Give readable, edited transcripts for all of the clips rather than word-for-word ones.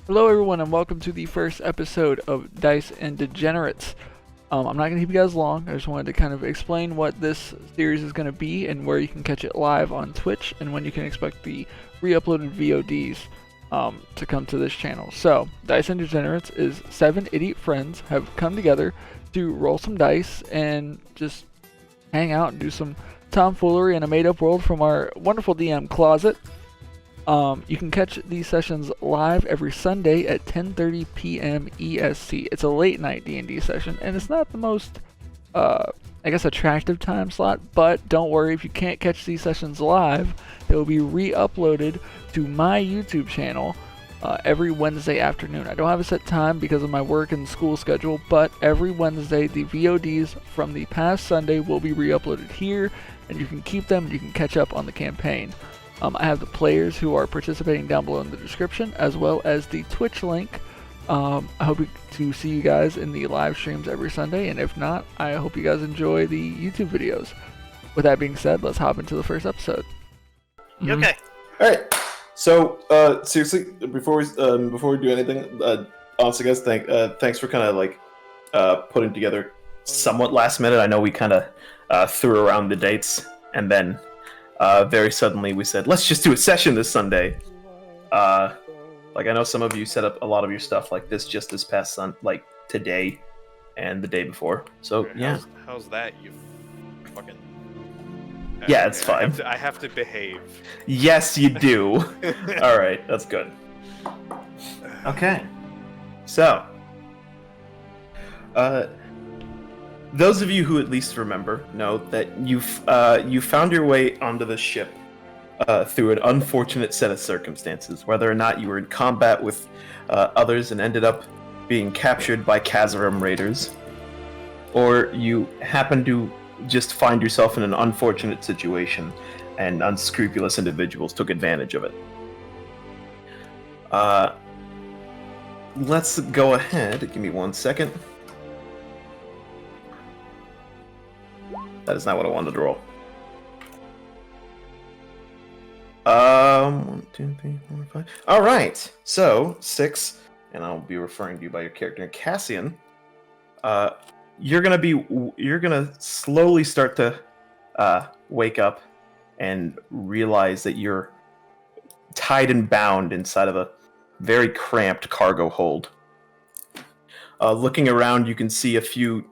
Hello everyone and welcome to the first episode of Dice and Degenerates. I'm not going to keep you guys long. I just wanted to kind of explain what this series is going to be and where you can catch it live on Twitch and when you can expect the re-uploaded VODs to come to this channel. So, Dice and Degenerates is 7 idiot friends have come together to roll some dice and just hang out and do some tomfoolery in a made-up world from our wonderful DM closet. You can catch these sessions live every Sunday at 10:30 p.m. EST. It's a late night D&D session, and it's not the most, attractive time slot, but don't worry, if you can't catch these sessions live, they will be re-uploaded to my YouTube channel every Wednesday afternoon. I don't have a set time because of my work and school schedule, but every Wednesday, the VODs from the past Sunday will be re-uploaded here, and you can keep them and you can catch up on the campaign. I have the players who are participating down below in the description, as well as the Twitch link. I hope to see you guys in the live streams every Sunday, and if not, I hope you guys enjoy the YouTube videos. With that being said, let's hop into the first episode. Okay. All right. So, seriously, before we do anything, honestly, guys, thanks for kind of putting together somewhat last minute. I know we kind of threw around the dates, and then very suddenly we said, let's just do a session this Sunday. I know some of you set up a lot of your stuff like this just this past today and the day before. So yeah. How's that, you fucking... Yeah, it's fine. I have to behave. Yes, you do. All right, that's good. Okay. So, those of you who at least remember know that you found your way onto the ship through an unfortunate set of circumstances, whether or not you were in combat with others and ended up being captured by Kazarim raiders, or you happened to just find yourself in an unfortunate situation and unscrupulous individuals took advantage of it. Let's go ahead. Give me 1 second. That is not what I wanted to roll. 1, 2, 3, 4, 5. All right. So 6, and I'll be referring to you by your character, Cassian. You're gonna slowly start to wake up and realize that you're tied and bound inside of a very cramped cargo hold. Looking around, you can see a few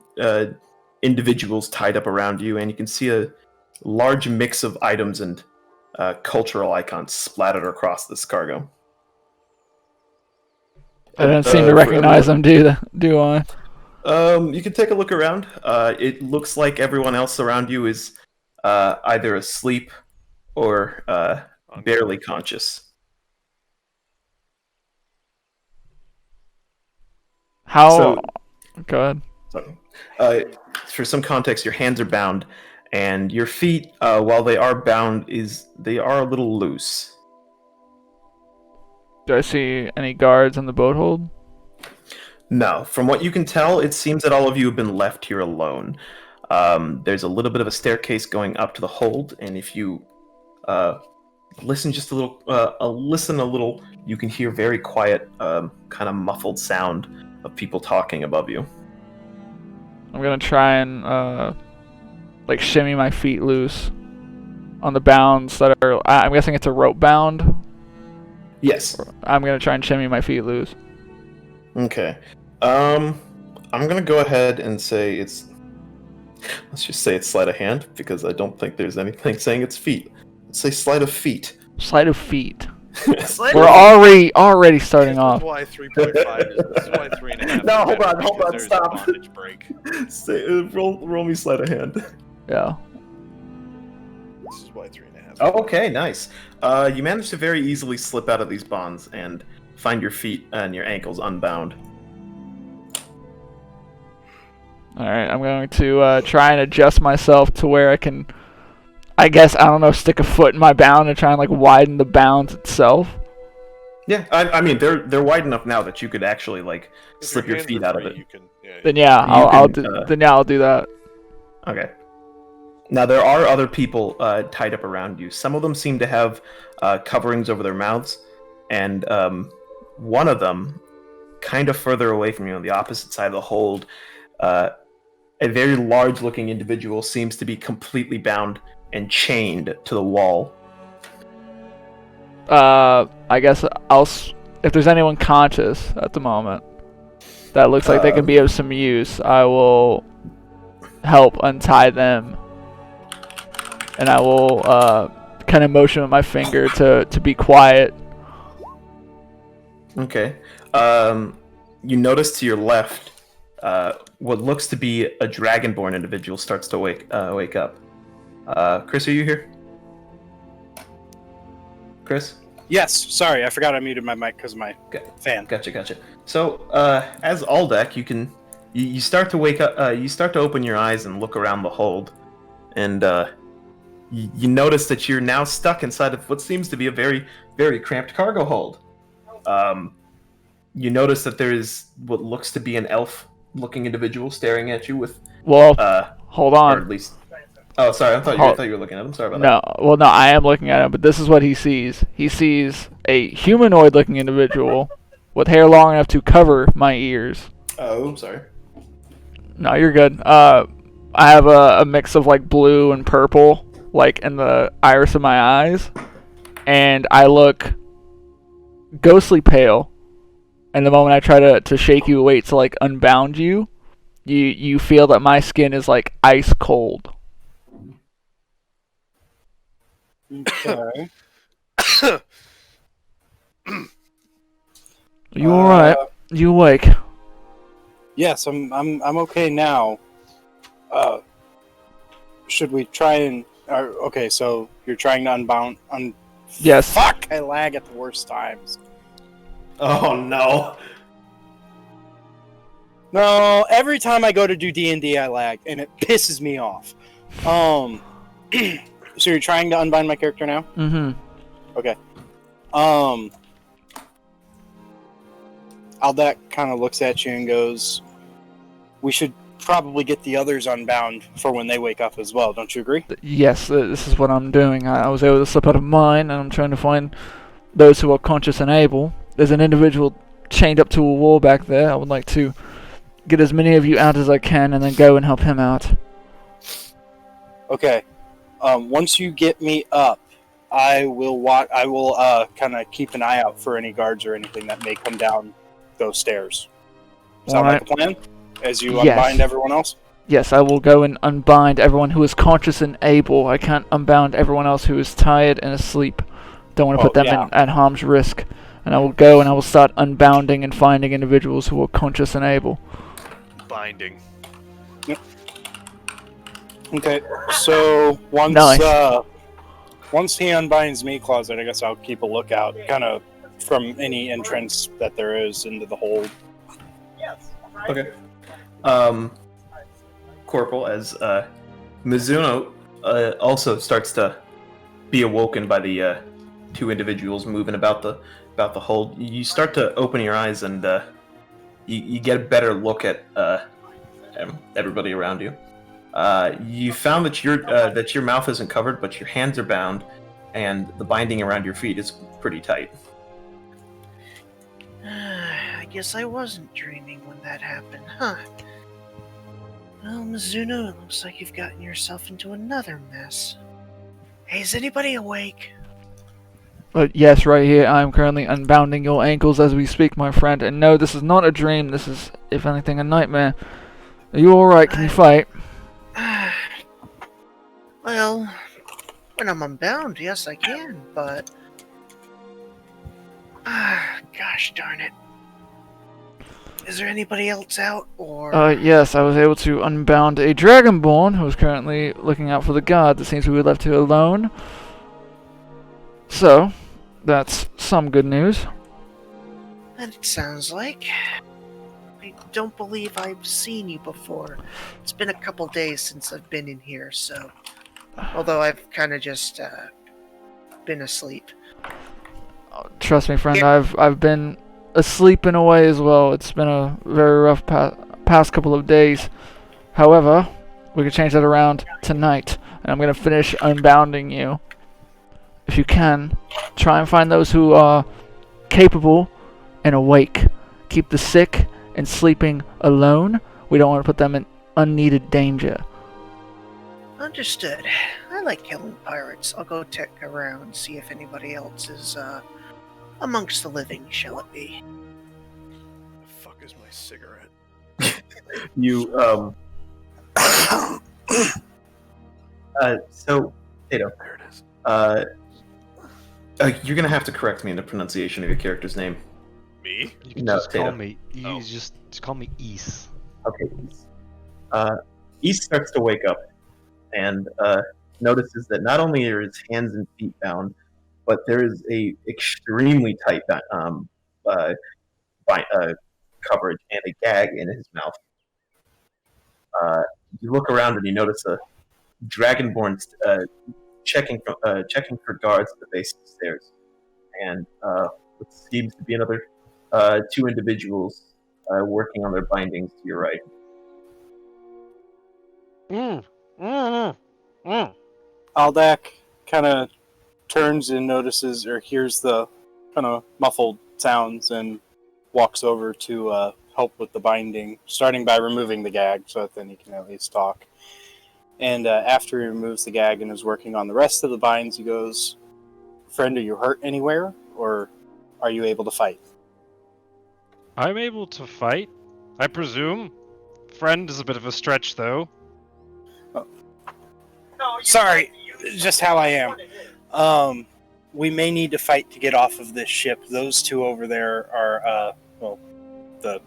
individuals tied up around you, and you can see a large mix of items and cultural icons splattered across this cargo. I don't seem to recognize them, do I? You can take a look around. It looks like everyone else around you is either asleep or barely conscious. How? So, go ahead. So, for some context, your hands are bound, and your feet, while they are bound, they are a little loose. Do I see any guards on the boat hold? No, from what you can tell, it seems that all of you have been left here alone. There's a little bit of a staircase going up to the hold, and if you listen just a little, you can hear very quiet, kind of muffled sound of people talking above you. I'm gonna try and shimmy my feet loose on the bounds that are. I'm guessing it's a rope bound. Yes. I'm gonna try and shimmy my feet loose. Okay. I'm gonna go ahead and say it's. Let's just say it's sleight of hand because I don't think there's anything saying it's feet. Let's say sleight of feet. Sleight of feet. Sleight We're of already starting off. This is why 3.5 is. This is why 3.5. No, hold on, there's stop. A bondage break. Roll me sleight of hand. Yeah. This is why 3.5. Oh, okay, nice. You managed to very easily slip out of these bonds and find your feet and your ankles unbound. Alright, I'm going to try and adjust myself to where I can, stick a foot in my bound and try and widen the bounds itself. Yeah, I mean they're wide enough now that you could actually slip your feet out of it. Then I'll do that. Okay. Now there are other people tied up around you. Some of them seem to have coverings over their mouths, and one of them, kind of further away from you on the opposite side of the hold, a very large-looking individual seems to be completely bound and chained to the wall. I guess if there's anyone conscious at the moment that looks like they can be of some use, I will help untie them. And I will kind of motion with my finger to be quiet. Okay. You notice to your left, what looks to be a dragonborn individual starts to wake up. Chris, are you here? Chris? Yes, sorry, I forgot I muted my mic because of my fan. Gotcha. So, as Aldec, you start to wake up. You start to open your eyes and look around the hold, and you notice that you're now stuck inside of what seems to be a very, very cramped cargo hold. You notice that there is what looks to be an elf-looking individual staring at you with. Well, hold on. Or at least. Oh, sorry. I thought you were looking at him. Sorry about that. No, I am looking at him, but this is what he sees. He sees a humanoid-looking individual with hair long enough to cover my ears. Oh, I'm sorry. No, you're good. I have a mix of like blue and purple, like in the iris of my eyes, and I look ghostly pale. And the moment I try to shake you awake to like unbound you, you feel that my skin is like ice cold. Okay. You alright? You awake? Yes, I'm okay now. Should we try and? Okay, so you're trying to unbound. Yes. Fuck! I lag at the worst times. Oh no. No, every time I go to do DnD, I lag, and it pisses me off. So you're trying to unbind my character now? Mm-hmm. Okay. Aldec kind of looks at you and goes, "We should probably get the others unbound for when they wake up as well. Don't you agree?" Yes, this is what I'm doing. I was able to slip out of mine, and I'm trying to find those who are conscious and able. There's an individual chained up to a wall back there. I would like to get as many of you out as I can, and then go and help him out. Okay. Once you get me up, I will kind of keep an eye out for any guards or anything that may come down those stairs. Sound like a plan? As you unbind everyone else? Yes, I will go and unbind everyone who is conscious and able. I can't unbound everyone else who is tired and asleep. Don't want to put them at harm's risk. And I will go and I will start unbounding and finding individuals who are conscious and able. Binding. Okay, so once he unbinds me, Closet, I guess I'll keep a lookout, kind of from any entrance that there is into the hold. Okay. Corporal, as Mizuno also starts to be awoken by the two individuals moving about the hold, you start to open your eyes and you get a better look at everybody around you. You found that your mouth isn't covered, but your hands are bound, and the binding around your feet is pretty tight. I guess I wasn't dreaming when that happened, huh? Well, Mizuno, it looks like you've gotten yourself into another mess. Hey, is anybody awake? Yes, right here. I am currently unbounding your ankles as we speak, my friend. And no, this is not a dream. This is, if anything, a nightmare. Are you alright? Can you fight? Well, when I'm unbound, yes I can, but... gosh darn it. Is there anybody else out, or...? Yes, I was able to unbound a Dragonborn who is currently looking out for the guard. It seems we were left here alone. So, that's some good news. And it sounds like... I don't believe I've seen you before. It's been a couple days since I've been in here, so... Although I've kind of just, been asleep. Trust me, friend, I've been asleep in a way as well. It's been a very rough past couple of days. However, we can change that around tonight, and I'm going to finish unbounding you. If you can, try and find those who are capable and awake. Keep the sick and sleeping alone. We don't want to put them in unneeded danger. Understood. I like killing pirates. I'll go check around, see if anybody else is amongst the living, shall it be. The fuck is my cigarette? You so Tato, There it is. you're gonna have to correct me in the pronunciation of your character's name. Me? You can No, just call Tato. me. You Oh. just call me Isse. Okay. Isse starts to wake up and notices that not only are his hands and feet bound, but there is a extremely tight coverage and a gag in his mouth. You look around and you notice a dragonborn checking for guards at the base of the stairs, and what seems to be another two individuals working on their bindings to your right. Aldak kind of turns and notices or hears the kind of muffled sounds and walks over to help with the binding, starting by removing the gag so that then he can at least talk. And after he removes the gag and is working on the rest of the binds, he goes, "Friend, are you hurt anywhere, or are you able to fight?" I'm able to fight, I presume. Friend is a bit of a stretch, though. Sorry, just how I am. We may need to fight to get off of this ship. Those two over there are, the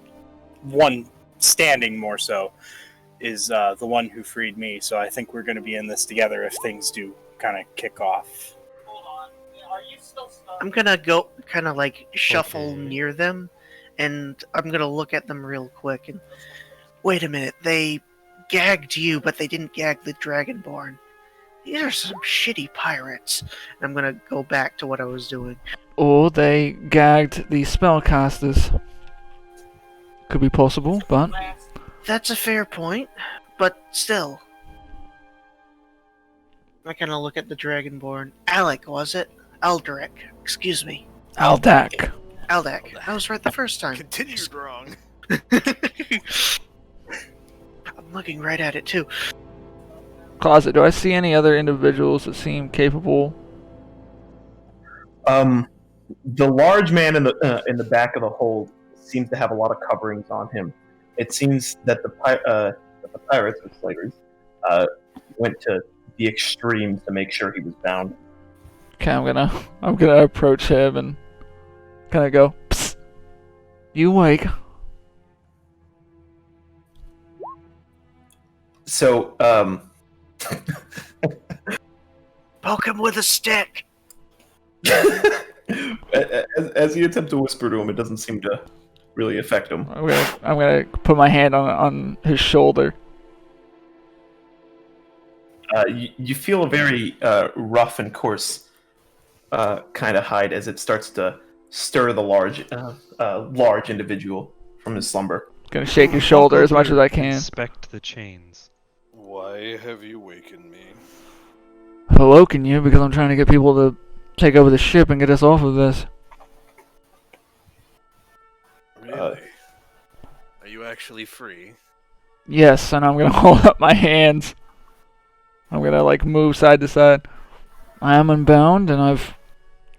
one standing more so is the one who freed me. So I think we're going to be in this together if things do kind of kick off. I'm gonna go kind of like shuffle Okay. near them, and I'm gonna look at them real quick and wait a minute. They gagged you, but they didn't gag the Dragonborn. These are some shitty pirates. And I'm gonna go back to what I was doing. Or they gagged the spellcasters. Could be possible, but That's a fair point, but still. I kind of look at the Dragonborn. Alec, was it? Aldrich. Excuse me. Aldak. Aldak. I was right the first time. Continued wrong. I'm looking right at it too. Closet, do I see any other individuals that seem capable? The large man in the back of the hold seems to have a lot of coverings on him. It seems that the pirates or slavers went to the extremes to make sure he was bound. Okay, I'm gonna approach him and kind of go, "Psst, you wake." So, Poke him with a stick. as you attempt to whisper to him, it doesn't seem to really affect him. I'm gonna put my hand on his shoulder. You feel a very rough and coarse kind of hide as it starts to stir the large individual from his slumber. Gonna shake his shoulder as much as I can. Inspect the chains. Why have you wakened me? I've awoken you because I'm trying to get people to take over the ship and get us off of this. Really? Are you actually free? Yes, and I'm gonna hold up my hands. I'm gonna like move side to side. I am unbound, and I've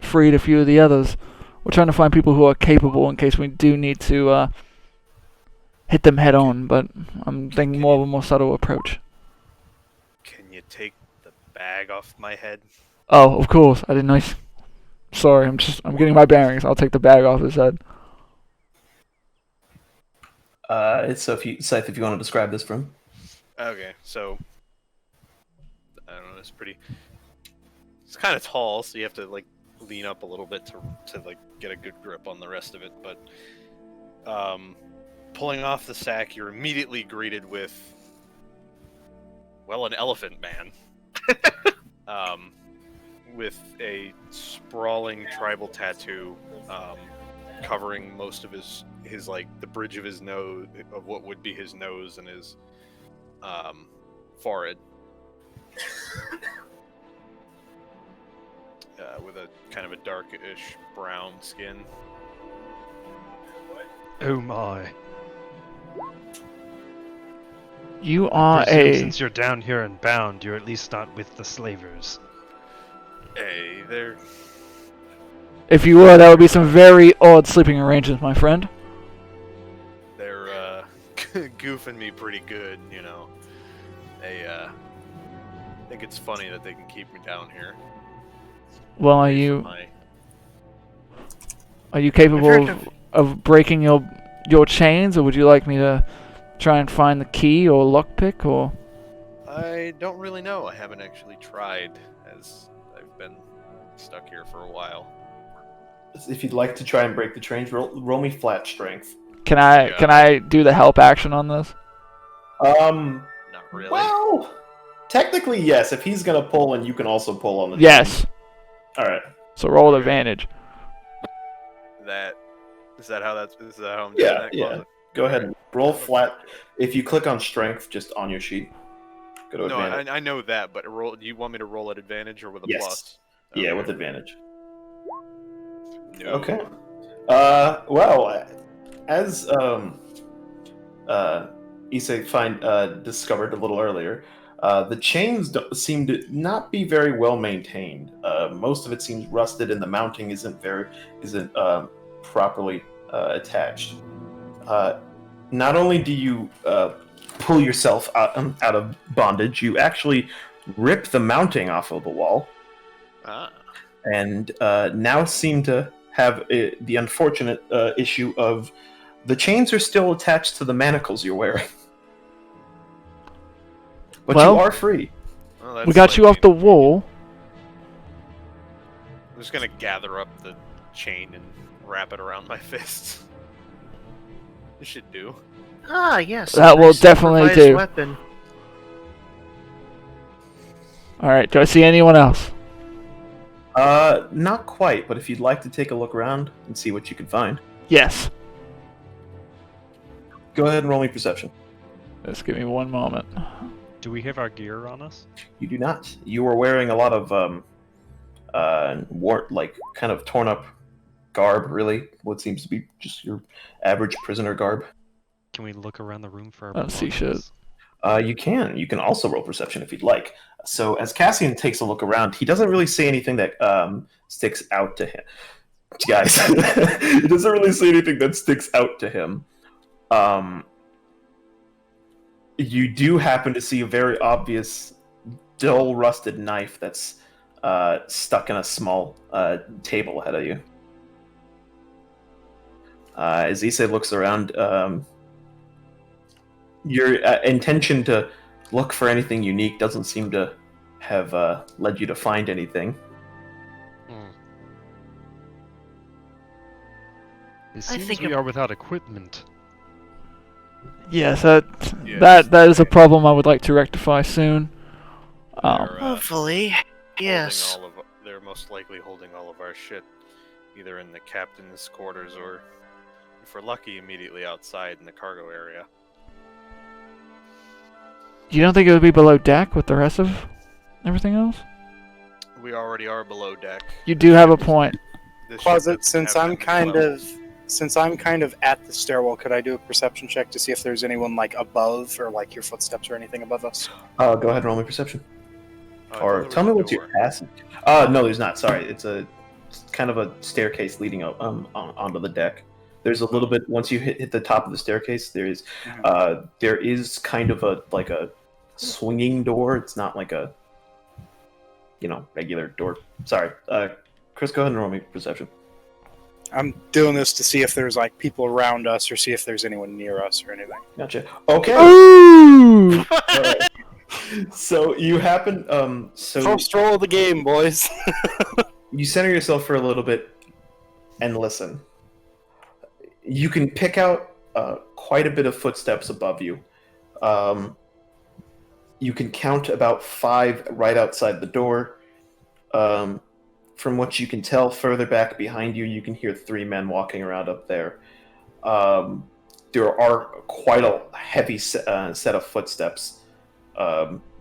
freed a few of the others. We're trying to find people who are capable in case we do need to hit them head on, but I'm thinking more of a more subtle approach. Can you take the bag off my head? Oh, of course. I didn't know. Sorry, I'm getting my bearings. I'll take the bag off his head. So Scythe, if you want to describe this for him. Okay, so I don't know. It's kind of tall, so you have to like lean up a little bit to like get a good grip on the rest of it. But pulling off the sack, you're immediately greeted with, well, an elephant man. With a sprawling tribal tattoo covering most of his like the bridge of his nose, of what would be his nose and his forehead, with a kind of a darkish brown skin. Oh my. You I are presume a. since you're down here and bound, you're at least not with the slavers. Hey, they're If you were, that would be some very odd sleeping arrangements, my friend. goofing me pretty good, you know. They think it's funny that they can keep me down here. Well, are Away from you my- are you I've capable heard of breaking your chains, or would you like me to try and find the key or lockpick, or? I don't really know. I haven't actually tried, as I've been stuck here for a while. If you'd like to try and break the chains, roll me flat strength. Can I Yeah. can I do the help action on this? Not really. Well, technically yes. If he's gonna pull, and you can also pull on the Yes. chain. All right. So roll with Okay. advantage. Is that how I'm doing that? Yeah. Closet? Go ahead and roll flat. If you click on strength, just on your sheet, go to No, advantage. I know that, but do you want me to roll at advantage or with a Yes. plus? Yeah, Okay. with advantage. No. Okay. Well, as Isse discovered a little earlier, the chains seem to not be very well maintained. Most of it seems rusted, and the mounting isn't properly attached. Not only do you pull yourself out of bondage, you actually rip the mounting off of the wall, and now seem to have the unfortunate issue of the chains are still attached to the manacles you're wearing. But Well, you are free. Well, that's We got you like off the wall. I'm just gonna gather up the chain and wrap it around my fists. This should do. Ah, yes. That will nice definitely improvised do. Weapon. All right. Do I see anyone else? Not quite, but if you'd like to take a look around and see what you can find, Yes. go ahead and roll me perception. Just give me one moment. Do we have our gear on us? You do not. You are wearing a lot of kind of torn up garb, really. What seems to be just your average prisoner garb. Can we look around the room for our I don't see belongings? You can. You can also roll perception if you'd like. So as Cassian takes a look around, he doesn't really see anything that sticks out to him. Guys, he doesn't really see anything that sticks out to him. You do happen to see a very obvious, dull, rusted knife that's stuck in a small table ahead of you. As Isse looks around, your intention to look for anything unique doesn't seem to have led you to find anything. It seems think we it- are without equipment. Yes. Yes, That is a they- problem I would like to rectify soon. They're, Hopefully. Yes. They're most likely holding all of our shit, either in the captain's quarters or, if we're lucky, immediately outside in the cargo area. You don't think it would be below deck with the rest of everything else? We already are below deck. You do have a point. This ship Closet, doesn't have that since I'm kind of at the stairwell, could I do a perception check to see if there's anyone like above or like your footsteps or anything above us? Go ahead and roll me perception. Oh, I thought Or there tell was me a what's your door. passage. No, there's not. Sorry, it's a kind of a staircase leading up onto the deck. There's a little bit once you hit the top of the staircase. There is kind of a swinging door. It's not like a regular door. Sorry, Chris, go ahead and roll me perception. I'm doing this to see if there's like people around us or see if there's anyone near us or anything. Gotcha. Okay. Ooh! Alright. So you happen First roll of the game, boys. you center yourself for a little bit and listen. You can pick out quite a bit of footsteps above you. You can count about 5 right outside the door. From what you can tell, further back behind you, you can hear 3 men walking around up there. There are quite a heavy set of footsteps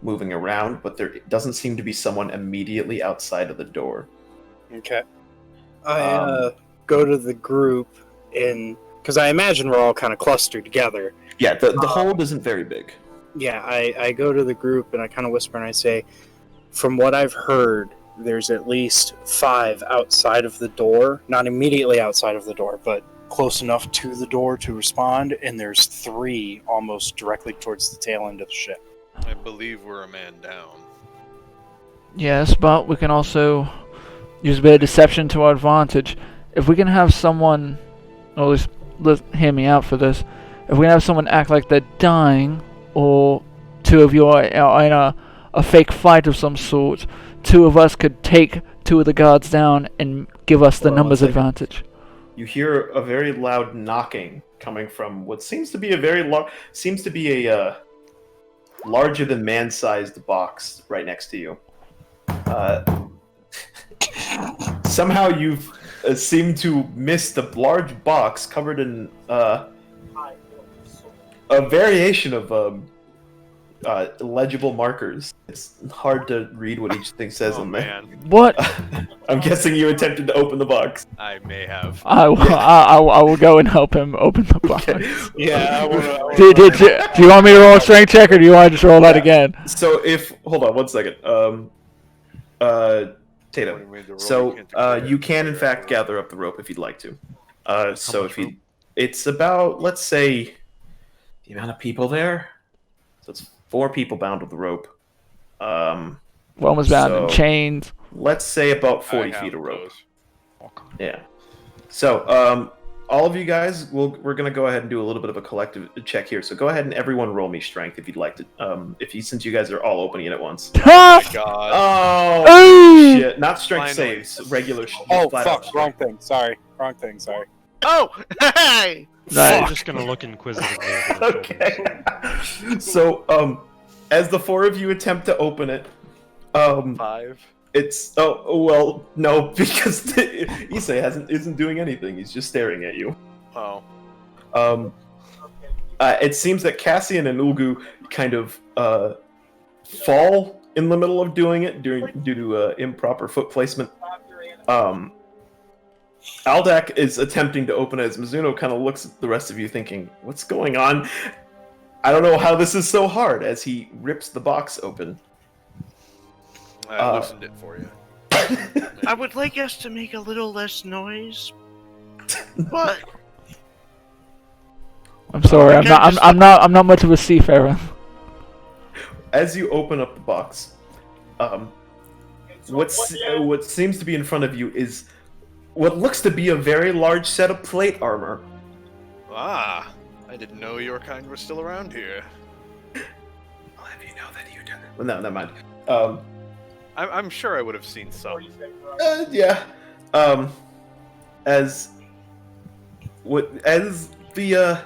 moving around, but there doesn't seem to be someone immediately outside of the door. Okay. I go to the group and because I imagine we're all kind of clustered together. Yeah, the hold isn't very big. Yeah, I go to the group and I kind of whisper and I say, from what I've heard, there's at least 5 outside of the door, not immediately outside of the door, but close enough to the door to respond, and there's 3 almost directly towards the tail end of the ship. I believe we're a man down. Yes, but we can also use a bit of deception to our advantage. If we can have someone, or at least hear me out for this, if we can have someone act like they're dying, or 2 of you are in a fake fight of some sort, 2 of us could take 2 of the guards down and give us the numbers advantage. You hear a very loud knocking coming from what seems to be a larger than man-sized box right next to you. Somehow you've seemed to miss the large box covered in a variation of legible markers. It's hard to read what each thing says in there. Man, What? I'm guessing you attempted to open the box. I may have. I will go and help him open the box. Okay. Yeah, I wanna Do you want me to roll a strength check, or do you want to just roll that again? So hold on one second. Tatum. So you can in fact gather up the rope if you'd like to. It's about, let's say, the amount of people there. So it's 4 people bound with the rope. One was bound in chains. Let's say about 40 feet of rope. Yeah. So all of you guys, we're gonna go ahead and do a little bit of a collective check here. So go ahead and everyone roll me strength if you'd like to. Since you guys are all opening it at once. Oh my god. Oh shit! Not strength Finally. saves, regular. Oh flat fuck! out Wrong thing. Sorry. Oh, hey! I'm just gonna look inquisitively. Okay. So as the 4 of you attempt to open it, 5. it's well no, because Isse isn't doing anything. He's just staring at you. Oh. It seems that Cassian and Ulgu kind of fall in the middle of doing it due to improper foot placement. Aldak is attempting to open it as Mizuno kind of looks at the rest of you thinking, what's going on? I don't know how this is so hard, as he rips the box open. I loosened it for you. I would like us to make a little less noise, but I'm sorry. I'm not much of a seafarer. As you open up the box, what seems to be in front of you is what looks to be a very large set of plate armor. Ah, I didn't know your kind were still around here. I'll have you know that you done it. Well, no, never mind. I'm sure I would have seen some. Yeah. As the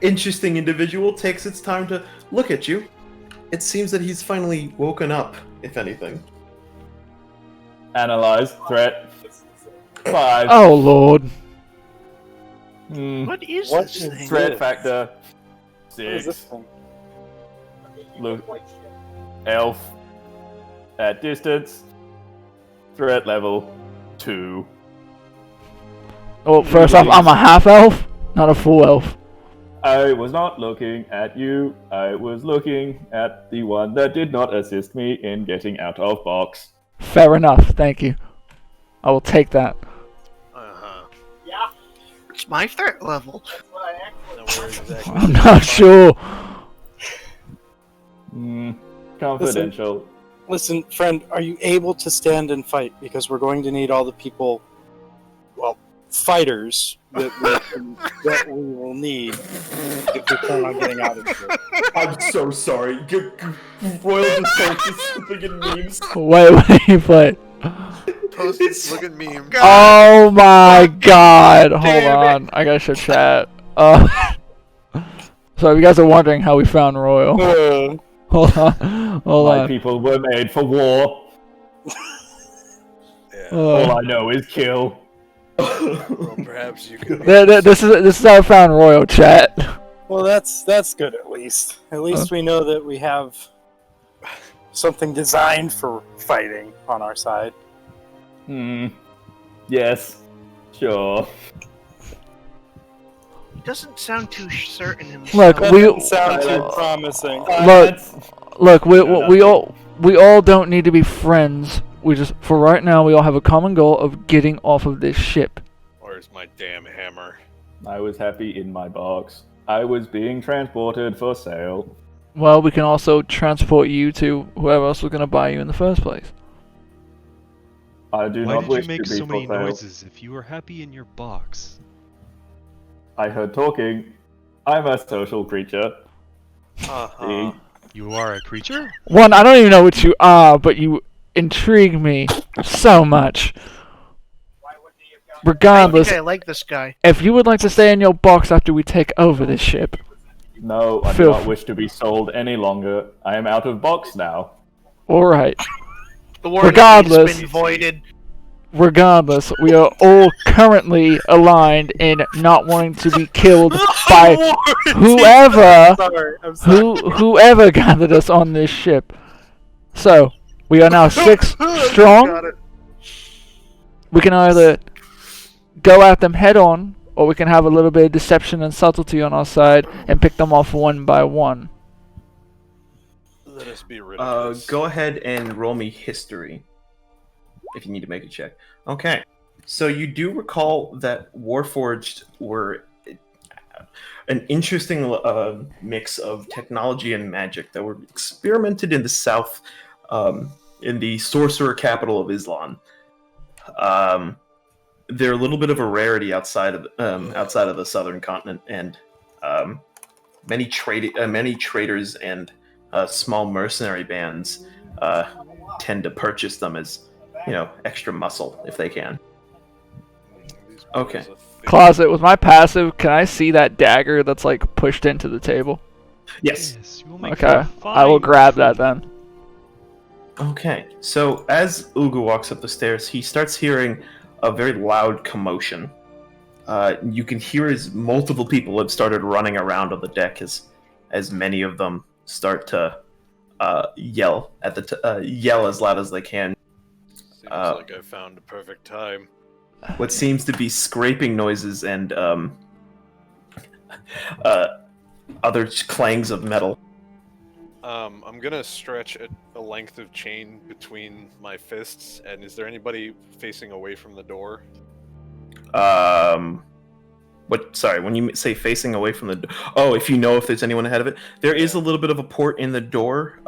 interesting individual takes its time to look at you, it seems that he's finally woken up, if anything. Analyze threat. 5. Oh lord. what is What this is thing? Threat factor. What is this 6. thing? Look. Elf. At distance. Threat level 2. Well, first off, I'm a half elf, not a full elf. I was not looking at you. I was looking at the one that did not assist me in getting out of box. Fair enough. Thank you. I will take that. Uh-huh. It's my threat level. Now where exactly? I'm not sure. Confidential. Listen, friend, are you able to stand and fight? Because we're going to need all the people, well, fighters that we will need if we plan on getting out of here. I'm so sorry. Royal just posted something in memes. Wait. Post this looking meme. Oh my god. Hold on. I gotta show chat. So if you guys are wondering how we found Royal. Hold on. My people were made for war. Yeah. All I know is kill. Well, perhaps you could. This is how I found Royal, chat. Well, that's good at least. At least we know that we have something designed for fighting on our side. Yes. Sure. doesn't sound too certain himself. Look, That we doesn't sound too promising. look. No, We all don't need to be friends. We just, for right now, we all have a common goal of getting off of this ship. Where's my damn hammer? I was happy in my box. I was being transported for sale. Well, we can also transport you to whoever else was going to buy you in the first place. I do Why not did wish you make to be so many for sale. noises if you were happy in your box? I heard talking. I'm a social creature. Uh-huh. You are a creature? One, I don't even know what you are, but you intrigue me so much. I Regardless, think I like this guy. if you would like to stay in your box after we take over this ship, No, I do Phil. not wish to be sold any longer. I am out of box now. alright. The warning Regardless- has been voided. Regardless, we are all currently aligned in not wanting to be killed by whoever I'm sorry. whoever gathered us on this ship. So, we are now 6 strong. Got it. We can either go at them head on, or we can have a little bit of deception and subtlety on our side and pick them off one by one. Let us be rid of this. Go ahead and roll me history. If you need to make a check. Okay. So you do recall that Warforged were an interesting mix of technology and magic that were experimented in the south, in the sorcerer capital of Islam. They're a little bit of a rarity outside of the southern continent, and many traders and small mercenary bands tend to purchase them as, extra muscle if they can. These Okay. boys are thick. Closet, with my passive, can I see that dagger that's like pushed into the table? Yes. Yes, you will make Okay, a I will fine grab that tool. then. Okay. So as Ulgu walks up the stairs, he starts hearing a very loud commotion. You can hear as multiple people have started running around on the deck as many of them start to yell yell as loud as they can. Seems like I found a perfect time. What seems to be scraping noises and other clangs of metal. I'm gonna stretch a length of chain between my fists, and is there anybody facing away from the door? Sorry, when you say facing away from the door. Oh, if you know if there's anyone ahead of it. There is a little bit of a port in the door.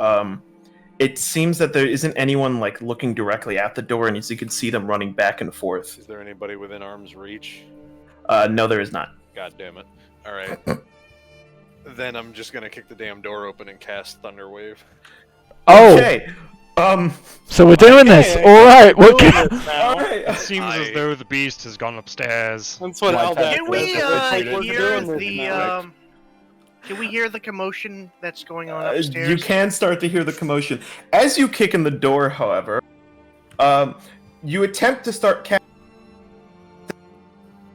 It seems that there isn't anyone like looking directly at the door, and as you can see them running back and forth. Is there anybody within arm's reach? No, there is not. God damn it. Alright. Then I'm just gonna kick the damn door open and cast Thunderwave. Oh, Okay. so we're doing this. Okay, Alright, we're we're doing go- this now. Alright. It seems as though the beast has gone upstairs. That's what Why I'll can't- Can we We're hear doing this the now. Can we hear the commotion that's going on upstairs? You can start to hear the commotion. As you kick in the door, however, you attempt to start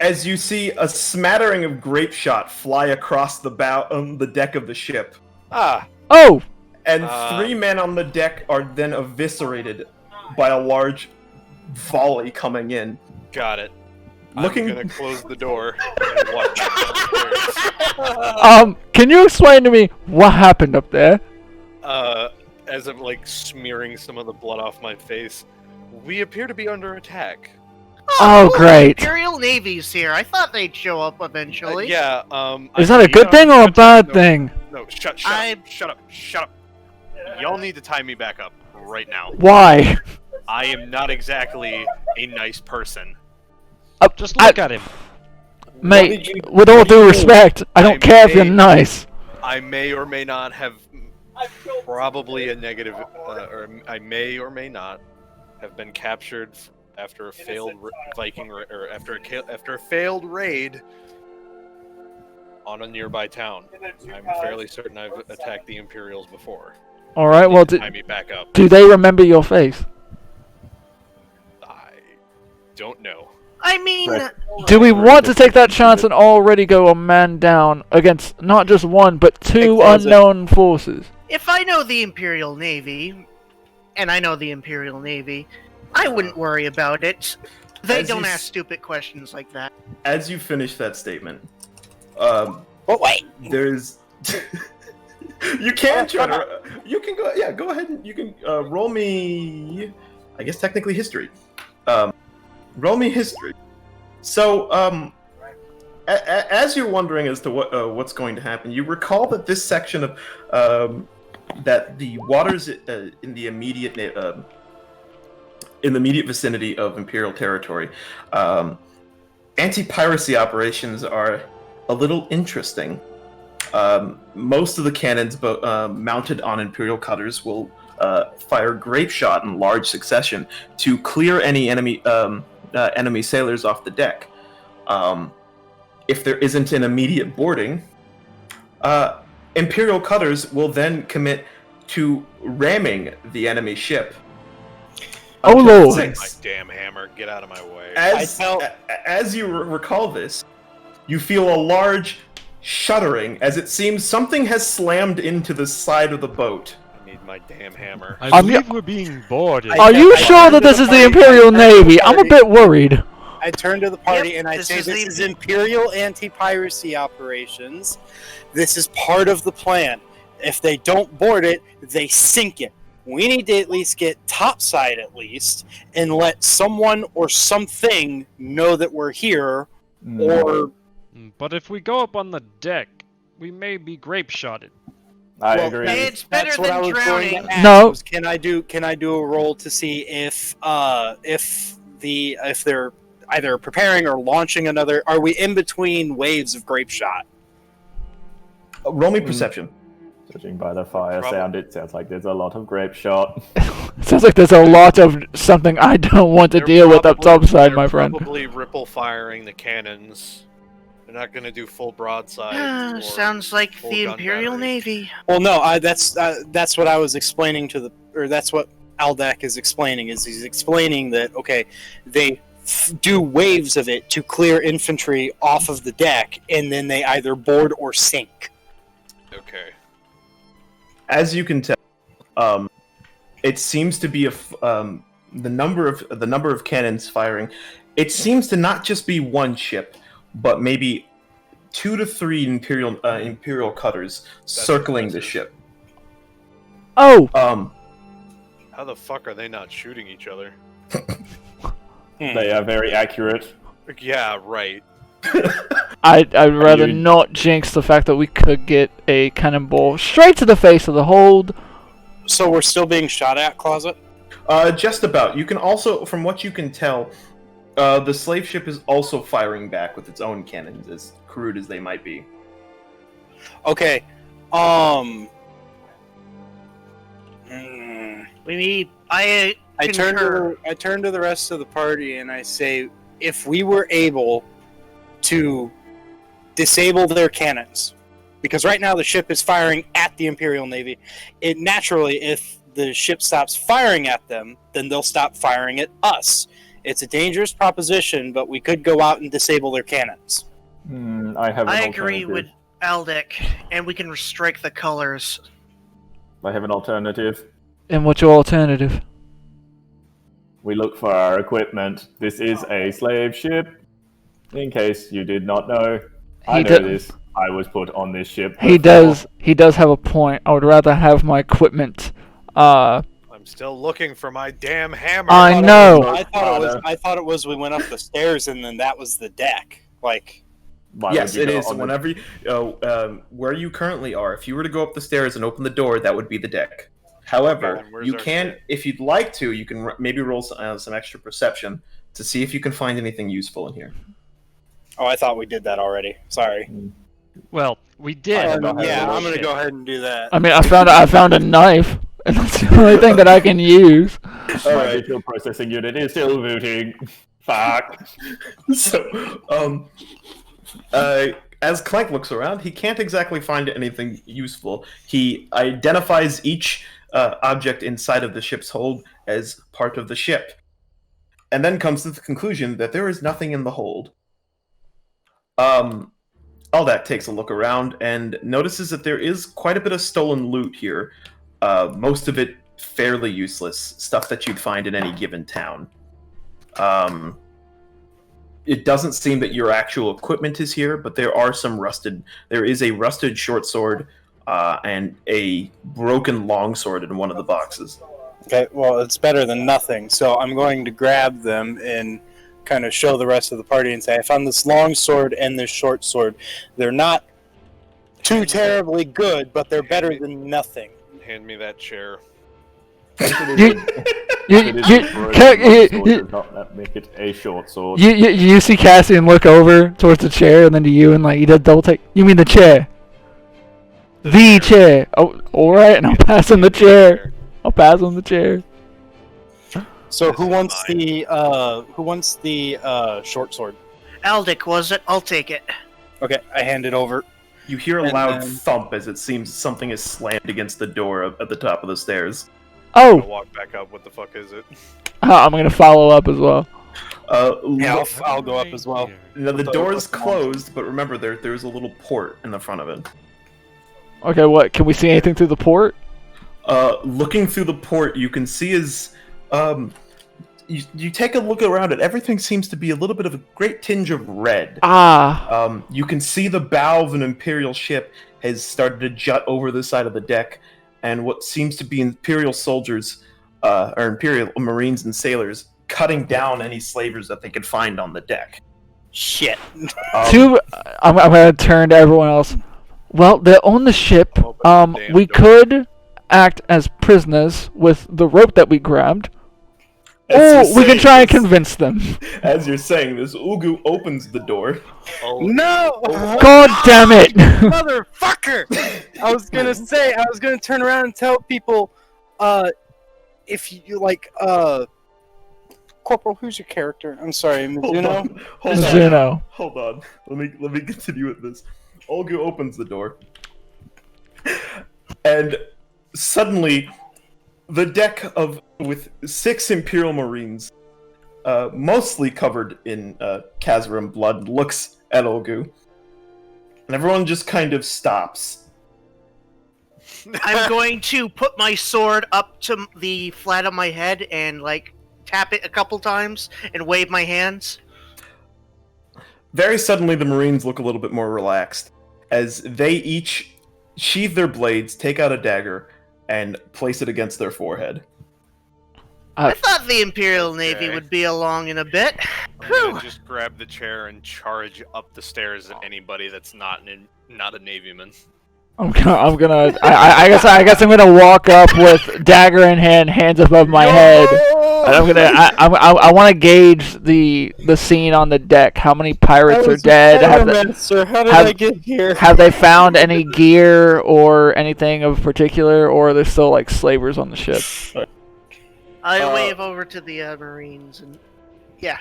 as you see a smattering of grape shot fly across the the deck of the ship. Ah! Oh, And 3 men on the deck are then eviscerated by a large volley coming in. Got it. Looking- I'm gonna close the door and walk back downstairs. can you explain to me what happened up there? As I'm like smearing some of the blood off my face, we appear to be under attack. Oh, great. Imperial Navy's here. I thought they'd show up eventually. Yeah, Is that a good thing or a bad thing? No, shut up. Y'all need to tie me back up right now. Why? I am not exactly a nice person. Just look at him. Mate, with all due respect, I don't care if you're nice. I may or may not have probably a negative, or I may or may not have been captured after a failed after a failed raid on a nearby town. I'm fairly certain I've attacked the Imperials before. Alright, well, Tie me back up. do they remember your face? I don't know. I mean, Do we want to take that chance and already go a man down against not just one, but 2 unknown forces? if I know the Imperial Navy, and I know the Imperial Navy, I wouldn't worry about it. They As don't you ask stupid questions like that. As you finish that statement, But wait, there's. You can try to. You can go. Yeah, go ahead and you can roll me. I guess technically history. Roll me history. So, as you're wondering as to what's going to happen, you recall that this section of that the waters in the immediate vicinity of Imperial territory, anti-piracy operations are a little interesting. Most of the cannons mounted on Imperial cutters will fire grape shot in large succession to clear any enemy sailors off the deck. If there isn't an immediate boarding, Imperial cutters will then commit to ramming the enemy ship. Oh lord! My damn hammer! Get out of my way! As you recall this, you feel a large shuddering as it seems something has slammed into the side of the boat. I need my damn hammer. I believe we're being boarded. Are you sure that this is the Imperial Navy? I'm a bit worried. I turn to the party Yep, and I this say, is this the- is Imperial Anti-Piracy Operations. This is part of the plan. If they don't board it, they sink it. We need to at least get topside at least, and let someone or something know that we're here, or... But if we go up on the deck, we may be grape shotted. I Well, agree. It's better That's what I than was going drowning. to ask. No. Was, can I do a roll to see if they're either preparing or launching another? Are we in between waves of grape shot? Roll me perception. Judging by the fire Probably. sound, it sounds like there's a lot of grape shot. Sounds like there's a lot of something I don't want to They're deal with up probably- topside, they're my friend. Probably ripple firing the cannons. They're not going to do full broadside. or Sounds like full the gun Imperial battery. Navy. Well, no, that's what I was explaining to the, or that's what Aldak is explaining. Is he's explaining that okay, they do waves of it to clear infantry off of the deck, and then they either board or sink. Okay. As you can tell, it seems to be the number of cannons firing. It seems to not just be one ship, but maybe 2 to 3 Imperial cutters circling the impressive. ship. Oh! How the fuck are they not shooting each other? They are very accurate. Yeah, right. I'd rather you- not jinx the fact that we could get a cannonball straight to the face of the hold. So we're still being shot at, Closet? Just about. You can also, from what you can tell, the slave ship is also firing back with its own cannons, as crude as they might be. Okay. We need. I concur. I turn to the rest of the party and I say, if we were able to disable their cannons, because right now the ship is firing at the Imperial Navy, it naturally, if the ship stops firing at them, then they'll stop firing at us. It's a dangerous proposition, but we could go out and disable their cannons. I have. An I agree with alternative. Aldic, and we can strike the colors. I have an alternative. And what's your alternative? We look for our equipment. This is a slave ship. In case you did not know, I He know do- this. I was put on this ship. He before. does have a point. I would rather have my equipment. I'm still looking for my damn hammer. I know. I thought it was we went up the stairs and then that was the deck. Like, Why Yes, would you it go is. on the- Whenever where you currently are, if you were to go up the stairs and open the door, that would be the deck. However, Okay, where's you our can, ship? if you'd like to, you can maybe roll some extra perception to see if you can find anything useful in here. oh, I thought we did that already. Sorry. Well, we did. I don't have Yeah, a I'm gonna shit. go ahead and do that. I mean, I found a knife, and that's the only thing that I can use. All My right. visual processing unit is still booting. Fuck. So, as Clank looks around, he can't exactly find anything useful. He identifies each object inside of the ship's hold as part of the ship, and then comes to the conclusion that there is nothing in the hold. Aldak takes a look around and notices that there is quite a bit of stolen loot here. Most of it fairly useless, stuff that you'd find in any given town. it doesn't seem that your actual equipment is here, but there are some rusted. There is a rusted short sword and a broken longsword in one of the boxes. Okay, well, it's better than nothing. So I'm going to grab them and kind of show the rest of the party and say, I found this long sword and this short sword. They're not too terribly good, but they're better than nothing. Hand me that chair. Does not make it a short sword. You see Cassian look over towards the chair and then to you and like he does double take. You mean the chair? The chair. Oh, all right. And I'll pass him the chair. I'll pass him the chair. So who wants the short sword? Aldic, was it? I'll take it. Okay, I hand it over. You hear a And loud then- thump as it seems something is slammed against the door at the top of the stairs. I'm Oh, gonna walk back up. What the fuck is it? I'm gonna follow up as well. Yeah, I'll go up as well. Now the door is closed, but remember there's a little port in the front of it. Okay, what? Can we see anything through the port? Looking through the port, you can see you take a look around it. Everything seems to be a little bit of a great tinge of red. Ah. You can see the bow of an Imperial ship has started to jut over the side of the deck, and what seems to be Imperial soldiers, or Imperial Marines and sailors, cutting down any slavers that they could find on the deck. Shit. I'm gonna turn to everyone else. Well, they own the ship. Open the damn We door. could act as prisoners with the rope that we grabbed. As Or you're we can saying try and this- convince them. As you're saying this, Ulgu opens the door. Oh, No! God damn it! Motherfucker! I was gonna turn around and tell people, if you like, Corporal, who's your character? I'm sorry, Mizuno? Hold on. Mizuno. Hold on. Let me continue with this. Ulgu opens the door. And suddenly the deck with 6 Imperial Marines, mostly covered in Kazarim blood, looks at Ulgu. And everyone just kind of stops. I'm going to put my sword up to the flat of my head and, like, tap it a couple times and wave my hands. Very suddenly, the Marines look a little bit more relaxed as they each sheathe their blades, take out a dagger, and place it against their forehead. I thought the Imperial Navy Okay. would be along in a bit. I'm Whew. gonna just grab the chair and charge up the stairs at anybody that's not a Navyman. I guess I'm gonna walk up with dagger in hand, hands above my head, and I want to gauge the scene on the deck. How many pirates are dead? How did I get here? Have they found any gear or anything of particular, or are there still like slavers on the ship? I wave over to the Marines and yeah.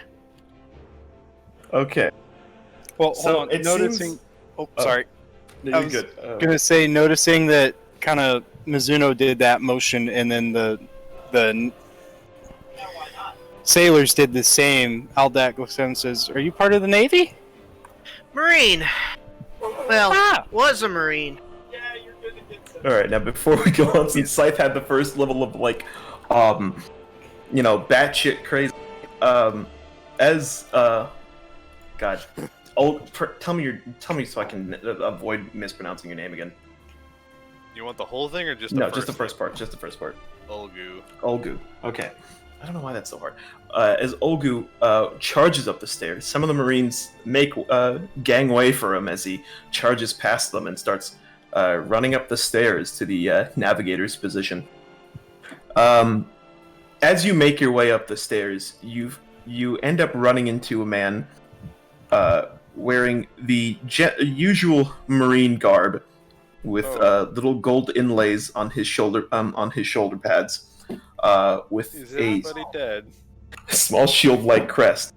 Okay. Well, So hold on. it Noticing. seems- Oh, sorry. No, I you're was good. Gonna say, noticing that kind of Mizuno did that motion, and then the sailors did the same. Aldak goes and says, "Are you part of the Navy?" Marine. Well, Ah! was a Marine. Alright, now before we go on, since Scythe had the first level of, like, batshit crazy, God. Tell me so I can avoid mispronouncing your name again. You want the whole thing or just No, just the first part. Just the first part. Ulgu. Ulgu. Okay. I don't know why that's so hard. As Ulgu charges up the stairs, some of the Marines make gangway for him as he charges past them and starts running up the stairs to the navigator's position. As you make your way up the stairs, you end up running into a man wearing the usual Marine garb with little gold inlays on his shoulder pads, with Is a everybody dead? small shield-like crest.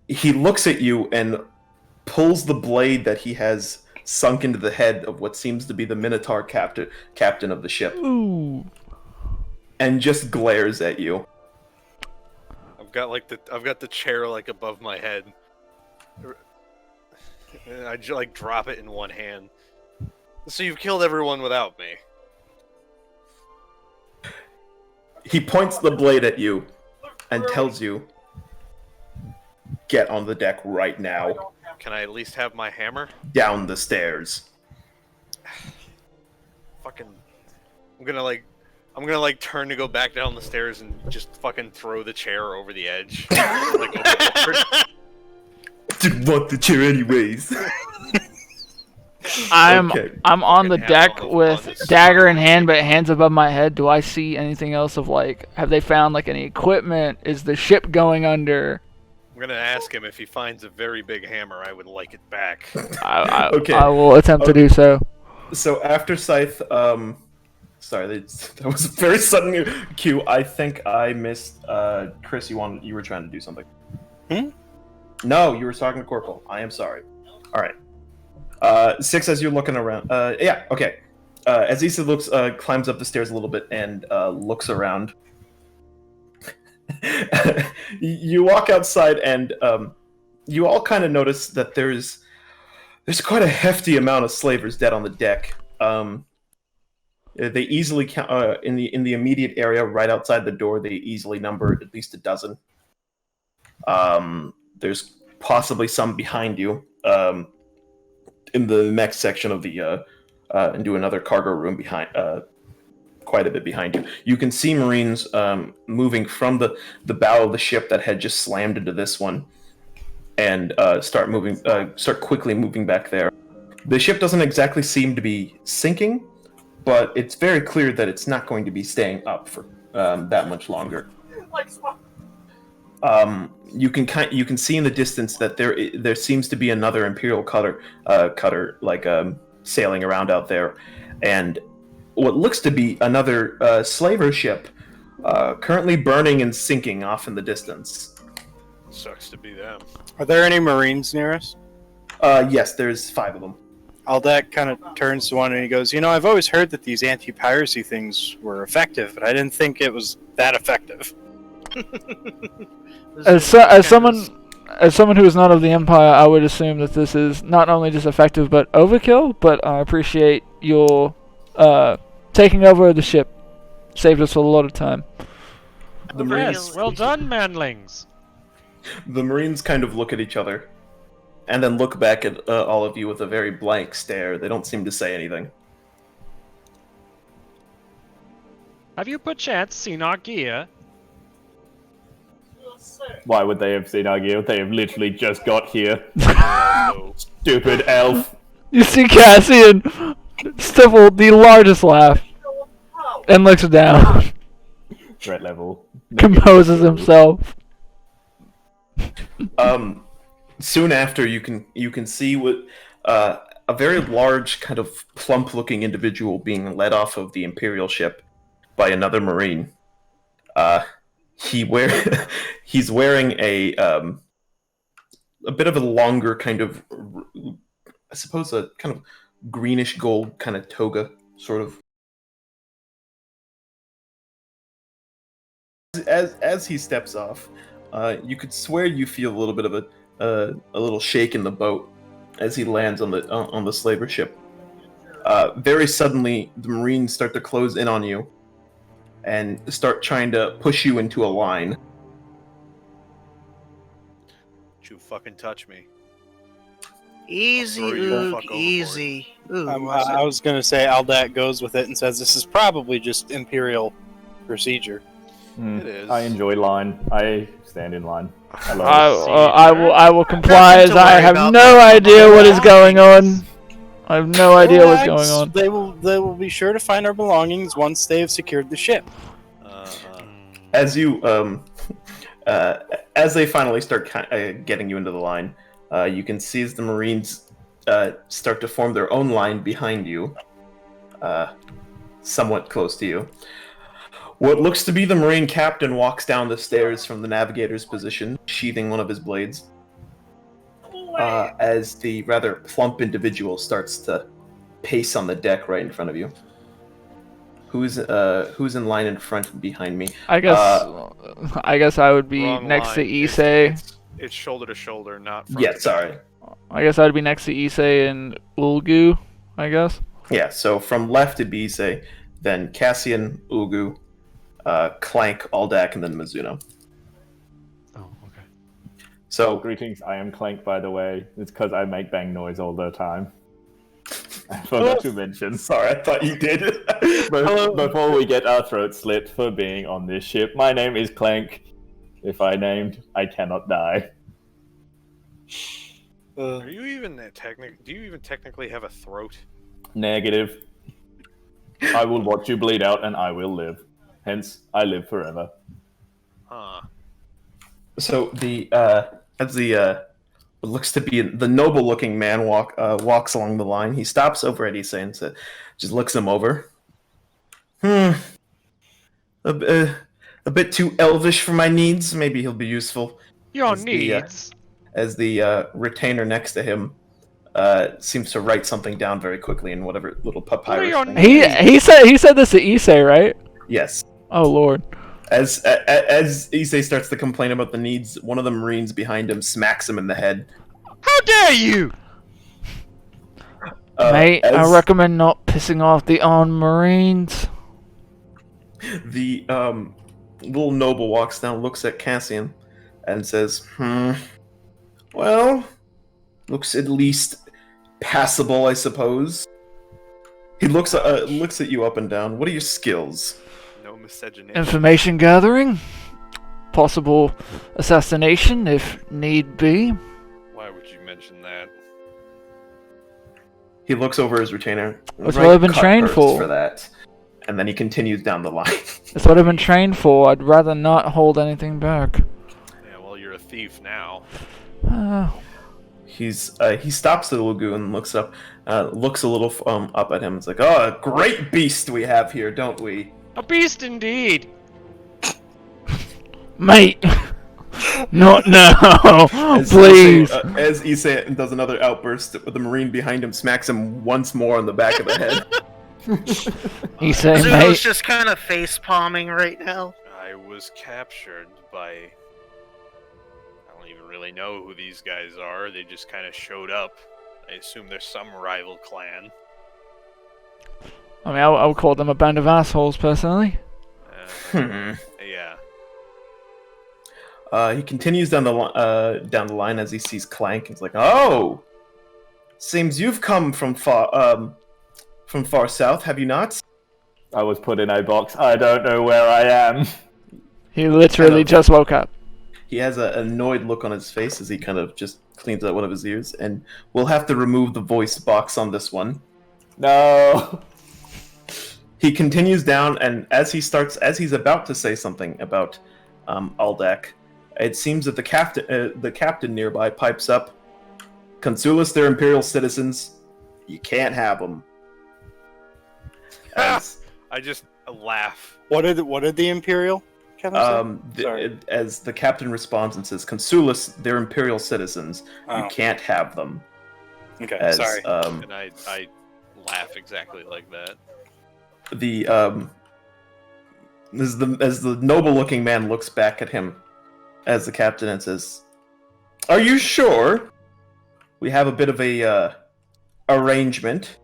He looks at you and pulls the blade that he has sunk into the head of what seems to be the Minotaur captain of the ship, Ooh. and just glares at you. I've got the chair like above my head. And I like drop it in one hand. So you've killed everyone without me. He points the blade at you and tells you, get on the deck right now. Can I at least have my hammer? Down the stairs. Fucking, I'm gonna turn to go back down the stairs and just fucking throw the chair over the edge. Like, overboard. Didn't want the chair anyways. I'm Okay. on the Fucking deck hell, with on this dagger in stupid hand, but hands above my head. Do I see anything else of like? Have they found like any equipment? Is the ship going under? I'm gonna ask him if he finds a very big hammer. I would like it back. Okay. I will attempt to do so. So after Scythe, sorry, that was a very sudden cue. I think I missed. Chris, you were trying to do something. No, you were talking to Corporal. I am sorry. All right. Six, as you're looking around. Yeah. Okay. As Isse climbs up the stairs a little bit and looks around. You walk outside and you all kind of notice that there's quite a hefty amount of slavers dead on the deck. They easily count in the immediate area right outside the door. They easily number at least a dozen. There's possibly some behind you in the next section of the into another cargo room behind. Quite a bit behind you. You can see Marines moving from the bow of the ship that had just slammed into this one, and start quickly moving back there. The ship doesn't exactly seem to be sinking, but it's very clear that it's not going to be staying up for that much longer. You can see in the distance that there seems to be another Imperial cutter sailing around out there, and what looks to be another slaver ship currently burning and sinking off in the distance. Sucks to be them. Are there any Marines near us? Yes, there's 5 of them. Aldak kind of turns to one and he goes, I've always heard that these anti-piracy things were effective, but I didn't think it was that effective. As someone who is not of the Empire, I would assume that this is not only just effective but overkill. But I appreciate your taking over the ship. Saved us a lot of time. The Marines, Yes, well done, manlings. the Marines kind of look at each other, and then look back at all of you with a very blank stare. They don't seem to say anything. Have you perchance seen our gear? Why would they have seen our gear? They have literally just got here. No. Stupid elf. You see Cassian stifle the largest laugh and looks down, Threat level. composes himself. Soon after, you can see what a very large, kind of plump-looking individual being led off of the Imperial ship by another Marine. He's wearing a bit of a longer kind of, I suppose, a kind of greenish gold kind of toga, sort of. As he steps off, you could swear you feel a little bit of a little shake in the boat as he lands on the slaver ship. Very suddenly, the Marines start to close in on you and start trying to push you into a line. Don't you fucking touch me. Easy, I'll throw you the Oog, fuck overboard. easy. Ooh, I was going to say Aldak goes with it and says this is probably just Imperial procedure. It is. I enjoy line. I stand in line. Hello. I will comply, as Nothing to I worry have about. no idea what is going on. I have no idea what's going on. They will be sure to find our belongings once they have secured the ship. As you as they finally start getting you into the line, you can see as the Marines start to form their own line behind you, somewhat close to you. What looks to be the Marine captain walks down the stairs from the navigator's position, sheathing one of his blades, as the rather plump individual starts to pace on the deck right in front of you. Who's in line in front and behind me? I guess I would be Wrong next to line. Isse. It's shoulder to shoulder, not front Yeah, to sorry. I guess I'd be next to Isse and Ulgu, I guess. Yeah, so from left it'd be Isse, then Cassian, Ulgu, Clank, Aldak, and then Mizuno. Oh, okay. So greetings, I am Clank, by the way. It's because I make bang noise all the time. I forgot to mention. sorry, I thought you did. Before we get our throats slit for being on this ship, my name is Clank. If I named, I cannot die. Are you even do you even technically have a throat? Negative. I will watch you bleed out and I will live. Hence, I live forever. Huh. So as the what looks to be the noble-looking man walks along the line, he stops over at Isse and just looks him over. A bit too elvish for my needs. Maybe he'll be useful. Your needs? As the retainer next to him seems to write something down very quickly in whatever little papyrus your thing. He said this to Isse, right? Yes. Oh lord. As Isse starts to complain about the needs, one of the Marines behind him smacks him in the head. How dare you! Mate, I recommend not pissing off the armed Marines. The little noble walks down, looks at Cassian, and says, well, looks at least passable, I suppose. He looks at you up and down. What are your skills? No miscegenation. Information gathering, possible assassination if need be. Why would you mention that? He looks over his retainer. That's what I've been trained for that. And then he continues down the line. That's what I've been trained for. I'd rather not hold anything back. Yeah, well, you're a thief now. He stops at Ulgu and looks up, looks a little up at him. It's like, oh, a great beast we have here, don't we? A beast indeed! Mate! Not now! Please! As Isse does another outburst, the Marine behind him smacks him once more on the back of the head. Isse, Mizuno's mate. just kind of face palming right now. I was captured by... I don't even really know who these guys are. They just kind of showed up. I assume there's some rival clan. I mean, I would call them a band of assholes, personally. Yeah. He continues down the line as he sees Clank. He's like, "Oh, seems you've come from far south, have you not?" I was put in a box. I don't know where I am. He literally just woke up. He has an annoyed look on his face as he kind of just cleans out one of his ears, and we'll have to remove the voice box on this one. No. He continues down, and as he's about to say something about Aldak, it seems that the captain nearby pipes up, "Consulis, they're Imperial citizens. You can't have them." I just laugh. What did the Imperial captain say? As the captain responds and says, "Consulis, they're Imperial citizens. You can't have them." Okay, sorry. And I laugh exactly like that. As the noble-looking man looks back at him as the captain and says, "Are you sure? We have a bit of a arrangement."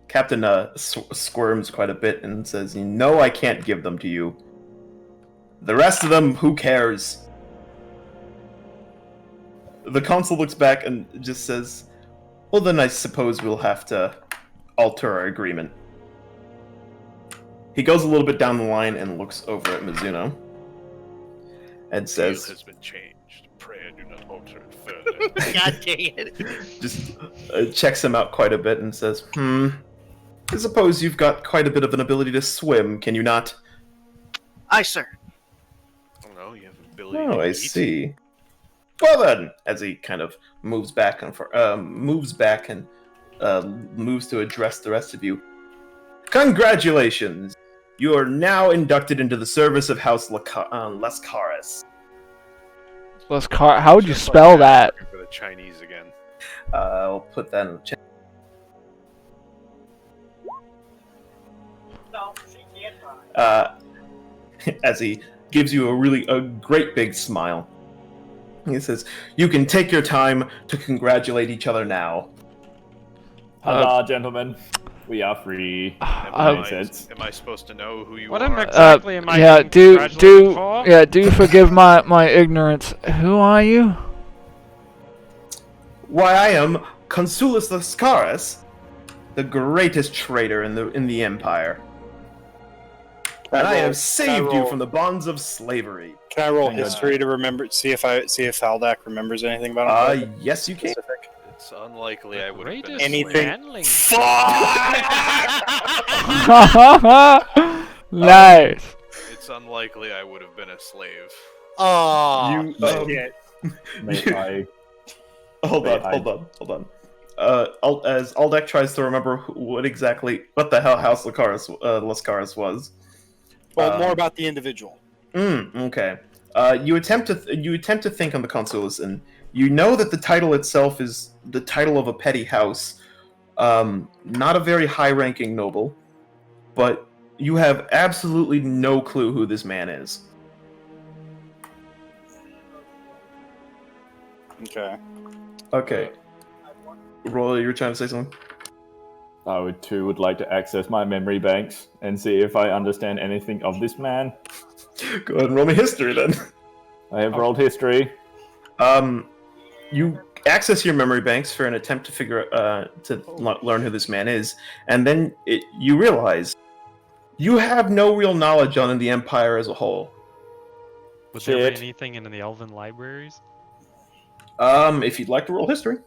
Captain squirms quite a bit and says, "No, I can't give them to you. The rest of them, who cares?" The consul looks back and just says, "Well, then I suppose we'll have to alter our agreement." He goes a little bit down the line and looks over at Mizuno and says, "Deal has been changed. Pray I do not alter it further." God dang it. Just checks him out quite a bit and says, "I suppose you've got quite a bit of an ability to swim, can you not?" Aye, sir. Oh no, you have the ability "Oh, to I eat. see. Well then," as he kind of moves back and moves to address the rest of you. "Congratulations! You are now inducted into the service of House Lascaris." How would you spell that? For the Chinese again. I'll put that in the chat. As he gives you a great big smile. He says, "You can take your time to congratulate each other now." Huzzah, gentlemen. We are free. Am Makes sense. I supposed to know who you What are? exactly am I yeah, being do congratulated for? yeah, do forgive my ignorance. Who are you? Why, I am Consulis Lascaris, the greatest traitor in the Empire. And I have saved you from the bonds of slavery. Can I roll Thank God. history to remember? See if Aldak remembers anything about him? Yes, you can. Specific? It's unlikely I would have been. Greatest Anything- manling. Nice. It's unlikely I would have been a slave. Oh, You, shit. May I? Hold Wait, on. As Aldak tries to remember what the hell House Lascaris was. Well, more about the individual. Okay. You attempt to think on the consuls, and you know that the title itself is the title of a petty house, not a very high-ranking noble, but you have absolutely no clue who this man is. Okay. Okay. Roy, you were trying to say something? I would like to access my memory banks and see if I understand anything of this man. Go ahead and roll me history then. I have rolled history. You access your memory banks for an attempt to learn who this man is, and then you realize you have no real knowledge on the Empire as a whole. Would there Shit. be anything in the Elven libraries? If you'd like to roll history.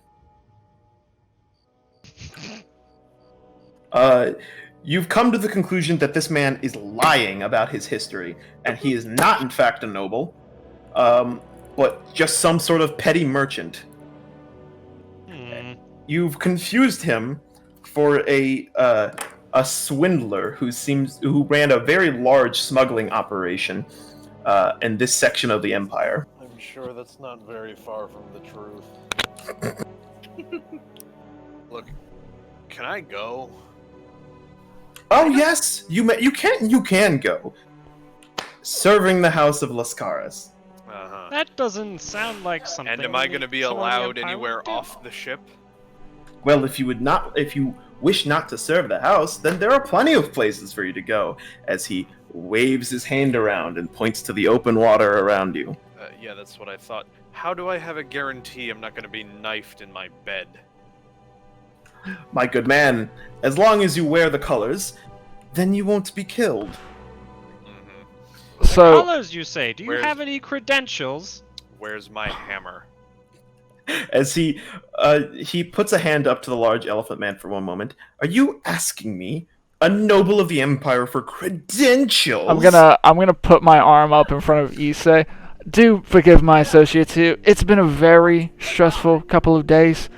You've come to the conclusion that this man is lying about his history, and he is not, in fact, a noble, but just some sort of petty merchant. You've confused him for a swindler who ran a very large smuggling operation in this section of the Empire. I'm sure that's not very far from the truth. Look, can I go? Oh yes, you can go. Serving the House of Lascaris. Uh-huh. That doesn't sound like something. And am I going to be someone in the allowed Empire anywhere would do. off the ship? Well, if you wish not to serve the house, then there are plenty of places for you to go. As he waves his hand around and points to the open water around you. Yeah, that's what I thought. How do I have a guarantee I'm not going to be knifed in my bed? My good man, as long as you wear the colors, then you won't be killed. Mm-hmm. So Colors, you say? Do you Where's- have any credentials? Where's my hammer? As he puts a hand up to the large elephant man for one moment. Are you asking me, a noble of the Empire, for credentials? I'm gonna put my arm up in front of Isse. Do forgive my associates here. It's been a very stressful couple of days.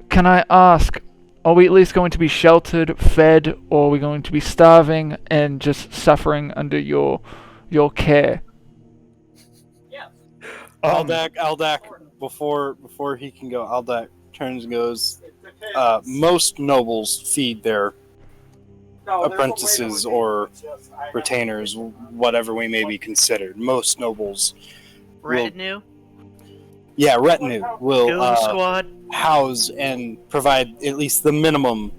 Can I ask, are we at least going to be sheltered, fed, or are we going to be starving and just suffering under your care? Aldak, before he can go, Aldak turns and goes, most nobles feed their apprentices or retainers, whatever we may be considered. Most nobles Retinue? retinue will Goon squad? house and provide at least the minimum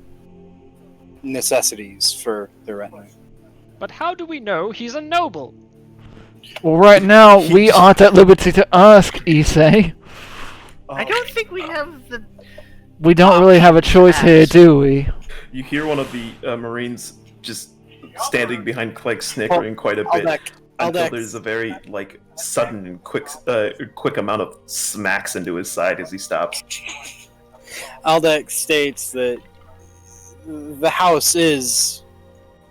necessities for their retinue. But how do we know he's a noble? Well, right now we aren't at liberty to ask, Isse. I don't think we have the... We don't really have a choice here, do we? You hear one of the Marines just standing behind Clank snickering quite a bit. Until there's a very sudden and quick amount of smacks into his side as he stops. Aldak states that the house is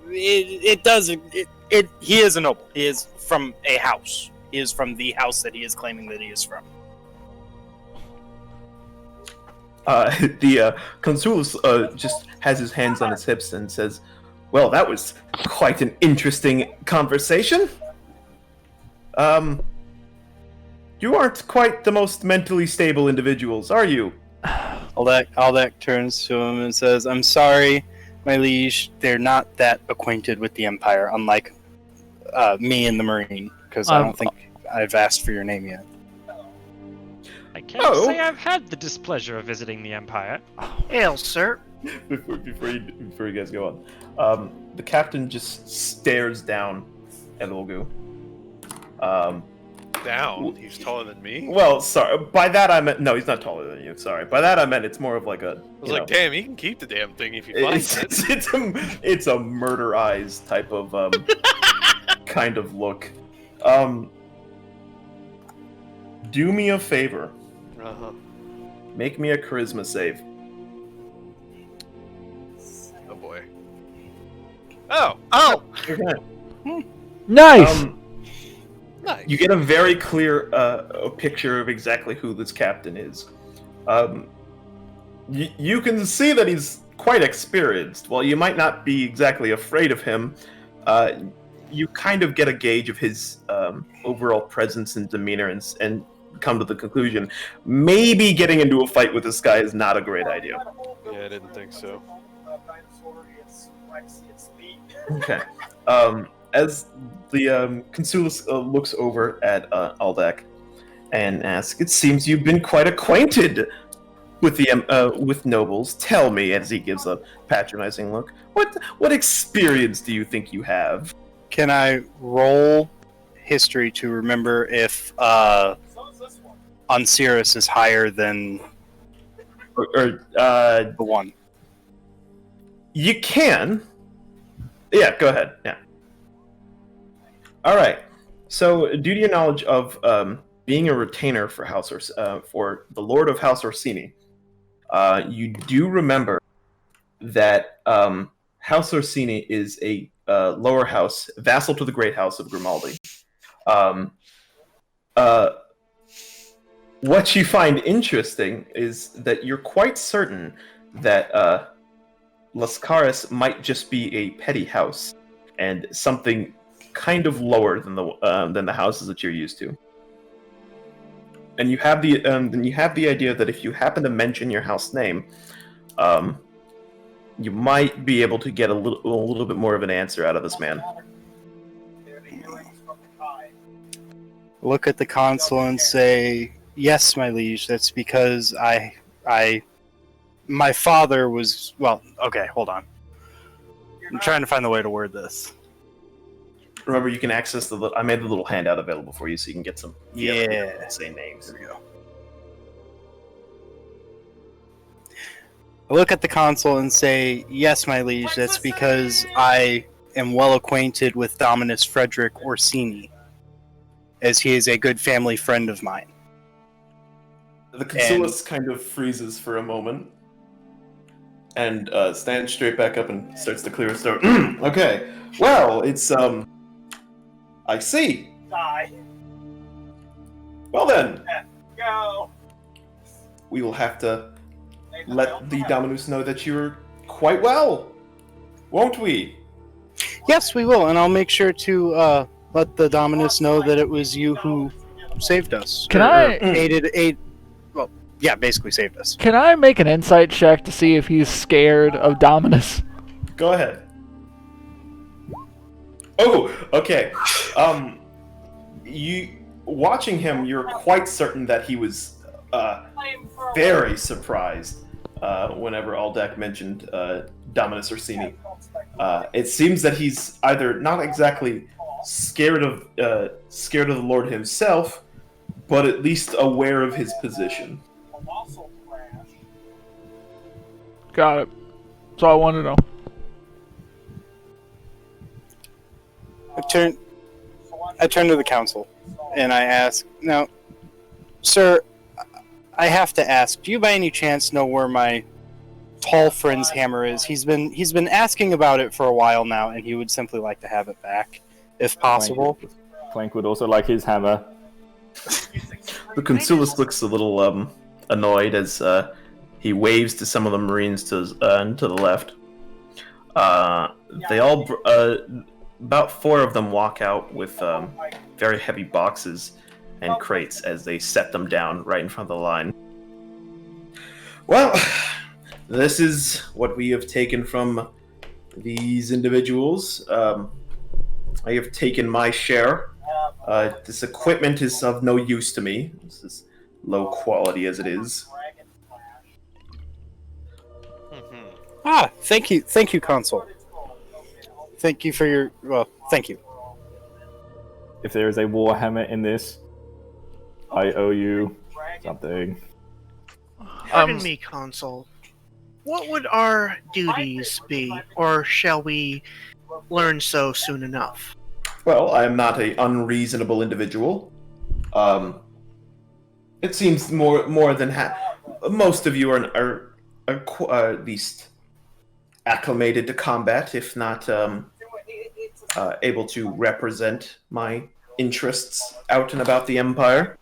he is a noble. He is from a house. He is from the house that he is claiming that he is from. The Consuls just has his hands on his hips and says, "Well, that was quite an interesting conversation. You aren't quite the most mentally stable individuals, are you?" Aldak turns to him and says, "I'm sorry, my liege. They're not that acquainted with the Empire, unlike me and the Marine, because I don't think I've asked for your name yet." I can't say I've had the displeasure of visiting the Empire. Hail, sir. before you guys go on, the captain just stares down at Ulgu. Down? He's taller than me? Well, sorry. By that I meant no. He's not taller than you. Sorry. By that I meant it's more of like a. I was like, damn, he can keep the damn thing if he finds it. It's a murder eyes type of kind of look. Do me a favor. Uh-huh. Make me a charisma save. Oh boy. Oh! Okay. Nice. Nice. You get a very clear picture of exactly who this captain is. You can see that he's quite experienced. While you might not be exactly afraid of him, you kind of get a gauge of his overall presence and demeanor and come to the conclusion, maybe getting into a fight with this guy is not a great idea. Yeah, I didn't think so. Okay. As the Consulis looks over at Aldak and asks, "It seems you've been quite acquainted with the with nobles. Tell me," as he gives a patronizing look, what experience do you think you have?" Can I roll history to remember if Onsirus is higher than the one? You can. Yeah, go ahead. Yeah. All right. So, due to your knowledge of being a retainer for for the Lord of House Orsini, you do remember that House Orsini is a lower house, vassal to the Great House of Grimaldi. What you find interesting is that you're quite certain that Lascaris might just be a petty house and something kind of lower than the houses that you're used to. And you have the idea that if you happen to mention your house name, you might be able to get a little bit more of an answer out of this man. Look at the console and say, "Yes, my liege. That's because my father was well. Okay, hold on. I'm trying to find the way to word this." Remember, you can access I made the little handout available for you, so you can get some. Yeah. Say names. There we go. I look at the console and say, "Yes, my liege. That's because I am well acquainted with Dominus Frederick Orsini, as he is a good family friend of mine." The Consulis kind of freezes for a moment and stands straight back up and starts to clear his throat. Okay, well, it's I see. Die. Well then, Go. we will have to let the Dominus know that you're quite well, won't we? Yes, we will, and I'll make sure to let the Dominus know that it was you who saved us. Can Or I- aided? Well, yeah, basically saved us. Can I make an insight check to see if he's scared of Dominus? Go ahead. Oh, okay. You watching him, you're quite certain that he was very surprised whenever Aldak mentioned Dominus Orsini. It seems that he's either not exactly scared of the Lord himself, but at least aware of his position. Got it. That's all I want to know. I turn to the council, and I ask, "Now, sir, I have to ask, do you by any chance know where my tall friend's hammer is? He's been asking about it for a while now, and he would simply like to have it back, if possible." Clank would also like his hammer. The Consulis looks a little annoyed as he waves to some of the Marines to the left. They all, about 4 of them, walk out with very heavy boxes and crates as they set them down right in front of the line. Well, this is what we have taken from these individuals. I have taken my share. This equipment is of no use to me. This is low quality as it is. Thank you, Consul. Thank you for your. Well, thank you. If there is a Warhammer in this, I owe you something. Pardon me, Consul. What would our duties be, or shall we learn so soon enough? Well, I am not an unreasonable individual. It seems more than most of you are at least acclimated to combat, if not able to represent my interests out and about the Empire.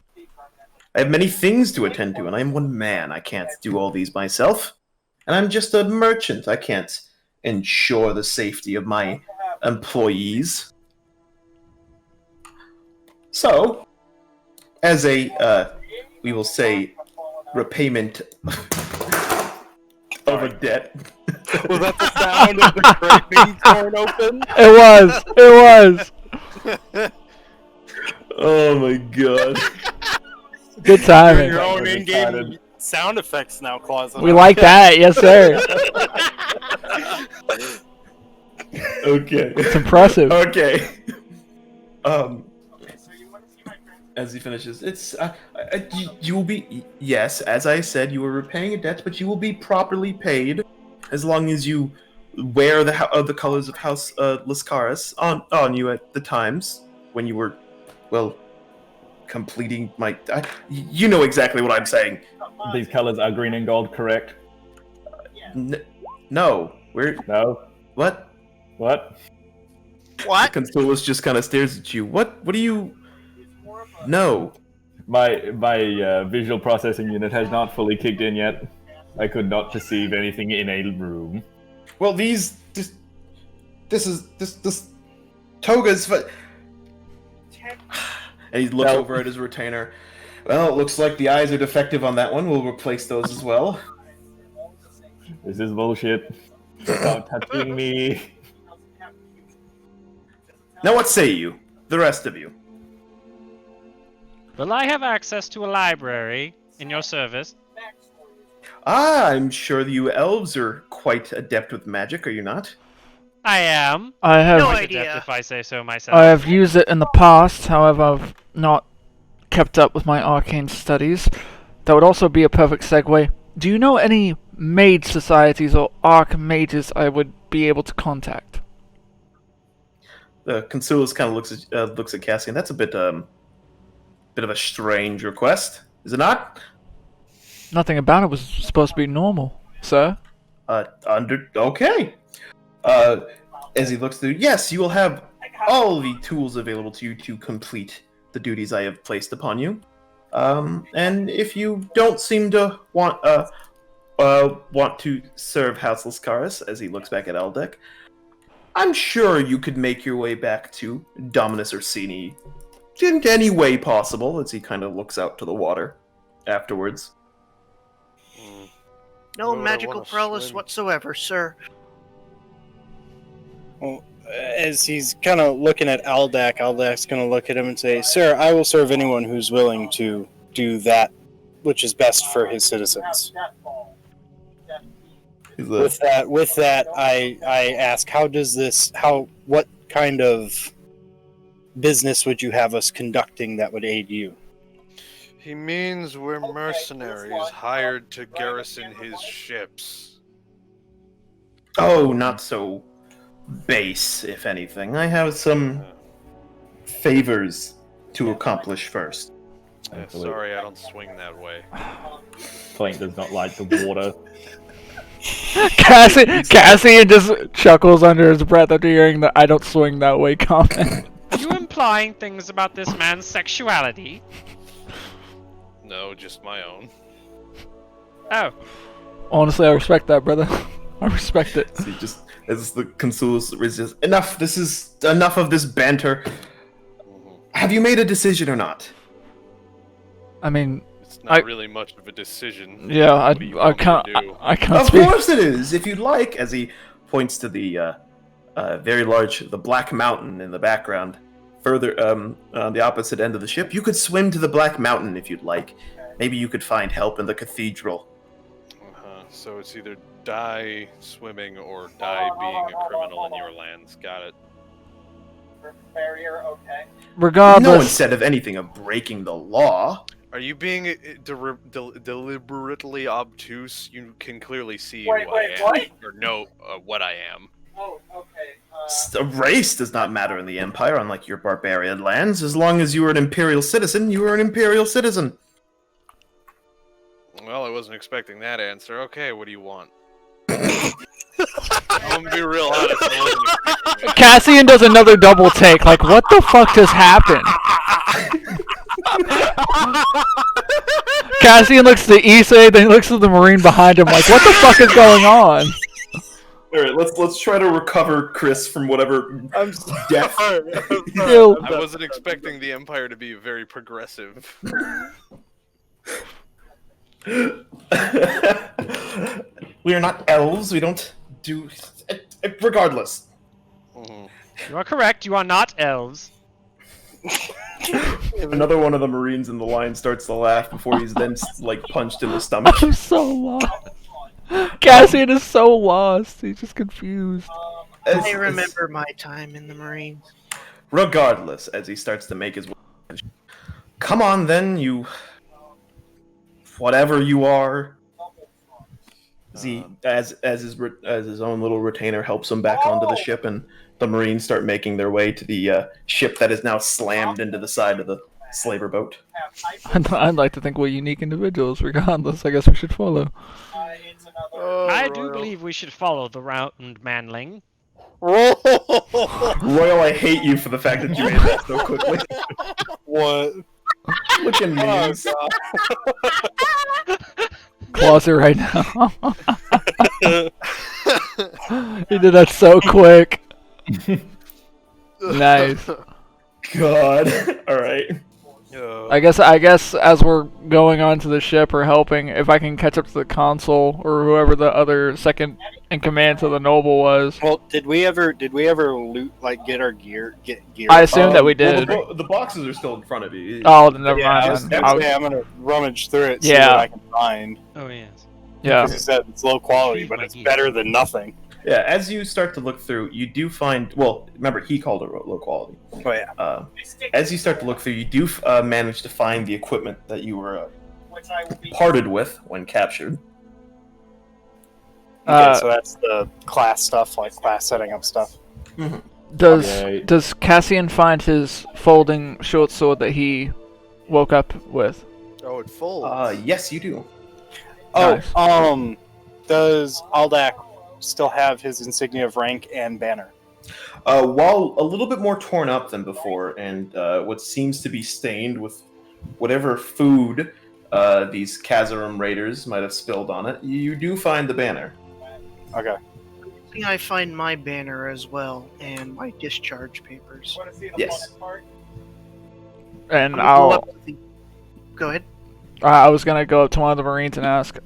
I have many things to attend to, and I am one man. I can't do all these myself. And I'm just a merchant. I can't ensure the safety of my employees. So, as a, we will say, repayment of a debt. Was that the sound of the crate being torn open? It was. Oh my god. Good timing. Your own in-game sound effects now, Claus. We like that, yes sir. Okay. It's impressive. Okay. As he finishes, it's you will be, yes, as I said, you are repaying a debt, but you will be properly paid as long as you wear the colors of House Lascaris on you at the times when you were, well, completing my. You know exactly what I'm saying. These colors are green and gold, correct? No, we're No. what? What? What? Consulas just kind of stares at you. What do you? No. My visual processing unit has not fully kicked in yet. I could not perceive anything in a room. Well, this togas. And he looks over at his retainer. Well, it looks like the eyes are defective on that one. We'll replace those as well. This is bullshit. Stop touching me. Now, what say you, the rest of you? Will I have access to a library in your service? I'm sure you elves are quite adept with magic, are you not? I am. I have No Quite idea. adept if I say so myself. I have used it in the past, however I've not kept up with my arcane studies. That would also be a perfect segue. Do you know any mage societies or archmages I would be able to contact? The Consulas kind of looks at Cassian. That's a bit of a strange request, is it not? Nothing about it was supposed to be normal, sir. Okay. As he looks through, yes, you will have all the tools available to you to complete the duties I have placed upon you. And if you don't seem to want to serve House Lascaris, as he looks back at Eldek, I'm sure you could make your way back to Dominus Orsini in any way possible, as he kind of looks out to the water afterwards. No Why would I magical wanna prowess swim? whatsoever, sir. Well, as he's kind of looking at Aldak, Aldak's going to look at him and say, "Sir, I will serve anyone who's willing to do that which is best for his citizens." With that, I ask, what kind of business would you have us conducting that would aid you? He means we're mercenaries hired to garrison his ships. Oh, not so base, if anything. I have some favors to accomplish first. Sorry, I don't swing that way. Clank does not like the water. Cassian just chuckles under his breath after hearing the "I don't swing that way" comment. Are you implying things about this man's sexuality? No, just my own. Oh. Honestly, I respect that, brother. I respect it. See, just as the Consuls resist. Enough. This is enough of this banter. Have you made a decision or not? I mean, It's not really much of a decision. yeah, What do you want me to do? I can't Of speak. course it is. If you'd like, as he points to the very large, the Black Mountain in the background, further on the opposite end of the ship, you could swim to the Black Mountain if you'd like. Maybe you could find help in the cathedral. So it's either die swimming or die being a criminal in your lands. Got it. Barrier, okay. Regardless, No one said of anything of breaking the law. Are you being deliberately obtuse? You can clearly see Wait, who I am, what? or know what I am. Oh, okay. Race does not matter in the Empire, unlike your barbarian lands. As long as you are an Imperial citizen, you are an Imperial citizen. Well, I wasn't expecting that answer. Okay, what do you want? I'm gonna be real honest. I wasn't expecting that. Cassian does another double take. Like, what the fuck just happened? Cassian looks to Isse, then he looks to the Marine behind him. Like, what the fuck is going on? All right, let's try to recover Chris from whatever death. Yo, I wasn't expecting the Empire to be very progressive. We are not elves. We don't do. Regardless. Mhm. You are correct. You are not elves. Another one of the Marines in the line starts to laugh before he's then like punched in the stomach. I'm so lost. Cassian is so lost. He's just confused. I remember my time in the Marines. Regardless, as he starts to make his way. Come on, then, you. Whatever you are. As his own little retainer helps him back onto the ship, and the Marines start making their way to the ship that is now slammed into the side of the slaver boat. I'd like to think we're unique individuals. Regardless, I guess we should follow. Oh, I do Royal. believe we should follow the round manling. Royal, I hate you for the fact that you made that so quickly. What? Looking memes. Closet right now. He did that so quick. Nice. God. All right. I guess as we're going onto the ship or helping, if I can catch up to the consul or whoever the other second in command to the noble was. Well, did we ever loot, like, get gear? I assume that we did. Well, the boxes are still in front of you. Oh, then never Yeah, mind. Then. I'm gonna rummage through it, see Yeah. what I can find. Oh yes. Yeah. Because he said it's low quality, but it's better than nothing. Yeah, as you start to look through, you do find. Well, remember he called it low quality. Oh yeah. As you start to look through, you do manage to find the equipment that you were parted with when captured. Okay, so that's the class stuff, like class setting up stuff. Does Cassian find his folding short sword that he woke up with? Oh, it folds. Yes, you do. Nice. Oh, does Aldak still have his insignia of rank and banner? While a little bit more torn up than before, and what seems to be stained with whatever food these Kazarim raiders might have spilled on it, you do find the banner. Okay. I think I find my banner as well and my discharge papers. Yes. And Go up to the- Go ahead. I was gonna go up to one of the Marines and ask,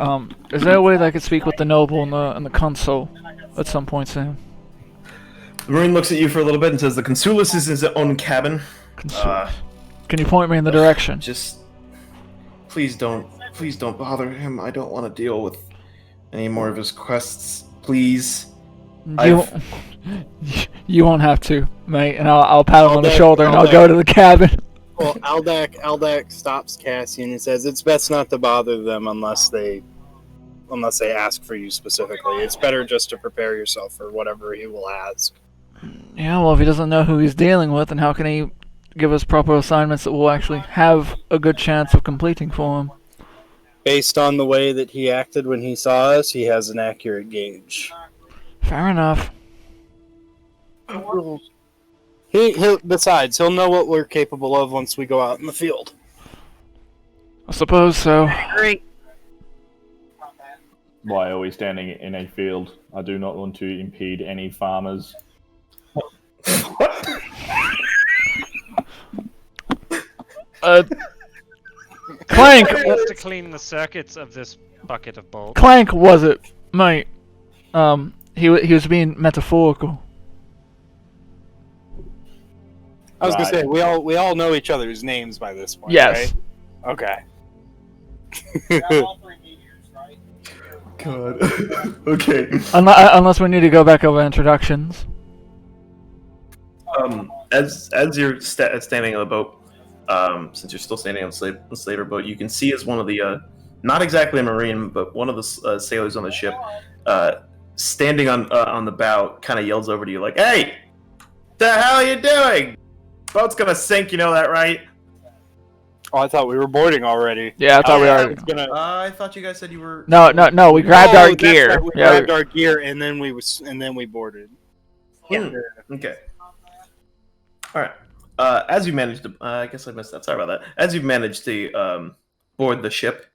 is there a way that I could speak with the noble and the consul at some point soon? The Marine looks at you for a little bit and says, "The consulis is in his own cabin. Consul. Can you point me in the direction? Just please don't bother him. I don't want to deal with any more of his quests. Please." You won't have to, mate. And I'll pat him on the Aldak- shoulder and I'll Aldak. go to the cabin. Well, Aldak stops Cassian and says it's best not to bother them unless they ask for you specifically. It's better just to prepare yourself for whatever he will ask. Yeah, well, if he doesn't know who he's dealing with, then how can he give us proper assignments that we'll actually have a good chance of completing for him? Based on the way that he acted when he saw us, he has an accurate gauge. Fair enough. Besides, he'll know what we're capable of once we go out in the field. I suppose so. Great. Why are we standing in a field? I do not want to impede any farmers. Clank! To clean the circuits of this bucket of bolts. Clank was it, mate? He was being metaphorical. I was gonna Right. say we all know each other's names by this point. Yes. Right? Okay. God. Okay. Unless we need to go back over introductions. As you're standing on the boat, since you're still standing on the slaver boat, you can see as one of the not exactly a marine, but one of the sailors on the ship, standing on the bow, kind of yells over to you like, "Hey, the hell are you doing? Boat's gonna sink, you know that, right?" Oh, I thought we were boarding already. Yeah, I thought we are. I thought you guys said you were. No. We grabbed our that's gear. right, we grabbed our gear and then we boarded. Yeah. Okay. All right. As you managed to, I guess I missed that. Sorry about that. As you've managed to board the ship,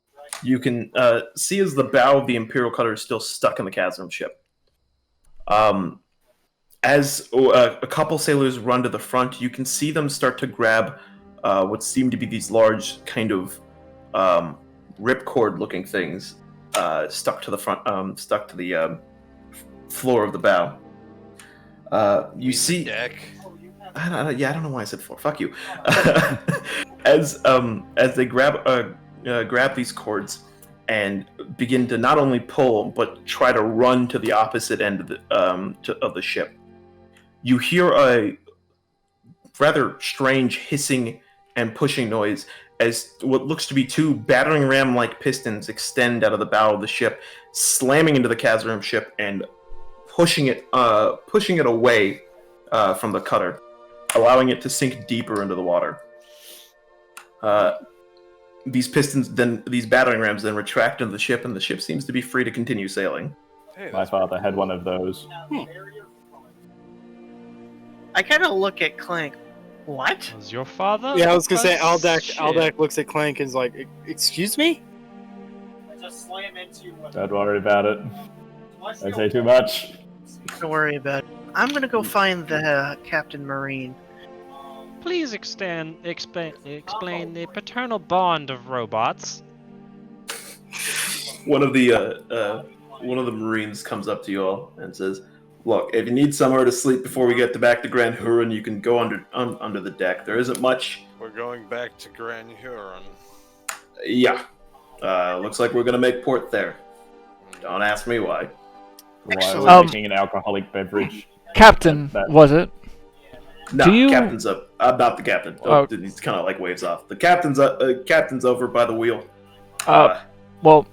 you can see as the bow of the Imperial cutter is still stuck in the chasm ship. As a couple sailors run to the front, you can see them start to grab what seem to be these large kind of ripcord-looking things stuck to the front, stuck to the floor of the bow. You see. Deck. I don't know why I said floor. Fuck you. As they grab these cords and begin to not only pull but try to run to the opposite end of the ship, you hear a rather strange hissing and pushing noise as what looks to be two battering ram-like pistons extend out of the bow of the ship, slamming into the chasm ship and pushing it away from the cutter, allowing it to sink deeper into the water. These battering rams then retract into the ship, and the ship seems to be free to continue sailing. Hey, My father had one of those. I kind of look at Clank. What? Was your father? Yeah, I was gonna say Oh, Aldak. shit. Aldak looks at Clank and is like, "Excuse me." Don't worry about it. I say too much. Don't worry about it. I'm gonna go find the Captain Marine. Please explain the paternal bond of robots. One of the Marines comes up to you all and says, "Look, if you need somewhere to sleep before we get back to Grand Huron, you can go under the deck. There isn't much." We're going back to Grand Huron. Yeah. Looks like we're gonna make port there. Don't ask me why. Why Excellent. are we making an alcoholic beverage? Captain, was it? No, Do you- captain's up. I'm not the captain. Oh. He's kind of like waves off. The captain's over by the wheel. Well,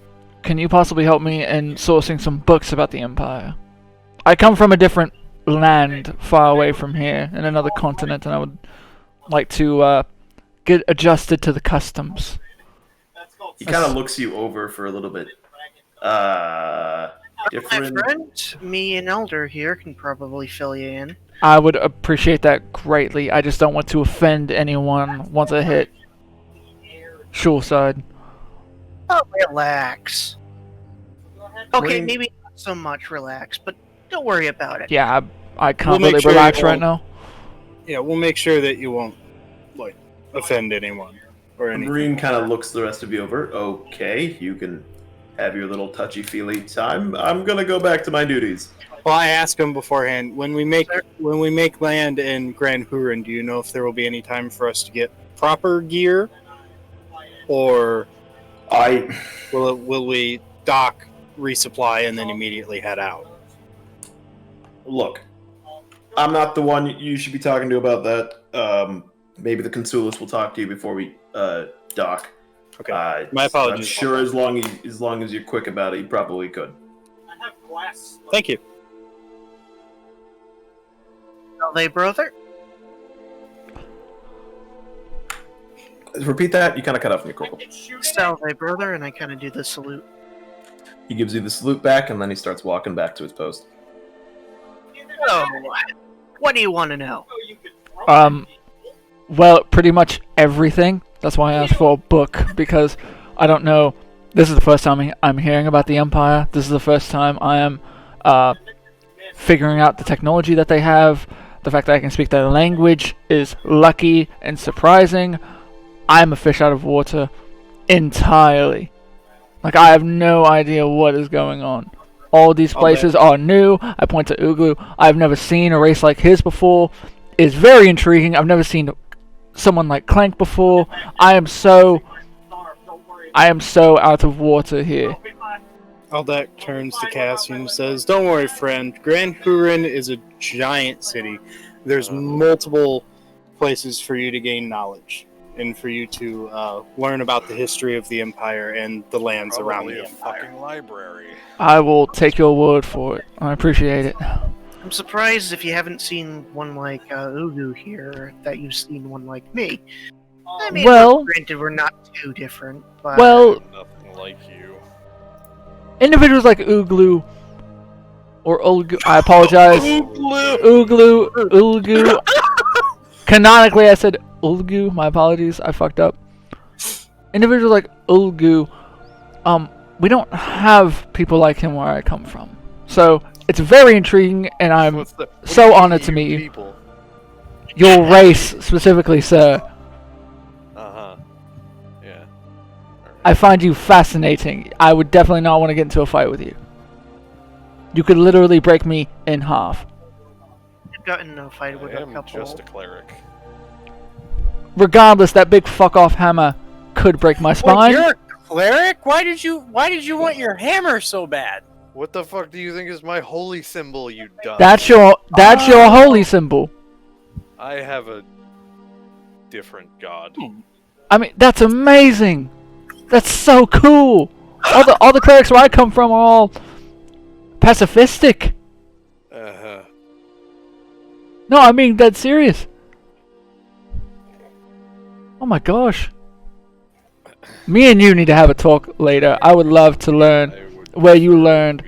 can you possibly help me in sourcing some books about the Empire? I come from a different land far away from here, in another continent, and I would like to get adjusted to the customs. He kind of looks you over for a little bit. My Different. friend, me and Elder here can probably fill you in. I would appreciate that greatly. I just don't want to offend anyone once I hit shoreside. Oh, relax. Okay, Marine- maybe not so much relax, but don't worry about it. Yeah, I can't We'll make really sure relax you right won't- now. Yeah, we'll make sure that you won't offend anyone or The anything. Marine kind of looks the rest of you over. Okay, you can have your little touchy-feely time. I'm gonna go back to my duties. Well, I asked him beforehand when we make land in Grand Huron. Do you know if there will be any time for us to get proper gear, or will we dock, resupply, and then immediately head out? Look, I'm not the one you should be talking to about that. Maybe the consulis will talk to you before we dock. Okay. My apologies. I'm sure as long as you're quick about it, you probably could. Thank you. Are they, brother? Repeat that. You kind of cut off from your Corporal. Salve, brother, and I kind of do the salute. He gives you the salute back, and then he starts walking back to his post. So, what do you want to know? Well, pretty much everything. That's why I asked for a book, because I don't know. This is the first time I'm hearing about the Empire. This is the first time I am figuring out the technology that they have. The fact that I can speak their language is lucky and surprising. I'm a fish out of water entirely. Like, I have no idea what is going on. All these places are new. I point to Ulgu. I've never seen a race like his before. It's very intriguing. I've never seen someone like Clank before. I am so out of water here. Aldec turns to Cassian and says, "Don't worry, friend. Grand Huron is a giant city. There's multiple places for you to gain knowledge and for you to learn about the history of the Empire and the lands around Probably the a Empire." fucking library. I will take your word for it. I appreciate it. I'm surprised if you haven't seen one like Ulgu here, that you've seen one like me. I mean, Well- granted, we're not too different, but... Well, Nothing like you. individuals like Ulgu or Ulgu, I apologize. Ulgu. Canonically, I said Ulgu. My apologies. I fucked up. Individuals like Ulgu, we don't have people like him where I come from. So it's very intriguing, and I'm What so do you honored mean, to meet you. People. Your race specifically, sir. Yeah. I find you fascinating. I would definitely not want to get into a fight with you. You could literally break me in half. I've gotten in a fight with I a am couple... just a cleric. Regardless, that big fuck off hammer could break my spine. Wait, you're a cleric? Why did you want your hammer so bad? What the fuck do you think is my holy symbol, you dumb? That's your holy symbol. I have a different god. I mean, that's amazing. That's so cool. All the clerics where I come from are all pacifistic. Uh-huh. No, I mean dead serious. Oh my gosh. Me and you need to have a talk later. I would love to learn where you learned.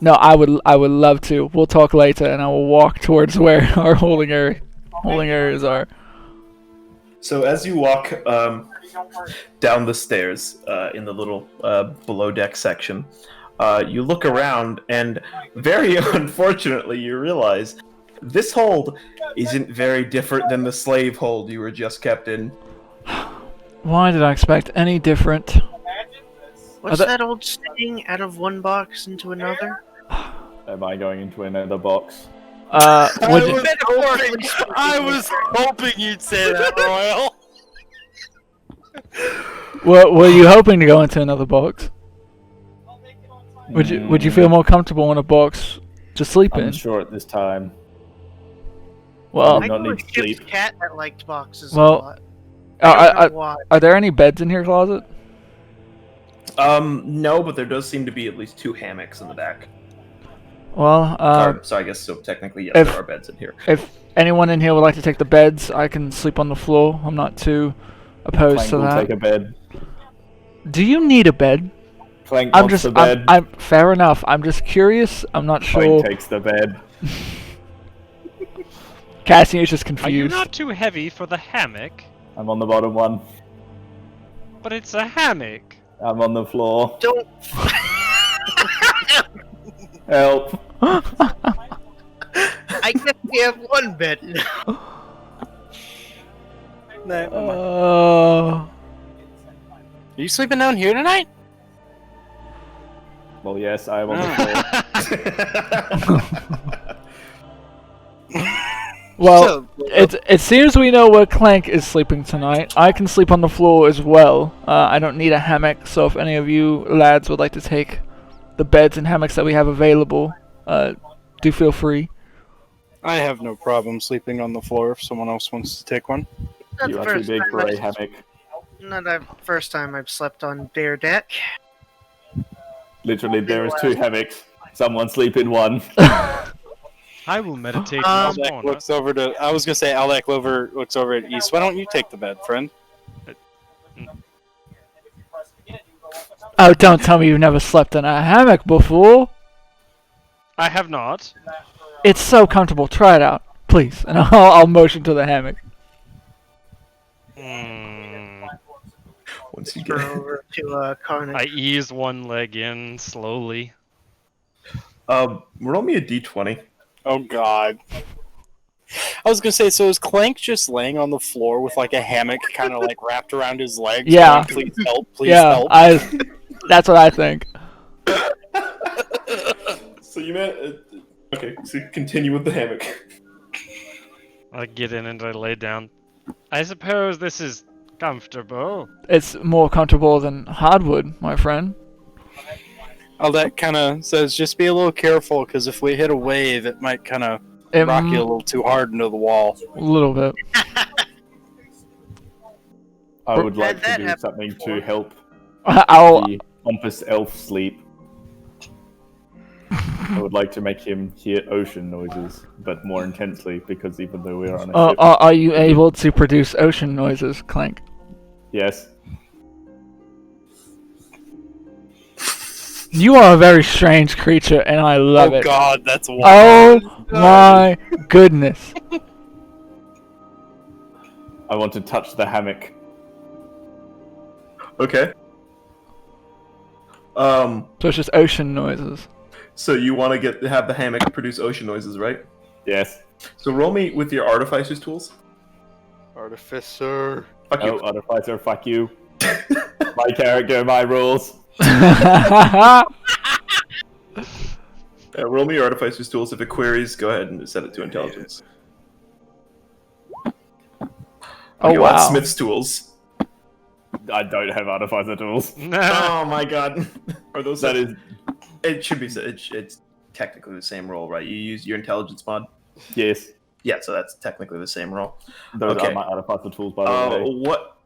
No, I would love to. We'll talk later, and I will walk towards where our holding areas are. So as you walk down the stairs in the little below deck section, you look around, and very unfortunately, you realize this hold isn't very different than the slave hold you were just kept in. Why did I expect any different? What's that old saying? Out of one box into another? Am I going into another box? Would you, I was hoping you'd say that, Royal. were you hoping to go into another box? Would you feel more comfortable in a box to sleep I'm in? sure at this time. Well, I not knew a need ship's sleep. cat that liked boxes Well, a lot. I don't know why. are there any beds in your closet? No, but there does seem to be at least 2 hammocks in the back. Well, So I guess so. Technically, yes, if- there are beds in here. if anyone in here would like to take the beds, I can sleep on the floor. I'm not too opposed Clank to will that. take a bed. Do you need a bed? Clank I'm wants just, the bed. I'm fair enough. I'm just curious. I'm not sure. Clank takes the bed. Cassian is just Are you confused. not too heavy for the hammock? I'm on the bottom one. But it's a hammock. I'm on the floor. Don't. Help. I guess we have one bed now. Are you sleeping down here tonight? Well, yes, I am on the floor. Well, it seems we know where Clank is sleeping tonight. I can sleep on the floor as well. I don't need a hammock, so if any of you lads would like to take the beds and hammocks that we have available, do feel free. I have no problem sleeping on the floor if someone else wants to take one. Not You the are too first big time for a I've- hammock. Not the first time I've slept on bare deck. Literally, there is 2 hammocks. Someone sleep in one. I will meditate in Um, this Aldec corner. looks over to. I was gonna say Aldec looks over at Isse. Why don't you take the bed, friend? Oh, don't tell me you've never slept in a hammock before. I have not. It's so comfortable. Try it out, please. And I'll motion to the hammock. Once you Go get, over to Carnage. I ease one leg in slowly. roll me a d20. Oh God. I was gonna say, so is Clank just laying on the floor with like a hammock kind of like wrapped around his legs? Yeah. Going, please help, please Yeah, help. that's what I think. So you meant okay. So continue with the hammock. I get in and I lay down. I suppose this is comfortable. It's more comfortable than hardwood, my friend. Aldec kind of says, just be a little careful, because if we hit a wave, it might kind of rock you a little too hard into the wall. A little bit. I would like Had that to do happen something before. to help I'll. the pompous elf sleep. I would like to make him hear ocean noises, but more intensely, because even though we're on a ship... Are you able to produce ocean noises, Clank? Yes. You are a very strange creature, and I love Oh it. god, that's wild. Oh my goodness. I want to touch the hammock. Okay. So it's just ocean noises. So you want to have the hammock produce ocean noises, right? Yes. So roll me with your artificer's tools. Artificer. Fuck Oh, you. Artificer, fuck you. My character, my rules. Roll me your artificer's tools. If it queries, go ahead and set it to intelligence. Oh, you want wow. Smith's tools. I don't have Artificer tools. Oh my god. Are those That is... It should be. It's technically the same roll, right? You use your intelligence mod. Yes. Yeah, so that's technically the same roll. Those Okay. are my Artificer tools, by the way. What?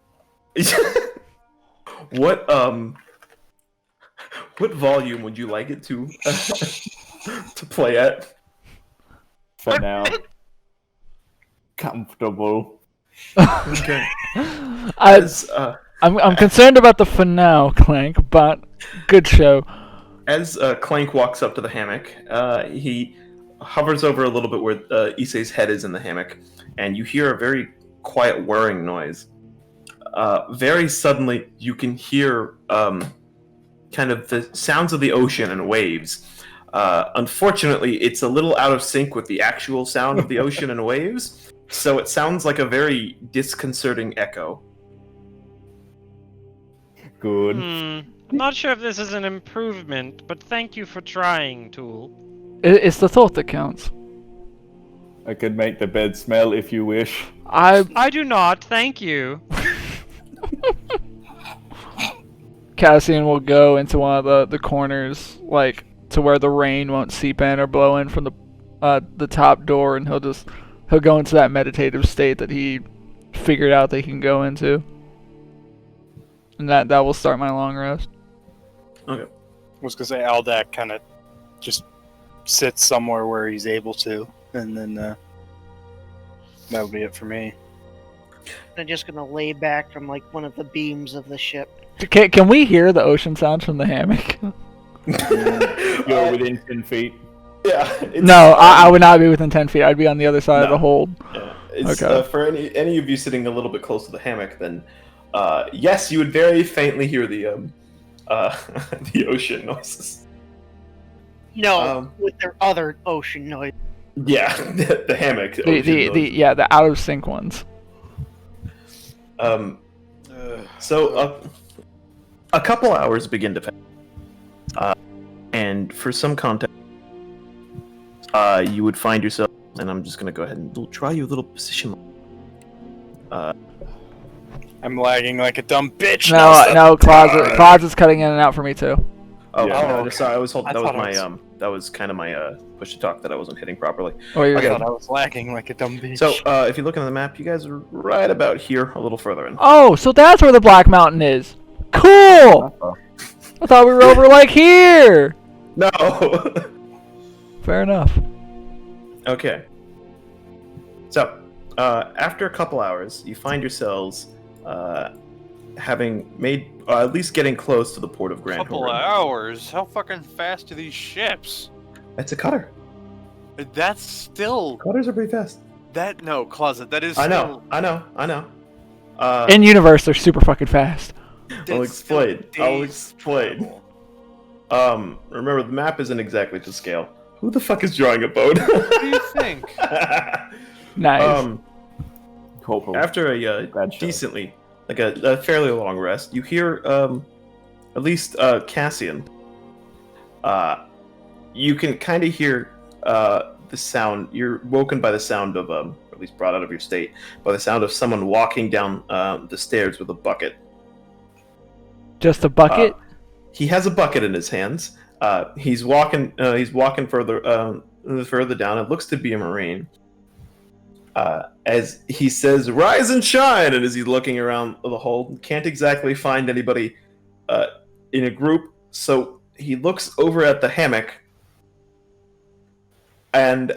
What volume would you like it to to play at? For now. Comfortable. Okay. I'm concerned about the for now, Clank, but good show. As Clank walks up to the hammock, he hovers over a little bit where Isse's head is in the hammock, and you hear a very quiet whirring noise. Very suddenly, you can hear kind of the sounds of the ocean and waves. Unfortunately, it's a little out of sync with the actual sound of the ocean and waves, so it sounds like a very disconcerting echo. Good. I'm not sure if this is an improvement, but thank you for trying, Tool. It's the thought that counts. I could make the bed smell if you wish. I do not, thank you. Cassian will go into one of the corners, like to where the rain won't seep in or blow in from the top door, and he'll go into that meditative state that he figured out they can go into, and that will start my long rest. Okay. I was gonna say Aldec kind of just sits somewhere where he's able to, and then that would be it for me. I'm just gonna lay back from like one of the beams of the ship. Can we hear the ocean sounds from the hammock? You're within 10 feet. Yeah. No, I would not be within 10 feet. I'd be on the other side of the hold. Yeah. It's, Okay. For any of you sitting a little bit close to the hammock, then yes, you would very faintly hear the the ocean noises. No, with their other ocean noise. Yeah, the hammock. The ocean noises. out of sync ones. So a couple hours begin to pass, and for some context, you would find yourself. And I'm just gonna go ahead and try you a little position. I'm lagging like a dumb bitch. No, closet's cutting in and out for me too. Oh, Yeah. no, sorry, I was holding. I That was thought I my was- that was kind of my push to talk that I wasn't hitting properly. Oh, you're I Okay. good. thought I was lagging like a dumb bitch. So if you look at the map, you guys are right about here, a little further in. Oh, so that's where the Black Mountain is. Cool. I thought we were over like here. No. Fair enough. Okay. So, after a couple hours, you find yourselves having made, at least getting close to the port of Grand Couple Horizon. hours? How fucking fast are these ships? It's a cutter. That's still Cutters are pretty fast. no closet. That is. I know. In universe, they're super fucking fast. I'll explain. I'll days explain. travel. Remember, the map isn't exactly to scale. Who the fuck is drawing a boat? What do you think? Nice. Corporal. After a Bad show. decently, like a fairly long rest, you hear at least Cassian. You can kind of hear the sound. You're woken by the sound of, or at least brought out of your state, by the sound of someone walking down the stairs with a bucket. Just a bucket. He has a bucket in his hands. He's walking. He's walking further down. It looks to be a Marine. As he says, "Rise and shine," and as he's looking around the hold, can't exactly find anybody in a group. So he looks over at the hammock, and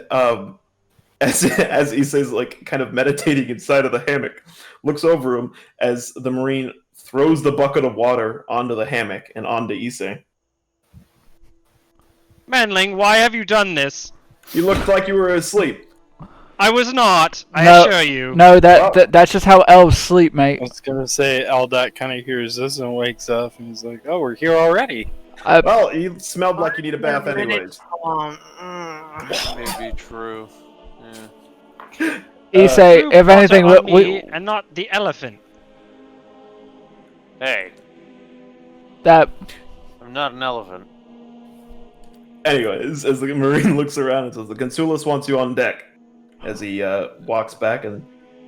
as he says, like kind of meditating inside of the hammock, looks over him as the Marine throws the bucket of water onto the hammock and onto Isse. Manling, why have you done this? You looked like you were asleep. I was not, I No, assure you. No, that's just how elves sleep, mate. I was gonna say, Aldat kind of hears this and wakes up, and he's like, "Oh, we're here already." Well, you smelled like you need a bath anyways. Maybe true. Yeah. Isse, You if anything, butter on we me and not the elephant. Hey, that I'm not an elephant. Anyways, as the Marine looks around and says, "The Consulas wants you on deck," as he walks back and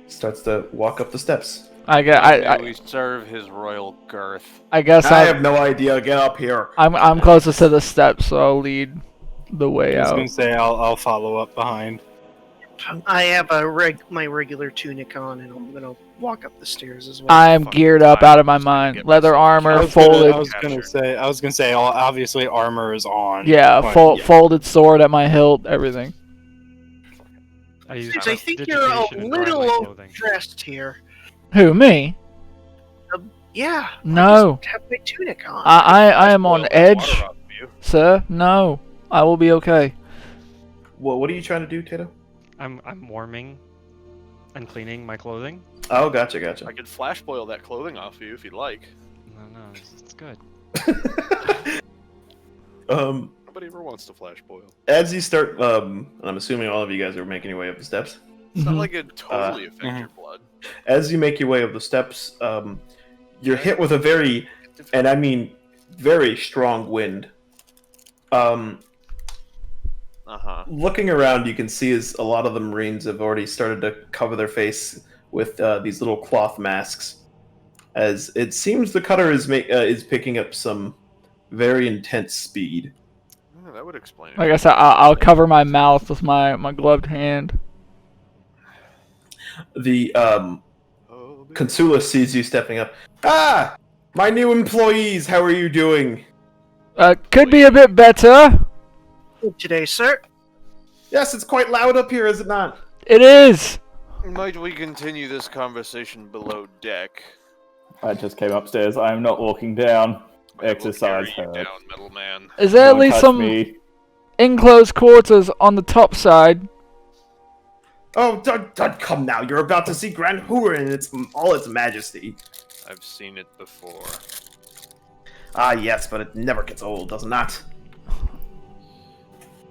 starts to walk up the steps. May we serve his royal girth. I guess I have no idea. Get up here. I'm closest to the steps, so I'll lead the way I was out. gonna say, I'll follow up behind. I have my regular tunic on, and I'm gonna walk up the stairs as well. I'm geared up out of my mind. Leather armor, folded. I was gonna say, obviously armor is on. Yeah, but folded sword at my hilt, everything. I think you're a little overdressed here. Who, me? Yeah. No. I just have my tunic on. I am on edge, sir. No, I will be okay. Well, what are you trying to do, Tato? I'm warming and cleaning my clothing. Oh, gotcha. I could flash boil that clothing off of you if you'd like. No, it's good. Nobody ever wants to flash boil. As you start, and I'm assuming all of you guys are making your way up the steps. It's not like it totally affects your blood. As you make your way up the steps, you're hit with a very, and I mean very strong wind. Looking around, you can see as a lot of the Marines have already started to cover their face with these little cloth masks, as it seems the cutter is picking up some very intense speed. Oh, that would explain it. Like I said, I'll cover my mouth with my gloved hand. The Consula sees you stepping up. Ah! My new employees, how are you doing? Could be a bit better. Good today, sir. Yes, it's quite loud up here, is it not? It is. Might we continue this conversation below deck? I just came upstairs. I'm not walking down. Exercise Carry you hurt. down, middleman. Is there at Don't least touch some me. enclosed quarters on the top side? Oh, don't come now. You're about to see Grand Huron in all its majesty. I've seen it before. Ah, yes, but it never gets old, does it not?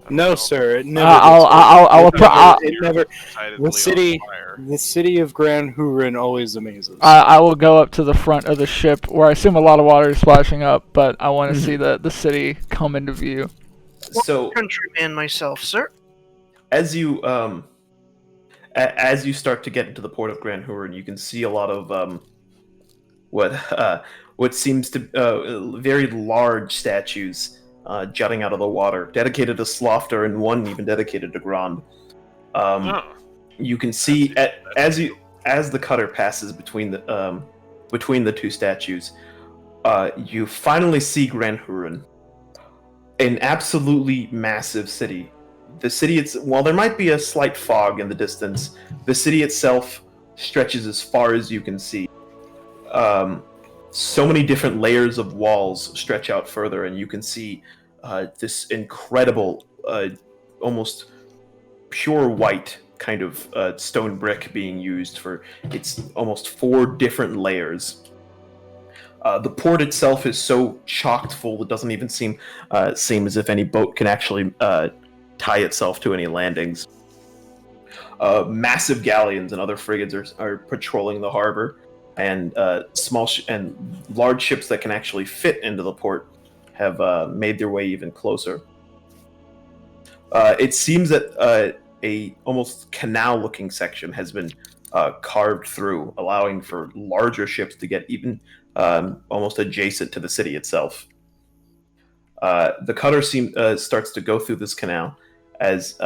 No, sir. It never. It never. The city of Grand Huron always amazes. I will go up to the front of the ship, where I assume a lot of water is splashing up, but I want to see the city come into view. So, countryman myself, sir. as you start to get into the port of Grand Huron, you can see a lot of what seems to very large statues jutting out of the water, dedicated to Slaughter and one even dedicated to Grand. You can see as the cutter passes between the two statues, you finally see Grand Huron, an absolutely massive city. The city, while there might be a slight fog in the distance, the city itself stretches as far as you can see. So many different layers of walls stretch out further, and you can see this incredible, almost pure white kind of stone brick being used for its almost 4 different layers. The port itself is so chocked full it doesn't even seem as if any boat can actually tie itself to any landings. Massive galleons and other frigates are patrolling the harbor, and and large ships that can actually fit into the port have made their way even closer. It seems that a almost canal-looking section has been carved through, allowing for larger ships to get even almost adjacent to the city itself. The cutter starts to go through this canal as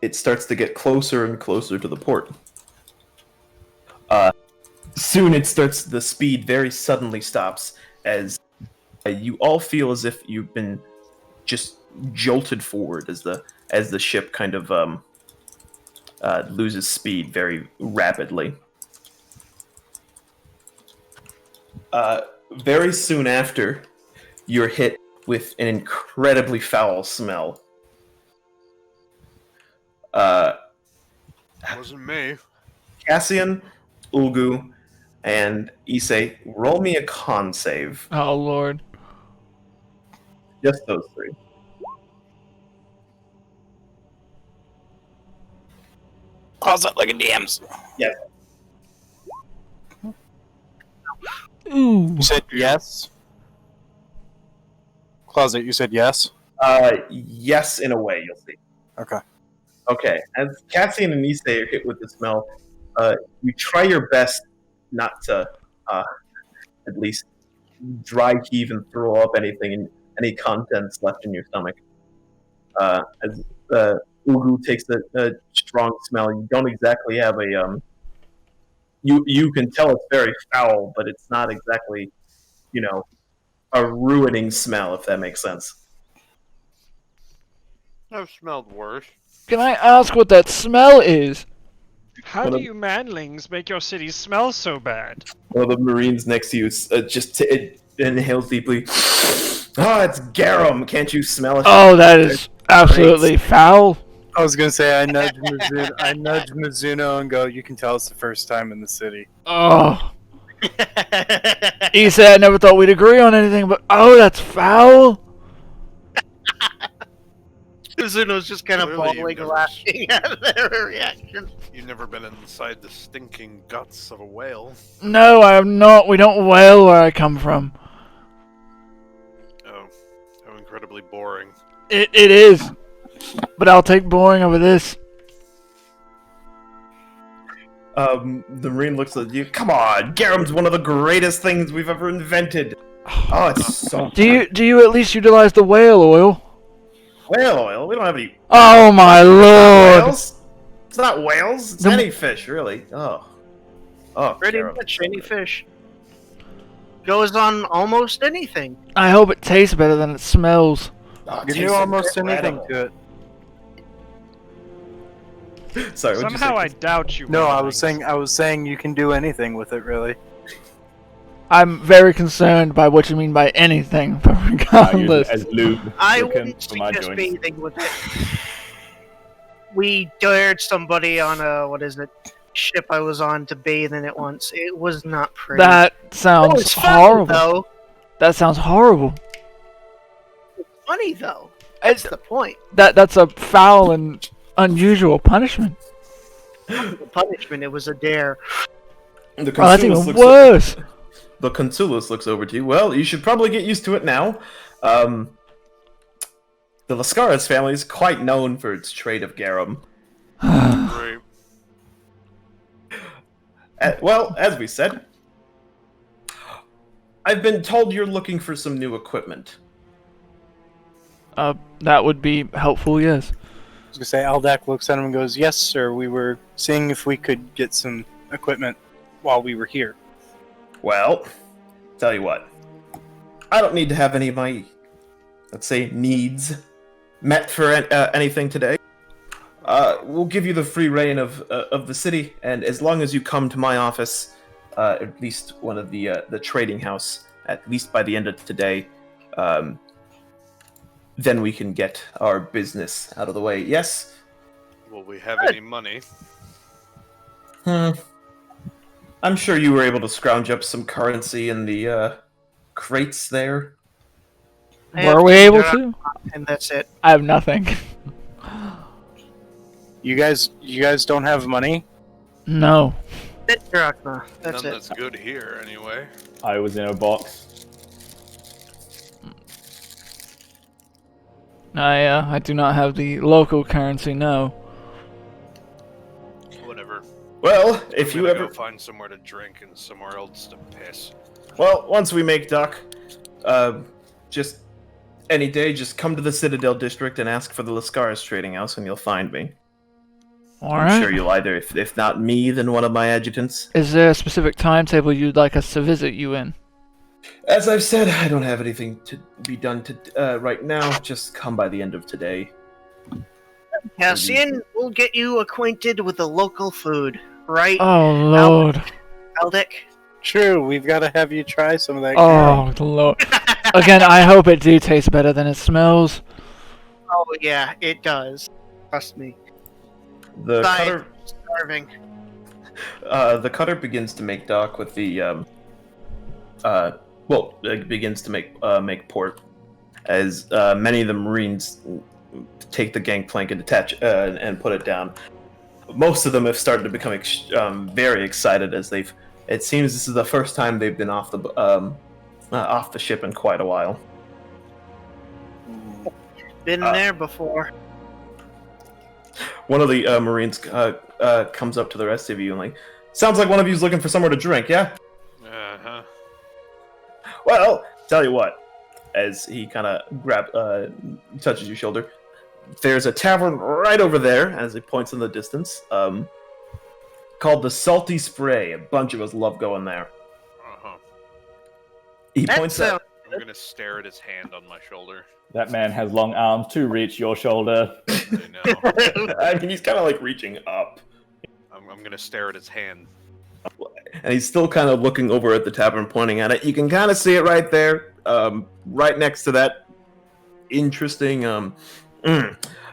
it starts to get closer and closer to the port. Soon the speed very suddenly stops as you all feel as if you've been just jolted forward as the ship kind of loses speed very rapidly. Very soon after, you're hit with an incredibly foul smell. Wasn't me. Cassian, Ulgu, and Isse, roll me a con save. Oh lord. Just those three. Closet like a DMs. Yes. Ooh. You said yes? Closet, you said yes? Yes, in a way, you'll see. Okay. Okay, as Cassian and Isse are hit with the smell, you try your best not to, at least, dry heave and throw up any contents left in your stomach. As Ulgu takes a strong smell, you don't exactly have a, you can tell it's very foul, but it's not exactly, a ruining smell, if that makes sense. I've smelled worse. Can I ask what that smell is? How do you manlings make your city smell so bad? One of the Marines next to you inhales deeply. Oh, it's garum. Can't you smell it? Oh, that is absolutely foul. I was gonna say I nudge Mizuno and go, you can tell it's the first time in the city. Oh. He said I never thought we'd agree on anything, but oh, that's foul. Mizuno's just kind of bawling, laughing at their reaction. You've never been inside the stinking guts of a whale. No, I have not. We don't wail where I come from. Oh, how incredibly boring. It is. But I'll take boring over this. The Marine looks at you. Come on, garum's one of the greatest things we've ever invented. Oh, it's so. Do you at least utilize the whale oil? Whale oil? We don't have any. Oh my lord! Whales? It's not whales. It's any fish, really. Oh, Pretty garum. much any fish. Goes on almost anything. I hope it tastes better than it smells. Oh, it You tastes do almost incredible. anything to it. Sorry, what'd you say? Somehow I doubt you. No, I manlings. was saying you can do anything with it, really. I'm very concerned by what you mean by anything, but I use regardless. it as lube. I lubricant wouldn't for my suggest joints. bathing with it. We dared somebody on a ship I was on to bathe in it once. It was not pretty. That It sounds was fun, horrible. though. That sounds horrible. It's funny though. That's the point. That's a foul and unusual punishment. The punishment. It was a dare. The Oh, that's Consulus even looks worse. The Consulus looks over to you. Well, you should probably get used to it now. The Lascaris family is quite known for its trade of garum. Great. Well, as we said, I've been told you're looking for some new equipment. That would be helpful, yes. I was gonna say, Aldak looks at him and goes, "Yes, sir. We were seeing if we could get some equipment while we were here." Well, tell you what. I don't need to have any of my, let's say, needs met for anything today. We'll give you the free reign of the city, and as long as you come to my office, at least one of the trading house, at least by the end of today, then we can get our business out of the way. Yes? Will we have any money? I'm sure you were able to scrounge up some currency in the crates there. Were we able to? And that's it. I have nothing. You guys don't have money? No. Drachma. That's None it. that's good here, anyway. I was in a box. I do not have the local currency, no. Whatever. Well, if I'm you gonna ever... go find somewhere to drink and somewhere else to piss. Well, once we make dock, just any day, just come to the Citadel District and ask for the Lascaris Trading House, and you'll find me. Alright. I'm sure you'll either, if not me, then one of my adjutants. Is there a specific timetable you'd like us to visit you in? As I've said, I don't have anything to be done right now. Just come by the end of today. Cassian, we'll get you acquainted with the local food, right? Oh, Lord. Aldic? True, we've got to have you try some of that. Oh, Lord. Again, I hope it do taste better than it smells. Oh, yeah, it does. Trust me. The Bye. cutter, Starving. the cutter begins to make dock with the it begins to make port as many of the Marines take the gangplank and detach and put it down. Most of them have started to become very excited as it seems this is the first time they've been off the ship in quite a while. Been there before. One of the Marines comes up to the rest of you and sounds like one of you's looking for somewhere to drink, yeah? Uh-huh. Well, tell you what, as he kind of touches your shoulder, there's a tavern right over there, as he points in the distance, called the Salty Spray. A bunch of us love going there. Uh-huh. He That points out. I'm gonna stare at his hand on my shoulder. That man has long arms to reach your shoulder. I know. I mean, he's kind of reaching up, I'm gonna stare at his hand. and he's still kind of looking over at the tavern, pointing at it. You can kind of see it right there, right next to that interesting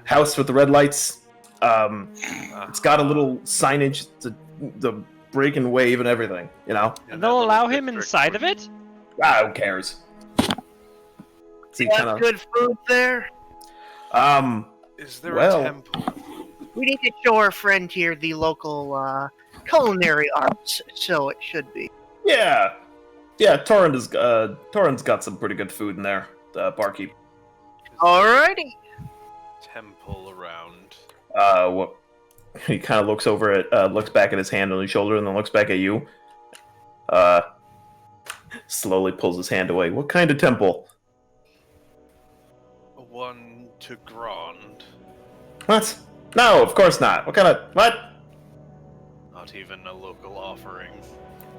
house with the red lights. It's got a little signage, the break and wave and everything, you know? And They'll that allow little him district inside where- of it? Who cares? See, Got good food there. Is there Well- a temple? We need to show our friend here the local culinary arts, so it should be. yeah, Torrens got some pretty good food in there. The barkeep. Alrighty. Temple around. What? He kind of looks over at, looks back at his hand on his shoulder, and then looks back at you. Slowly pulls his hand away. What kind of temple? One to Grand. What? No, of course not. What kind of what? Not even a local offering.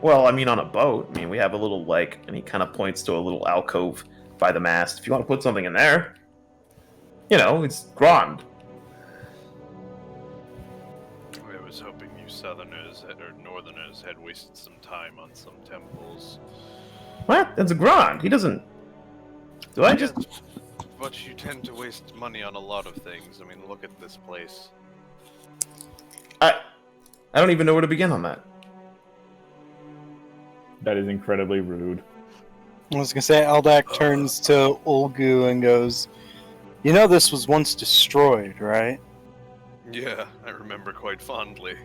Well, I mean, on a boat. I mean, we have a little and he kind of points to a little alcove by the mast. If you want to put something in there, you know, it's grand. I was hoping you Southerners or Northerners had wasted some time on some temples. What? That's a grand. He doesn't. Do I just? But you tend to waste money on a lot of things. I mean, look at this place. I don't even know where to begin on that. That is incredibly rude. I was gonna say, Aldak turns to Ulgu and goes, "You know this was once destroyed, right?" Yeah, I remember quite fondly.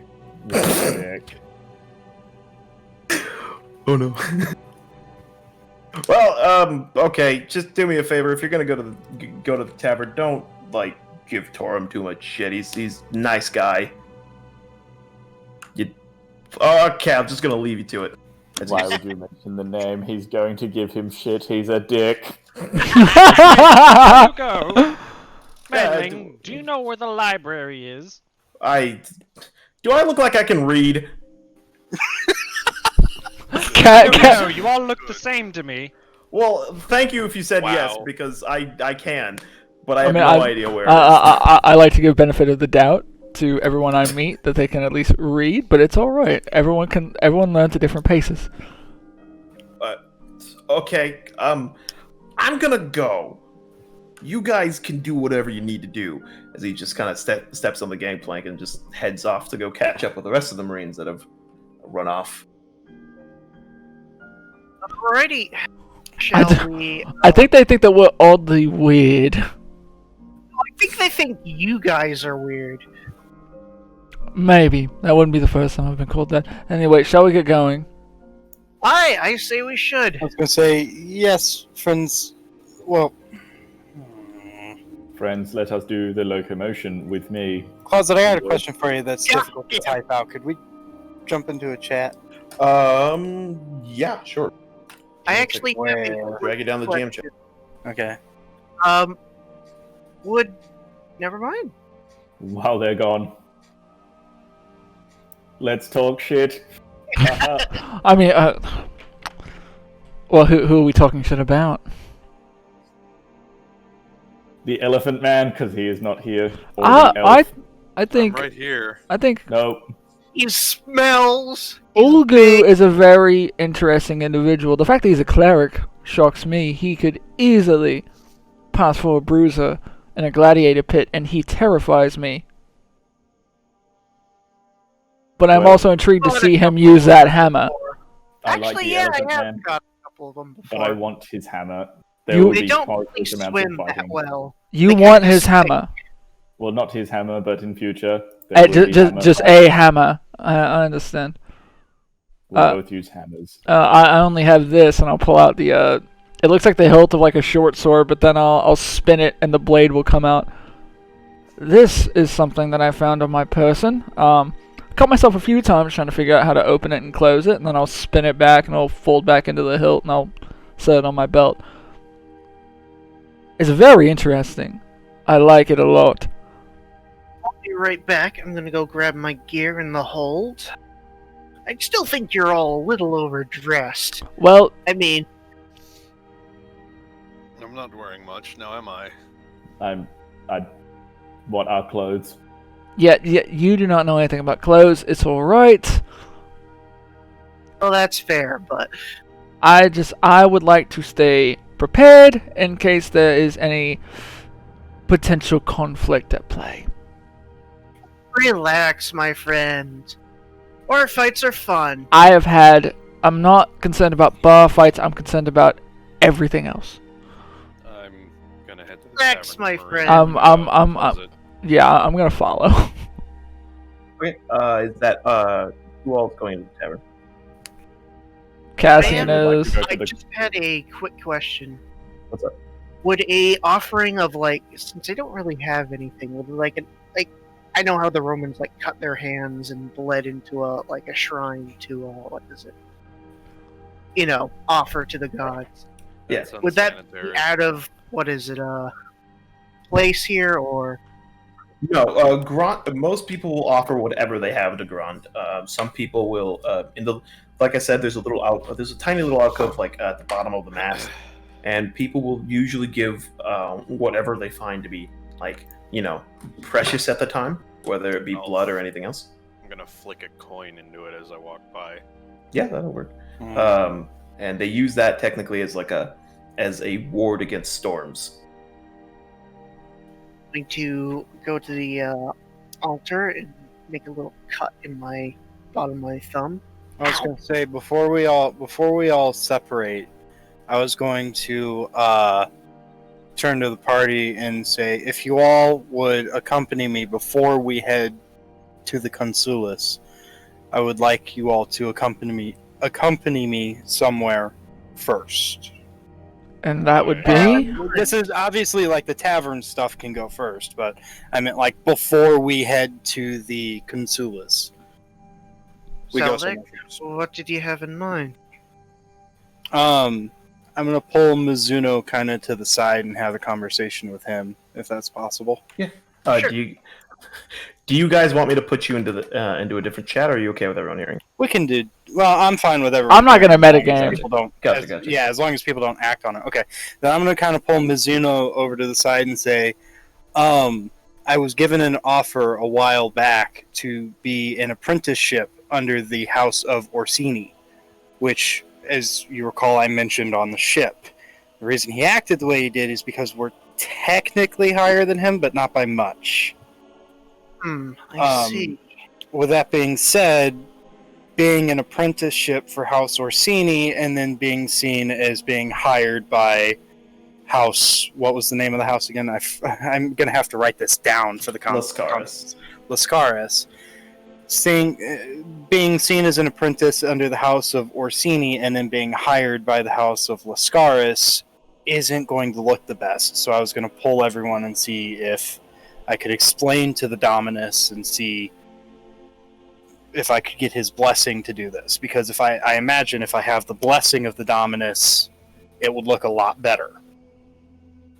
Dick. Oh no. Well, okay. Just do me a favor. If you're gonna go to the tavern, don't give Torum too much shit. He's a nice guy. Okay, I'm just gonna leave you to it. Why would you mention the name? He's going to give him shit. He's a dick. You go. Manling, do you know where the library is? Do I look like I can read? No, you all look the same to me. Well, thank you if you said yes, Wow. because I can, but I have mean, no idea where. It is. I like to give benefit of the doubt to everyone I meet that they can at least read, but it's all right. Everyone learns at different paces. Okay, I'm gonna go. You guys can do whatever you need to do. As he just kind of steps on the gangplank and just heads off to go catch up with the rest of the Marines that have run off. Alrighty. Shall we? I think they think that we're oddly weird. I think they think you guys are weird. Maybe. That wouldn't be the first time I've been called that. Anyway, shall we get going? I say we should. I was gonna say, yes, friends. Well, Friends, let us do the locomotion with me. Closet, I got a question for you that's Yeah, difficult to type out. Could we jump into a chat? Yeah, sure. I actually have Wait. a Drag you down the jam chat. Okay. Never mind. While they're gone. Let's talk shit. I mean, well, who are we talking shit about? The Elephant Man, because he is not here. Or the elf. I think I'm right here. I think No. He smells. Ulgu is a very interesting individual. The fact that he's a cleric shocks me. He could easily pass for a bruiser in a gladiator pit, and he terrifies me. But I'm Well, also intrigued to see him use that hammer. I like Actually, the yeah, Elephant I have Man, got a couple of them before. but I want his hammer. You- will They be don't far really greater amounts of swim that fighting. well. You They want kinda his stink. hammer. Well, not his hammer, but in future. there will be hammer Just fighting. a hammer. I understand. We'll both use hammers. I only have this, and I'll pull out the. It looks like the hilt of like a short sword, but then I'll spin it, and the blade will come out. This is something that I found on my person. Cut myself a few times trying to figure out how to open it and close it, and then I'll spin it back, and it'll fold back into the hilt, and I'll set it on my belt. It's very interesting. I like it a lot. I'll be right back. I'm gonna go grab my gear in the hold. I still think you're all a little overdressed. Well, I mean, I'm not wearing much now, am I? I want our clothes. yeah, you do not know anything about clothes. It's all right. well, that's fair, but I would like to stay prepared in case there is any potential conflict at play. relax, my friend. War fights are fun. I'm not concerned about bar fights, I'm concerned about everything else. I'm gonna head to the Relax, tavern my for friend. a Yeah, I'm gonna follow. Okay, is that who all is going to the tavern? Cassian Man, is. Go to I the- just had a quick question. What's up? Would a offering of since I don't really have anything, would I know how the Romans cut their hands and bled into a shrine to what is it? Offer to the gods. Yeah. That's Would that be unsanitary. out of place here or? No, Grant. Most people will offer whatever they have to Grant. Some people will, like I said, there's a tiny little alcove at the bottom of the mast, and people will usually give whatever they find to be precious at the time, whether it be Oh. blood or anything else. I'm gonna flick a coin into it as I walk by. Yeah, that'll work. Mm. And they use that technically as as a ward against storms. Going to go to the altar and make a little cut in my bottom of my thumb. I was going to say before we all separate, I was going to turn to the party and say, if you all would accompany me before we head to the Consulus, I would like you all to accompany me somewhere first. And that would be? This is obviously the tavern stuff can go first, but I meant before we head to the Consulus. We go Salvic, somewhere first. what did you have in mind? I'm gonna pull Mizuno kind of to the side and have a conversation with him, if that's possible. Sure. Do you guys want me to put you into a different chat, or are you okay with everyone hearing? We can do. Well, I'm fine with everyone. I'm not gonna as long as metagame. people don't- Gotcha. Yeah, as long as people don't act on it. Okay. Then I'm gonna kind of pull Mizuno over to the side and say, I was given an offer a while back to be an apprenticeship under the House of Orsini, which, as you recall, I mentioned on the ship. The reason he acted the way he did is because we're technically higher than him, but not by much. I see. With that being said, being an apprenticeship for House Orsini and then being seen as being hired by House... What was the name of the house again? I'm going to have to write this down for the Lascaris. Lascaris. Being seen as an apprentice under the House of Orsini and then being hired by the House of Lascaris isn't going to look the best. So I was going to pull everyone and see if I could explain to the Dominus and see if I could get his blessing to do this. Because if I imagine if I have the blessing of the Dominus, it would look a lot better.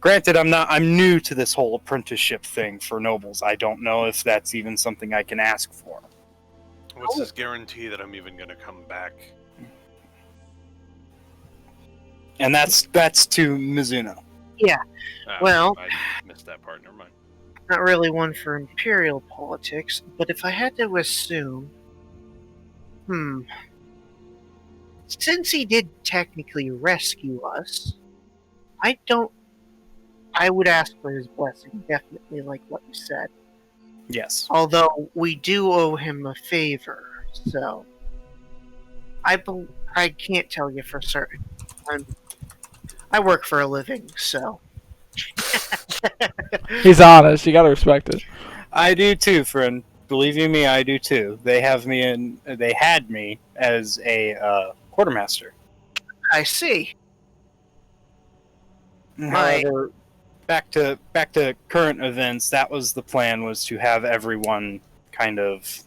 Granted, I'm new to this whole apprenticeship thing for nobles. I don't know if that's even something I can ask for. What's this guarantee that I'm even gonna come back? And that's to Mizuno. Well- I missed that part. Never mind. Not really one for imperial politics, but if I had to assume, since he did technically rescue us, I would ask for his blessing, definitely, like what you said. Yes. Although we do owe him a favor, so I can't tell you for certain. I work for a living, so. He's honest. You gotta respect it. I do too, friend. Believe you me, I do too. They had me as a quartermaster. I see. However, back to current events, that was the plan, was to have everyone kind of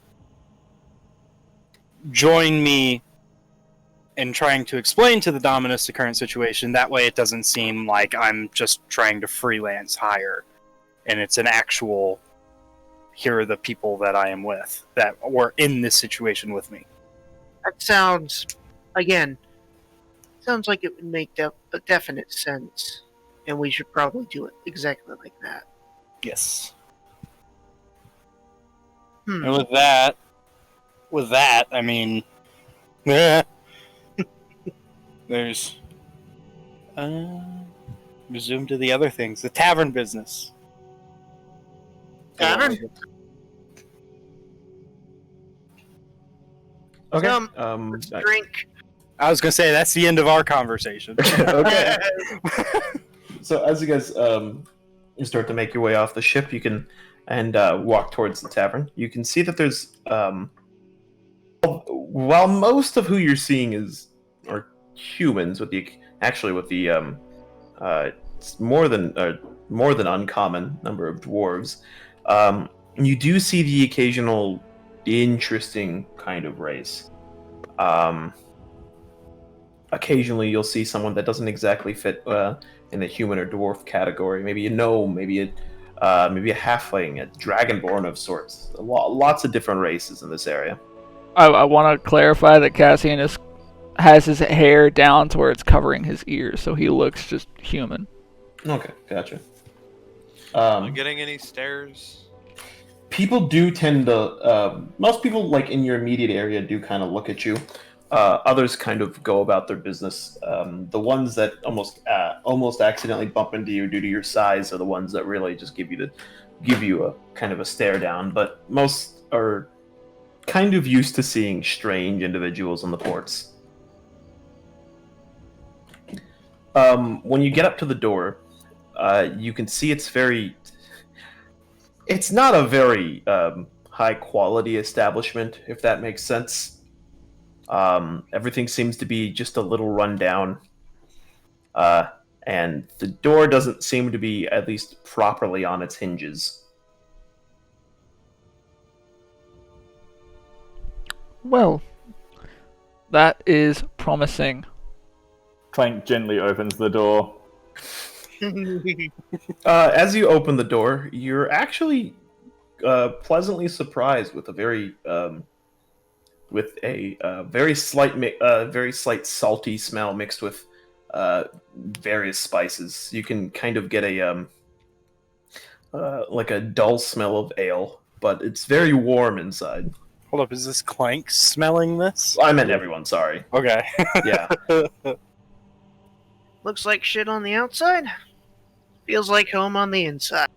join me in trying to explain to the Dominus the current situation. That way it doesn't seem like I'm just trying to freelance hire, and it's an actual, here are the people that I am with that were in this situation with me. That sounds like it would make a definite sense, and we should probably do it exactly like that. Yes. And with that, I mean, there's resume to the other things. The tavern business. Tavern? Okay. Drink. I was gonna say that's the end of our conversation. Okay. So as you guys you start to make your way off the ship, you can walk towards the tavern. You can see that there's while most of who you're seeing are humans, with the more than uncommon number of dwarves. You do see the occasional interesting kind of race. Occasionally you'll see someone that doesn't exactly fit in the human or dwarf category. Maybe a gnome, maybe a halfling, a dragonborn of sorts. Lots of different races in this area. I want to clarify that Cassian has his hair down to where it's covering his ears, so he looks just human. Okay, gotcha. Am I getting any stares? People do tend to. Most people, like in your immediate area, do kind of look at you. Others kind of go about their business. The ones that almost accidentally bump into you due to your size are the ones that really just give you a kind of a stare down. But most are kind of used to seeing strange individuals on the ports. When you get up to the door, you can see it's not a very high quality establishment, if that makes sense. Everything seems to be just a little run down, and the door doesn't seem to be at least properly on its hinges. Well, that is promising. Clank gently opens the door. As you open the door, you're actually pleasantly surprised with a very very slight salty smell mixed with various spices. You can kind of get a like a dull smell of ale, but it's very warm inside. Hold up, is this Clank smelling this? I meant everyone, sorry. Okay. Yeah. Looks like shit on the outside. Feels like home on the inside.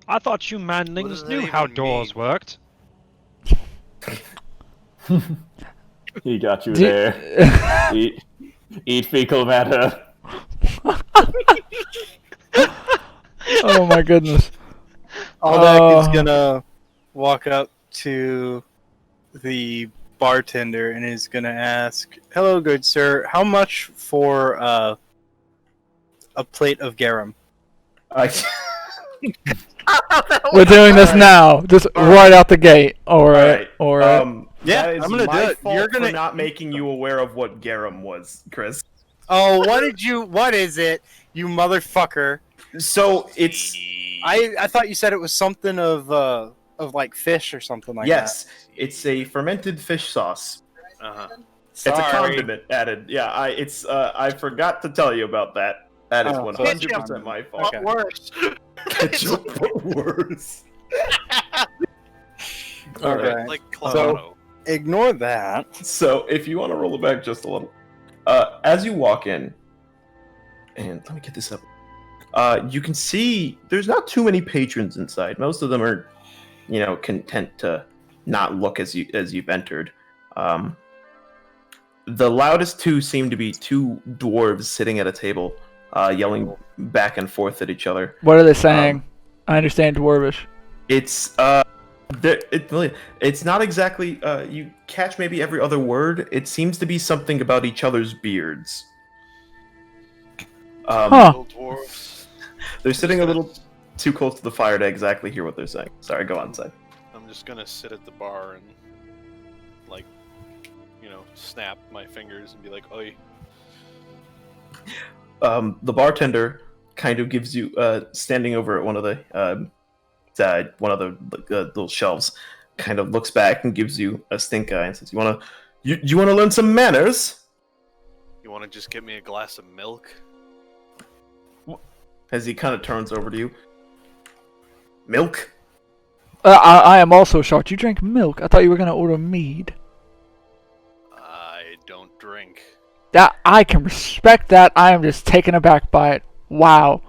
I thought you What manlings does that knew even how doors mean? worked. He got you there. Eat fecal matter. Oh my goodness. Aldak is gonna walk up to the bartender and is gonna ask, "Hello, good sir. How much for a plate of garum?" We're doing this now, just right out the gate. All right. Yeah, I'm gonna do it. You're gonna not making you aware of what garum was, Chris. Oh, what is it, you motherfucker? So it's I thought you said it was something of like fish or something like that. yes, it's a fermented fish sauce. Uh-huh. It's a Sorry. condiment added. Yeah, I forgot to tell you about that. That is Oh, 100% my fault. Okay. Worse. Ketchup, but worse. All right. Okay. Like So- Clamato. Ignore that. So if you want to roll it back just a little, as you walk in, and let me get this up. You can see there's not too many patrons inside. Most of them are, content to not look as you've entered. The loudest two seem to be two dwarves sitting at a table, yelling back and forth at each other. What are they saying? I understand Dwarvish. It's it's not exactly. You catch maybe every other word. It seems to be something about each other's beards. Huh. Little dwarves. They're sitting a little too close to the fire to exactly hear what they're saying. Sorry, go on, side. I'm just gonna sit at the bar and, like, snap my fingers and be like, "Oi." The bartender kind of gives you, standing over at one of the little shelves, kind of looks back and gives you a stink eye and says, "You wanna learn some manners?" You want to just get me a glass of milk? As he kind of turns over to you. Milk? I am also shocked. You drink milk. I thought you were going to order mead. I don't drink. That I can respect that. I am just taken aback by it. Wow.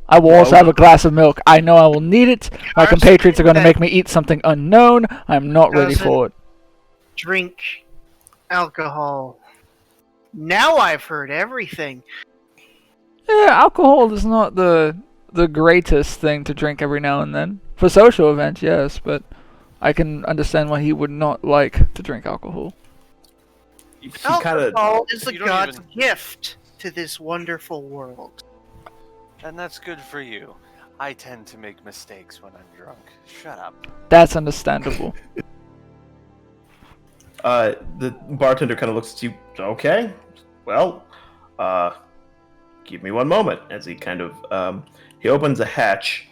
I will also have a glass of milk. I know I will need it. My compatriots are going to make me eat something unknown. I'm not ready for it. Drink alcohol. Now I've heard everything. Yeah, alcohol is not the greatest thing to drink every now and then. For social events, yes, but I can understand why he would not like to drink alcohol. He kind of. Alcohol is the You don't god's even- gift to this wonderful world. And that's good for you. I tend to make mistakes when I'm drunk. Shut up. That's understandable. The bartender kind of looks at you. Okay, well, give me one moment. As he kind of he opens a hatch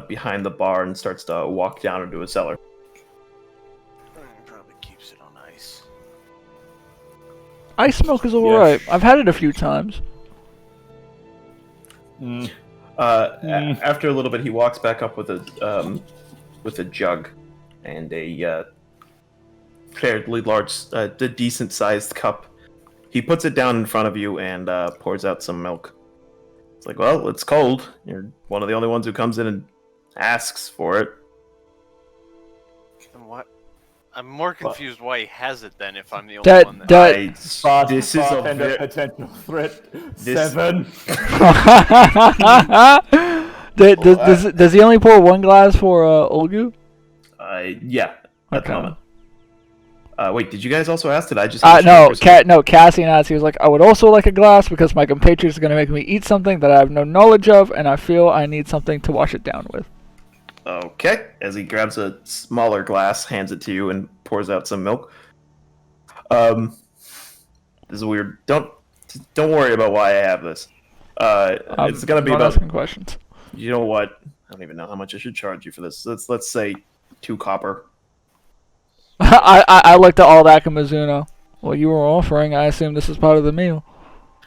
behind the bar and starts to walk down into a cellar. Probably keeps it on ice. Ice milk is alright. I've had it a few times. After a little bit, he walks back up with a jug and a fairly large, decent-sized cup. He puts it down in front of you and pours out some milk. It's like, well, it's cold. You're one of the only ones who comes in and asks for it. And what? I'm more confused why he has it then if I'm the only one that... This is a Bartender potential threat. This- 7. Does he only pour one glass for Ulgu? Yeah, at the Okay. moment. Wait, did you guys also ask? Did I just? No, Cassian asked. He was like, I would also like a glass because my compatriots are going to make me eat something that I have no knowledge of, and I feel I need something to wash it down with. Okay. As he grabs a smaller glass, hands it to you, and pours out some milk. This is weird. Don't worry about why I have this. It's gonna be not about. asking questions. You know what? I don't even know how much I should charge you for this. Let's say 2 copper. I looked at all that in Mizuno. Well, you were offering. I assume this is part of the meal.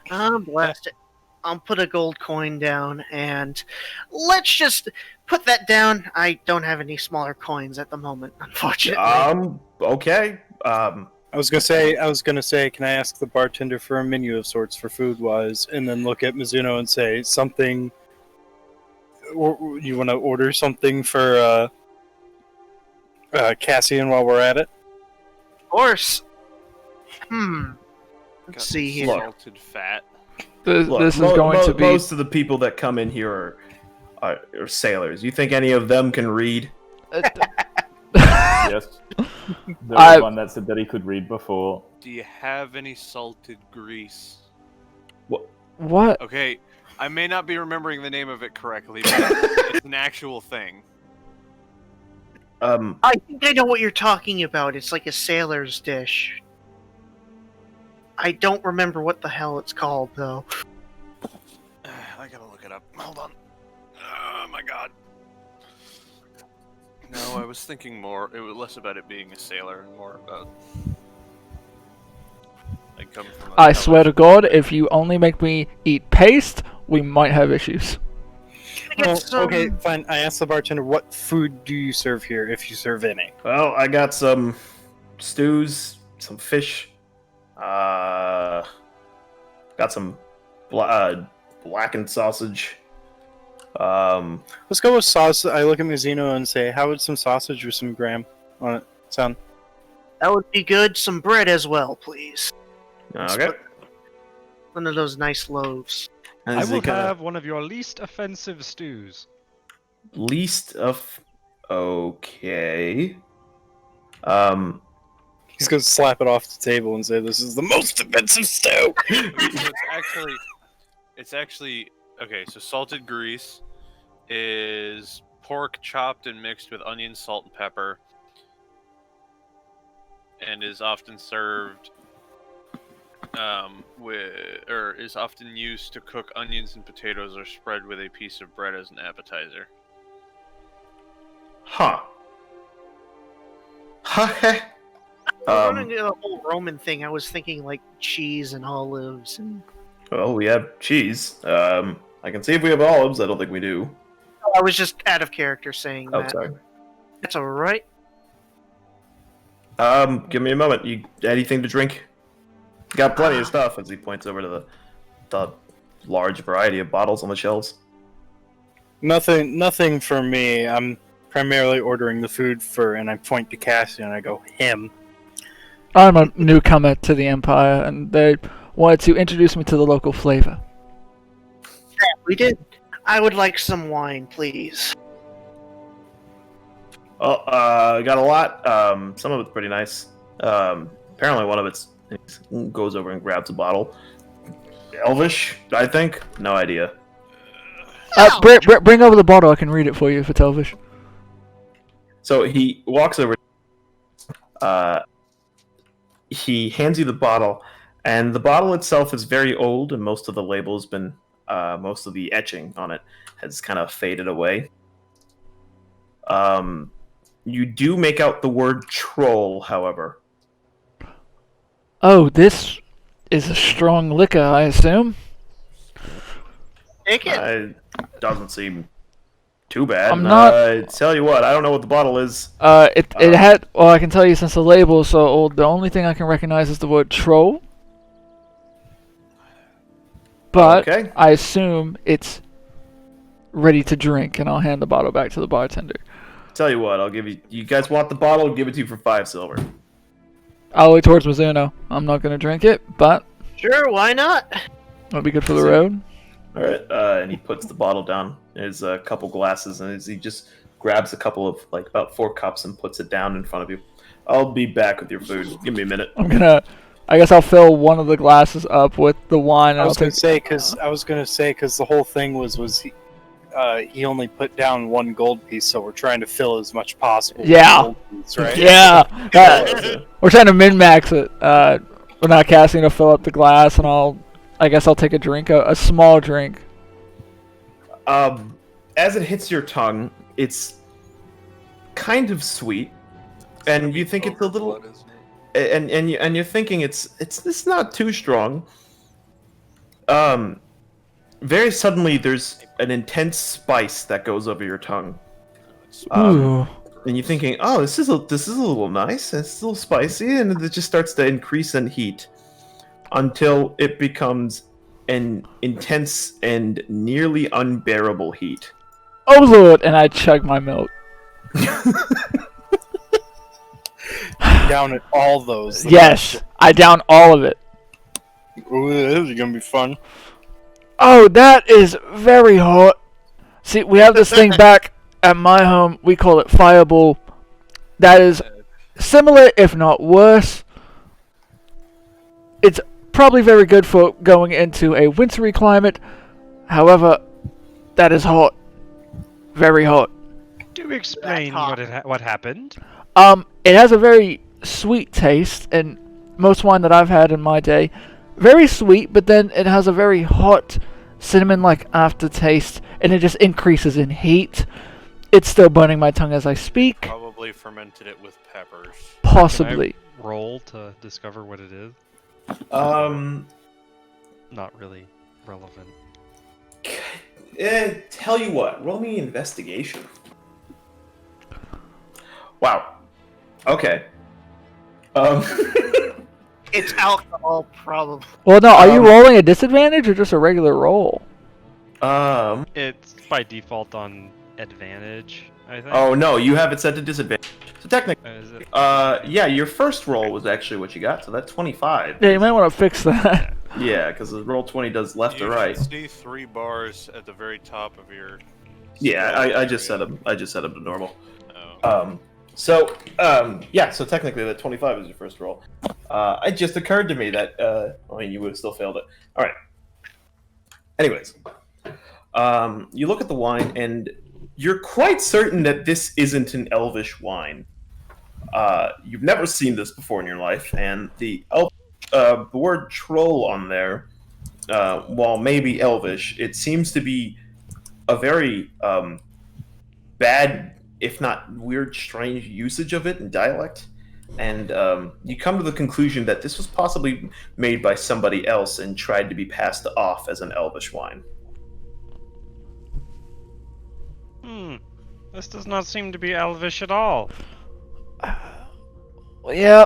Blast it. I'll put a gold coin down, and let's just put that down. I don't have any smaller coins at the moment, unfortunately. Okay. I was gonna say, can I ask the bartender for a menu of sorts for food wise, and then look at Mizuno and say something. Or you want to order something for Cassian while we're at it? Of course. Let's see here. Salted fat. This is going to be. Most of the people that come in here are sailors. You think any of them can read? Yes. There was one that said that he could read before. Do you have any salted grease? What? Okay, I may not be remembering the name of it correctly, but it's an actual thing. I think I know what you're talking about. It's like a sailor's dish. I don't remember what the hell it's called, though. I gotta look it up. Hold on. Oh my god. No, I was thinking more. It was less about it being a sailor and more about. I swear to God, if you only make me eat paste, we might have issues. Okay, fine. I asked the bartender, what food do you serve here, if you serve any? Well, I got some stews, some fish. Got some blackened sausage. Let's go with sausage. I look at Mizuno and say, how would some sausage with some graham on it sound? That would be good. Some bread as well, please. Okay. One of those nice loaves. I will have one of your least offensive stews. Least of... Okay. He's gonna slap it off the table and say, this is the most offensive stew! It's actually... Okay, so salted grease is pork chopped and mixed with onion, salt, and pepper, and is often served is often used to cook onions and potatoes or spread with a piece of bread as an appetizer. Huh. Running the whole Roman thing, I was thinking like cheese and olives and... Well, we have cheese. I can see if we have olives. I don't think we do. I was just out of character saying that. Sorry. That's alright. Give me a moment. You anything to drink? Got plenty of stuff, as he points over to the large variety of bottles on the shelves. Nothing for me. I'm primarily ordering the food for, and I point to Cassian and I go, him. I'm a newcomer to the Empire, and they wanted to introduce me to the local flavor. Yeah, we did. I would like some wine, please. Well, got a lot. Some of it's pretty nice. Apparently one of it's goes over and grabs a bottle. Elvish, I think. No idea. Bring over the bottle. I can read it for you if it's Elvish. So he walks over. He hands you the bottle, and the bottle itself is very old, and most of the label's been, most of the etching on it has kind of faded away. You do make out the word troll, however. Oh, this is a strong liquor, I assume? Take it. Doesn't seem too bad. I'm not... tell you what, I don't know what the bottle is. It had... Well, I can tell you since the label is so old, the only thing I can recognize is the word troll. But okay. I assume it's ready to drink, and I'll hand the bottle back to the bartender. Tell you what, I'll give you... You guys want the bottle? I'll give it to you for 5 silver. I'll look towards Mizuno. I'm not going to drink it, but... Sure, why not? It'll be good for the road. Alright, and he puts the bottle down. There's a couple glasses, and he just grabs a couple of, like, about 4 cups and puts it down in front of you. I'll be back with your food. Give me a minute. I guess I'll fill one of the glasses up with the wine. And I was gonna say because the whole thing was he only put down 1 gold piece, so we're trying to fill as much possible. Yeah. With gold piece, right? Yeah. We're trying to min-max it. We're not casting to fill up the glass, and I guess I'll take a drink, a small drink. As it hits your tongue, it's kind of sweet, and you think it's a little, and you're thinking it's not too strong. Very suddenly, there's an intense spice that goes over your tongue. Ooh. And you're thinking, oh, this is a little nice. It's a little spicy, and it just starts to increase in heat until it becomes an intense and nearly unbearable heat. Oh lord! And I chug my milk. Down at all those. Yes, I down all of it. Ooh, this is gonna be fun. Oh, that is very hot. See, we have this thing back at my home. We call it Fireball. That is similar, if not worse. It's probably very good for going into a wintry climate. However, that is hot. Very hot. Do explain what happened. It has a very sweet taste, and most wine that I've had in my day. Very sweet, but then it has a very hot cinnamon-like aftertaste, and it just increases in heat. It's still burning my tongue as I speak. Probably fermented it with peppers. Possibly. Can I roll to discover what it is? Not really relevant. Tell you what, roll me investigation. Wow. Okay. It's alcohol, probably. Well, no, are you rolling a disadvantage or just a regular roll? It's by default on advantage, I think. Oh no, you have it set to disadvantage. So technically, Is it? yeah, your first roll was actually what you got, so that's 25. Yeah, you might want to fix that. Yeah, because the roll 20 does left You to right. should see 3 bars at the very top of your. Yeah, scroll I just set area. them. I just set them to normal. Oh. Yeah, so technically that 25 is your first roll. It just occurred to me that, I mean, you would have still failed it. Alright. Anyways. You look at the wine, and you're quite certain that this isn't an elvish wine. You've never seen this before in your life, and the word troll on there, while maybe elvish, it seems to be a very, bad, if not weird, strange usage of it in dialect. And you come to the conclusion that this was possibly made by somebody else and tried to be passed off as an elvish wine. This does not seem to be elvish at all. Well, yeah,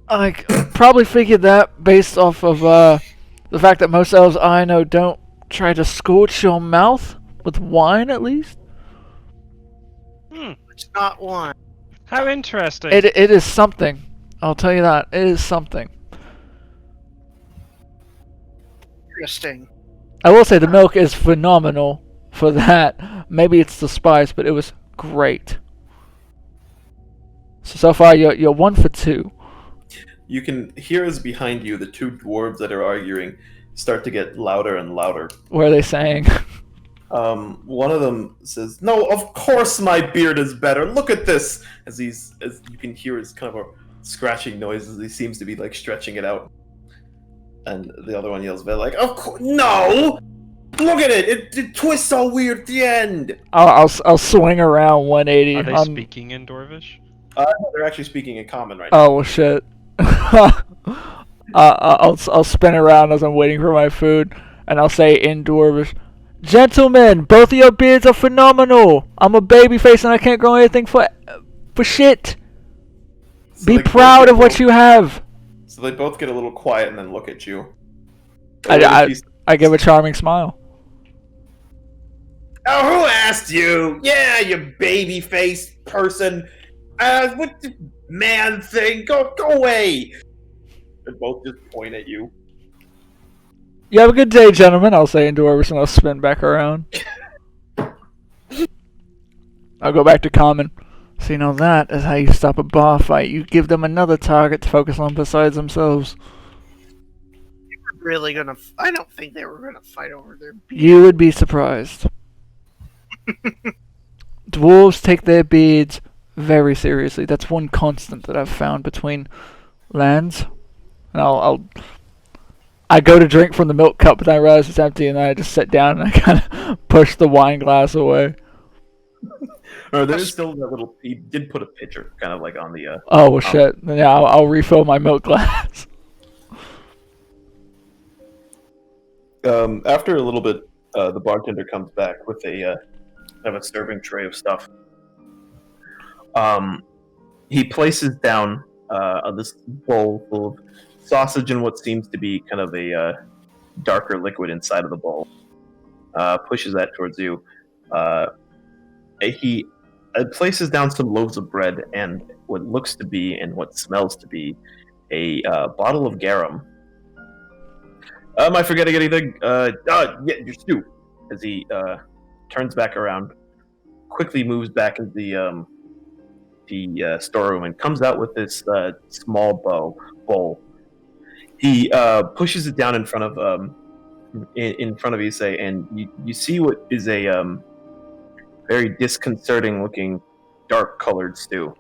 I probably figured that based off of the fact that most elves I know don't try to scorch your mouth with wine, at least. It's not one. How interesting. It is something. I'll tell you that. It is something. Interesting. I will say the milk is phenomenal for that. Maybe it's the spice, but it was great. So far, you're 1 for 2. You can hear as behind you the 2 dwarves that are arguing start to get louder and louder. What are they saying? One of them says, "No, of course my beard is better. Look at this!" As you can hear, his kind of a scratching noise as he seems to be like stretching it out. And the other one yells, like, "Of course, no! Look at it! It twists all weird at the end." I'll swing around 180. Are they speaking in Dwarvish? They're actually speaking in common right now. Oh well, shit. I'll spin around as I'm waiting for my food, and I'll say in Dwarvish, "Gentlemen, both of your beards are phenomenal. I'm a babyface and I can't grow anything for shit. So Be they proud both of what you have." So they both get a little quiet and then look at you. I give a charming smile. Oh, who asked you? Yeah, you baby-faced person. What the man thing? Go away. They both just point at you. You have a good day, gentlemen. I'll say in Dwarvish and I'll spin back around. I'll go back to common. So that is how you stop a bar fight. You give them another target to focus on besides themselves. Really gonna? I don't think they were gonna fight over their. You would be surprised. Dwarves take their beards very seriously. That's one constant that I've found between lands. And I go to drink from the milk cup, but then I realize it's empty, and then I just sit down and I kind of push the wine glass away. Or there's still that little. He did put a pitcher, kind of like on the. Oh well, shit. Yeah, I'll refill my milk glass. After a little bit, the bartender comes back with a serving tray of stuff. He places down this bowl full of sausage and what seems to be kind of a darker liquid inside of the bowl. Pushes that towards you. He places down some loaves of bread and what looks to be and what smells to be a bottle of garum. Am I forgetting anything? Yeah, your stew. As he turns back around, quickly moves back into the storeroom and comes out with this small bowl. He pushes it down in front of Isse, and you see what is a very disconcerting looking, dark colored stew.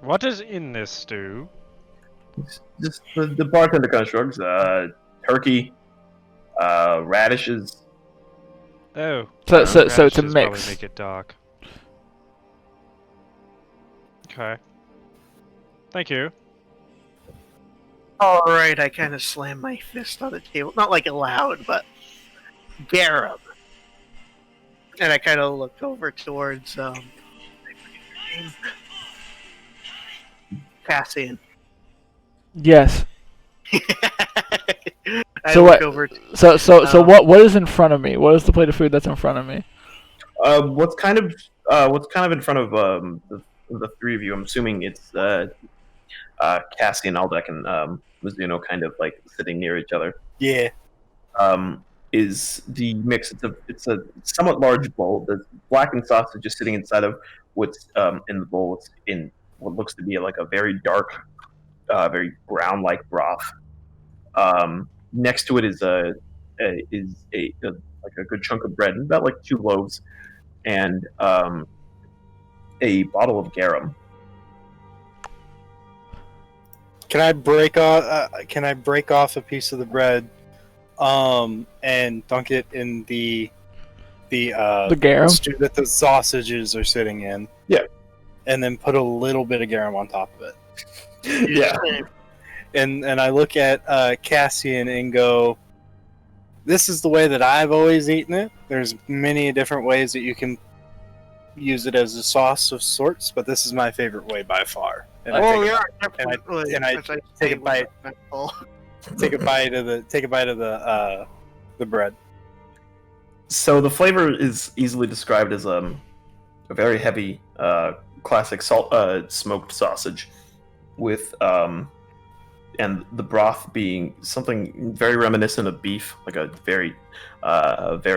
What is in this stew? Just the bartender kind of shrugs. Turkey, radishes. Oh. So it's a radishes mix. Probably make it dark. Okay. Thank you. All right, I kind of slammed my fist on the table, not like loud, but garum. And I kind of looked over towards Cassian. Yes. I So look what? over. So what is in front of me? What is the plate of food that's in front of me? What's kind of in front of the three of you? I'm assuming it's Cassian, Aldeck, and Mizuno, kind of like sitting near each other. Yeah. Is the mix? It's a somewhat large bowl. The blackened sausage is sitting inside of what's in the bowl. It's in what looks to be like a very dark, very brown-like broth. Next to it is a good chunk of bread, about like 2 loaves, and a bottle of garum. Can I break off a piece of the bread, and dunk it in the garum? stew that the sausages are sitting in? Yeah. And then put a little bit of garum on top of it. Yeah. And I look at Cassian and go, this is the way that I've always eaten it. There's many different ways that you can use it as a sauce of sorts, but this is my favorite way by far. And I take a bite. Take a bite of the bread. So the flavor is easily described as a very heavy, classic smoked sausage, with and the broth being something very reminiscent of beef, like a very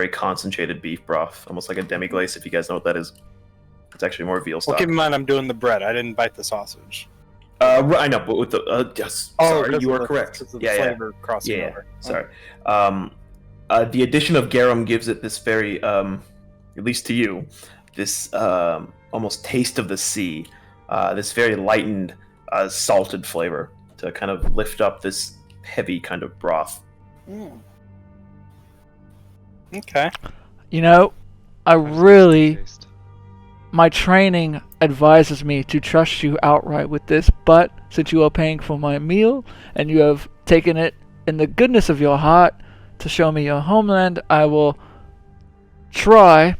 concentrated beef broth, almost like a demi-glace. If you guys know what that is, it's actually more veal stock. Well, keep in mind I'm doing the bread. I didn't bite the sausage. I know, but with the yes, sorry, you are correct. Yeah, flavor crossing over. Sorry. The addition of garum gives it this very, at least to you, this almost taste of the sea, this very lightened, salted flavor to kind of lift up this heavy kind of broth. Okay. You know, my training advises me to trust you outright with this, but since you are paying for my meal and you have taken it in the goodness of your heart to show me your homeland, I will try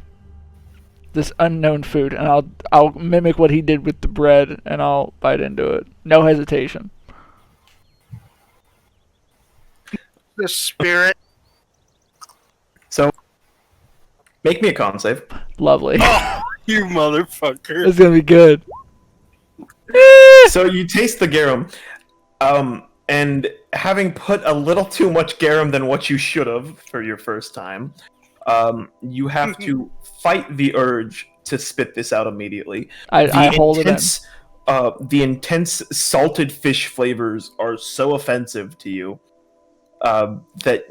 this unknown food, and I'll mimic what he did with the bread, and I'll bite into it. No hesitation. The spirit. So, make me a con save. Lovely. Oh, you motherfucker. It's gonna be good. So you taste the garum, and having put a little too much garum than what you should have for your first time, you have to fight the urge to spit this out immediately. I hold it in. The intense salted fish flavors are so offensive to you that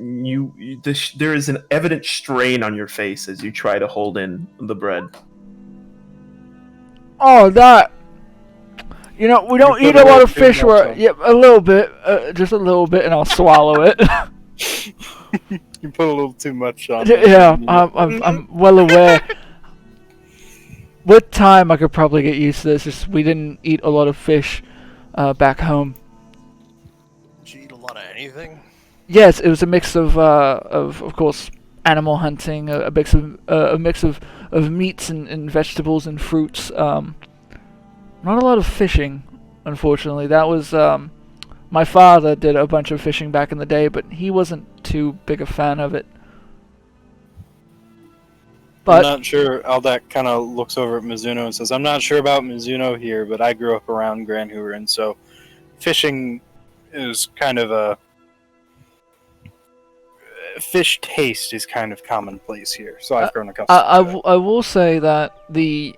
there is an evident strain on your face as you try to hold in the bread. Oh, that. You know, we don't eat a lot of fish. Yeah, a little bit, just a little bit, and I'll swallow it. You put a little too much on. Yeah, I'm well aware. With time, I could probably get used to this. Just we didn't eat a lot of fish back home. Did you eat a lot of anything? Yes, it was a mix of course, animal hunting, a mix of meats and vegetables and fruits. Not a lot of fishing, unfortunately. That was my father did a bunch of fishing back in the day, but he wasn't too big a fan of it. But I'm not sure. Aldeck kind of looks over at Mizuno and says, "I'm not sure about Mizuno here, but I grew up around Grand Hoover, and so fishing is kind of a fish taste is kind of commonplace here. So I've grown accustomed. I will say that the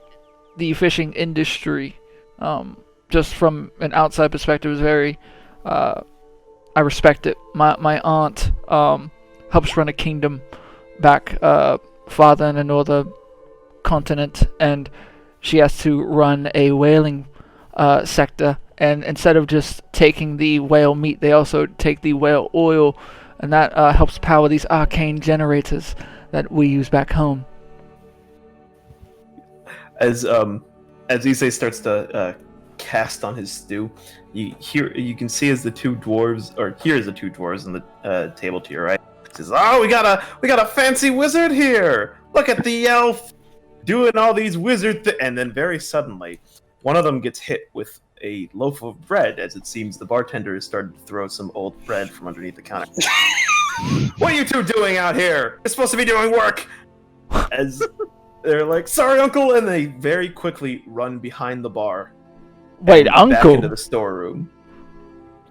fishing industry, just from an outside perspective, is very. I respect it. My aunt helps run a kingdom back farther in another continent, and she has to run a whaling sector, and instead of just taking the whale meat, they also take the whale oil, and that helps power these arcane generators that we use back home. As Isse starts to cast on his stew, you can see as the two dwarves, or hears the two dwarves on the table to your right. He says, "Oh, we got a fancy wizard here! Look at the elf doing all these wizard and then very suddenly, one of them gets hit with a loaf of bread, as it seems the bartender has started to throw some old bread from underneath the counter. What are you two doing out here? You're supposed to be doing work! As they're like, "Sorry, uncle," and they very quickly run behind the bar. Wait, back uncle? into the storeroom.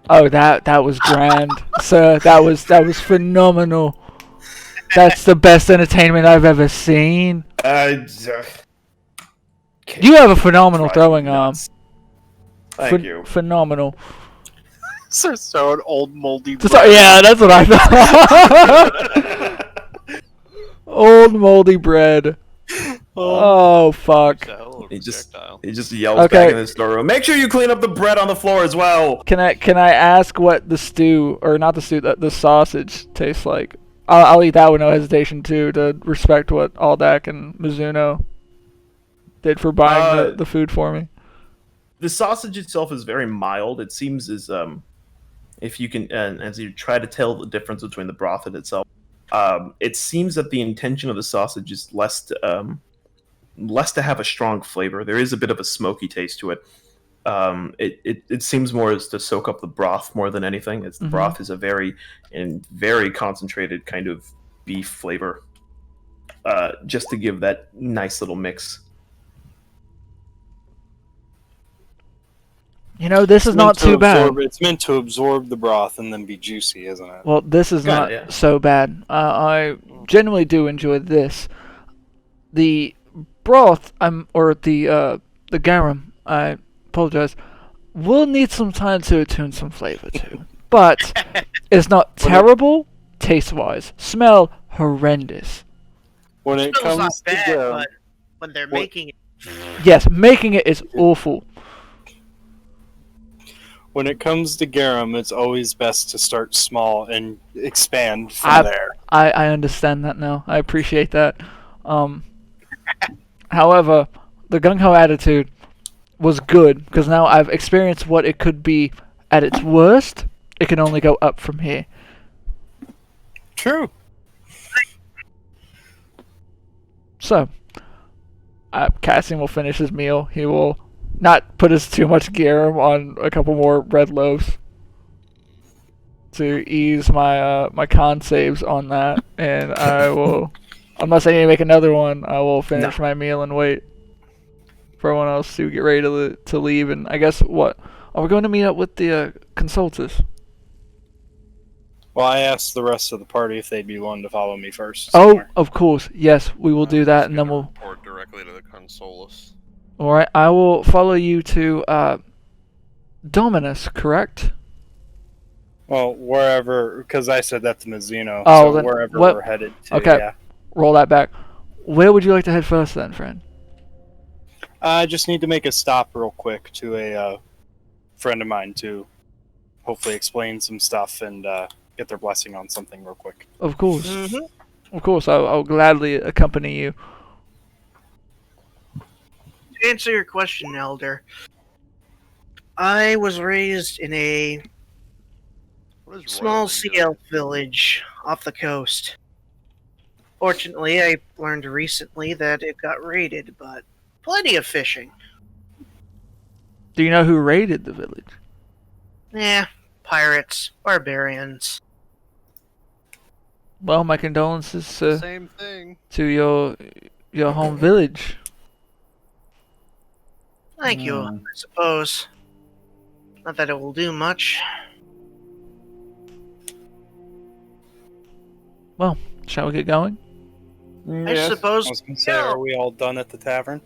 Oh, that was grand, sir. That was phenomenal. That's the best entertainment I've ever seen. You have a phenomenal throwing arm. Thank you. Phenomenal. So an old moldy. Yeah, that's what I thought. Old moldy bread. Oh fuck. He just yells back in the storeroom. "Make sure you clean up the bread on the floor as well." Can I ask what the stew, or not the stew, the sausage tastes like? I'll eat that with no hesitation too, to respect what Aldak and Mizuno did for buying the food for me. The sausage itself is very mild. It seems as if you can, as you try to tell the difference between the broth and itself, it seems that the intention of the sausage is less to have a strong flavor. There is a bit of a smoky taste to it. It seems more as to soak up the broth more than anything. As the broth is a very concentrated kind of beef flavor, just to give that nice little mix. You know, this is not too bad. It's meant to absorb the broth and then be juicy, isn't it? Well, this is not so bad. I genuinely do enjoy this. The broth, or the garum, I apologize, will need some time to attune some flavor to. But it's not terrible taste-wise. Smell horrendous. When it comes to garum, but when they're making it. Yes, making it is awful. When it comes to garum, it's always best to start small and expand from there. I understand that now. I appreciate that. However, the gung-ho attitude was good, because now I've experienced what it could be at its worst. It can only go up from here. True. So, Cassian will finish his meal. He will not put us too much garum on a couple more red loaves to ease my my con saves on that, and I will, unless I need to make another one, I will finish my meal and wait for everyone else to get ready to leave. And I guess are we going to meet up with the consultants? Well, I asked the rest of the party if they'd be willing to follow me first. Oh, of course, yes, we will do that, and then we'll report directly to the consuls. All right, I will follow you to Dominus, correct? Well, wherever, because I said that to Mizuno, so then wherever we're headed to. Okay, yeah. Roll that back. Where would you like to head first then, friend? I just need to make a stop real quick to a friend of mine to hopefully explain some stuff and get their blessing on something real quick. Of course. Of course, I'll gladly accompany you. To answer your question, Elder, I was raised in a small sea elf village off the coast. Fortunately, I learned recently that it got raided, but plenty of fishing. Do you know who raided the village? Pirates, barbarians. Well, my condolences Same thing. to your home village. Thank you, I suppose. Not that it will do much. Well, shall we get going? I suppose. I was going to say, are we all done at the tavern?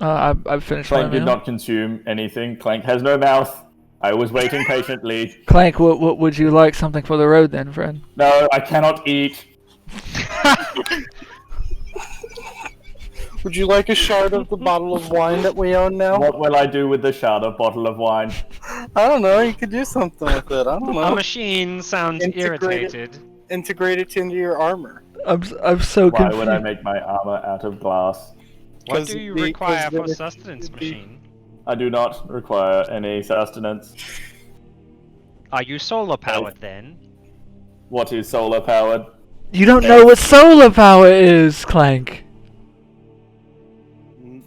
I've finished my Clank did meal. not consume anything. Clank has no mouth. I was waiting patiently. Clank, what would you like? Something for the road then, friend? No, I cannot eat. Would you like a shard of the bottle of wine that we own now? What will I do with the shard of bottle of wine? I don't know. You could do something with it. I don't know. A machine sounds Integrate it. irritated. Integrate it into your armor. I'm so Why confused. would I make my armor out of glass? What 'Cause do you the- require 'cause for the- sustenance machine? I do not require any sustenance. Are you solar powered then? What is solar powered? You don't know what solar power is, Clank.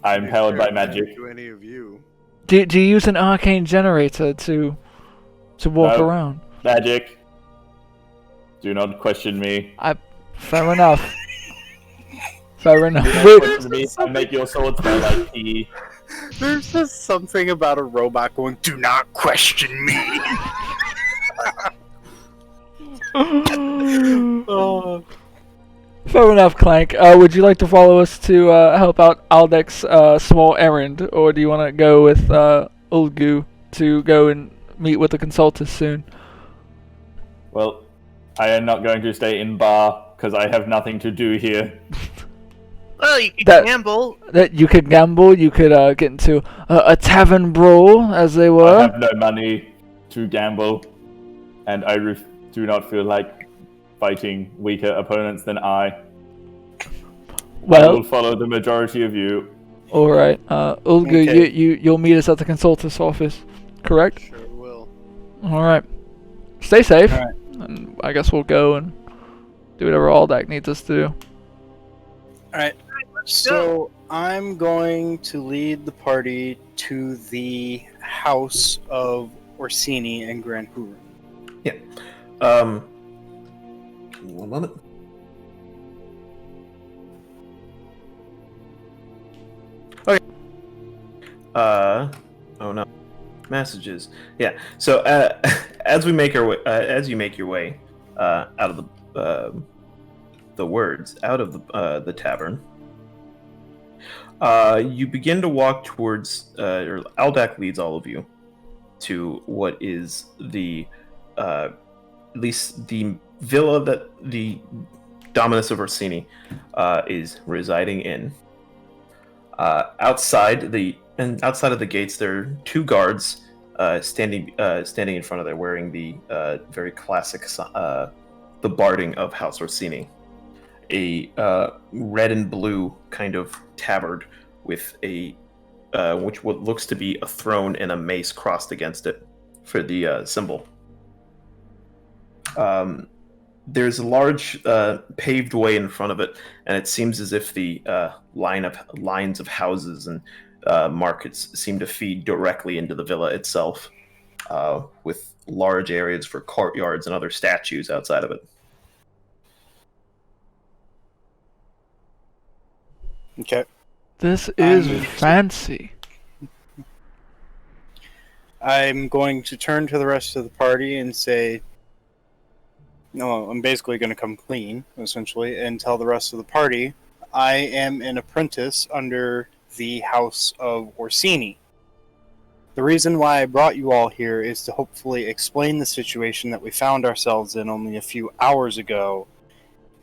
I'm powered by magic. To any of you. Do you use an arcane generator to walk No. around? Magic. Do not question me. Fair enough. Fair enough. Do not Wait, question me. I make your sword smell like pee. There's just something about a robot going, "Do not question me." Oh. fair enough, Clank. Would you like to follow us to help out Aldec's small errand, or do you want to go with Ulgu to go and meet with the consultants soon? Well, I am not going to stay in bar because I have nothing to do here. Well, you could That- gamble. That you could gamble, you could get into a tavern brawl, as they I were. have no money to gamble, and I do not feel like fighting weaker opponents than I will Well, follow the majority of you. all right. Ulgu, Okay. you'll meet us at the consultant's office, correct? Sure will. All right. Stay safe. All right. And I guess we'll go and do whatever Aldak needs us to do. Alright, so I'm going to lead the party to the house of Orsini and Gran Huru. One moment. Okay. Oh no. Messages. Yeah. So as we make our way, as you make your way out of the words out of the tavern, you begin to walk towards, or Aldak leads all of you to what is the at least the villa that the Dominus of Orsini is residing in. Outside of the gates, there are two guards standing in front of there, wearing the very classic the barding of House Orsini, a red and blue kind of tabard with a what looks to be a throne and a mace crossed against it for the symbol. There's a large paved way in front of it, and it seems as if the lines of houses and markets seem to feed directly into the villa itself, with large areas for courtyards and other statues outside of it. Okay. This is I'm- fancy. I'm going to turn to the rest of the party and say, no, I'm basically going to come clean, essentially, and tell the rest of the party I am an apprentice under the House of Orsini. The reason why I brought you all here is to hopefully explain the situation that we found ourselves in only a few hours ago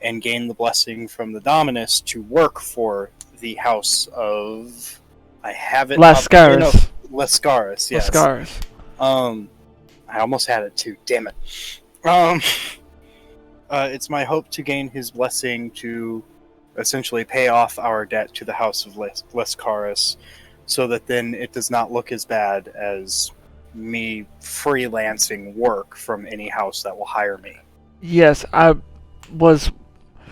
and gain the blessing from the Dominus to work for the House of... I have it... Lascaris. Lascaris, yes. Lascaris. I almost had it too, damn it. It's my hope to gain his blessing to essentially pay off our debt to the House of Lascaris, so that then it does not look as bad as me freelancing work from any house that will hire me. Yes, I was...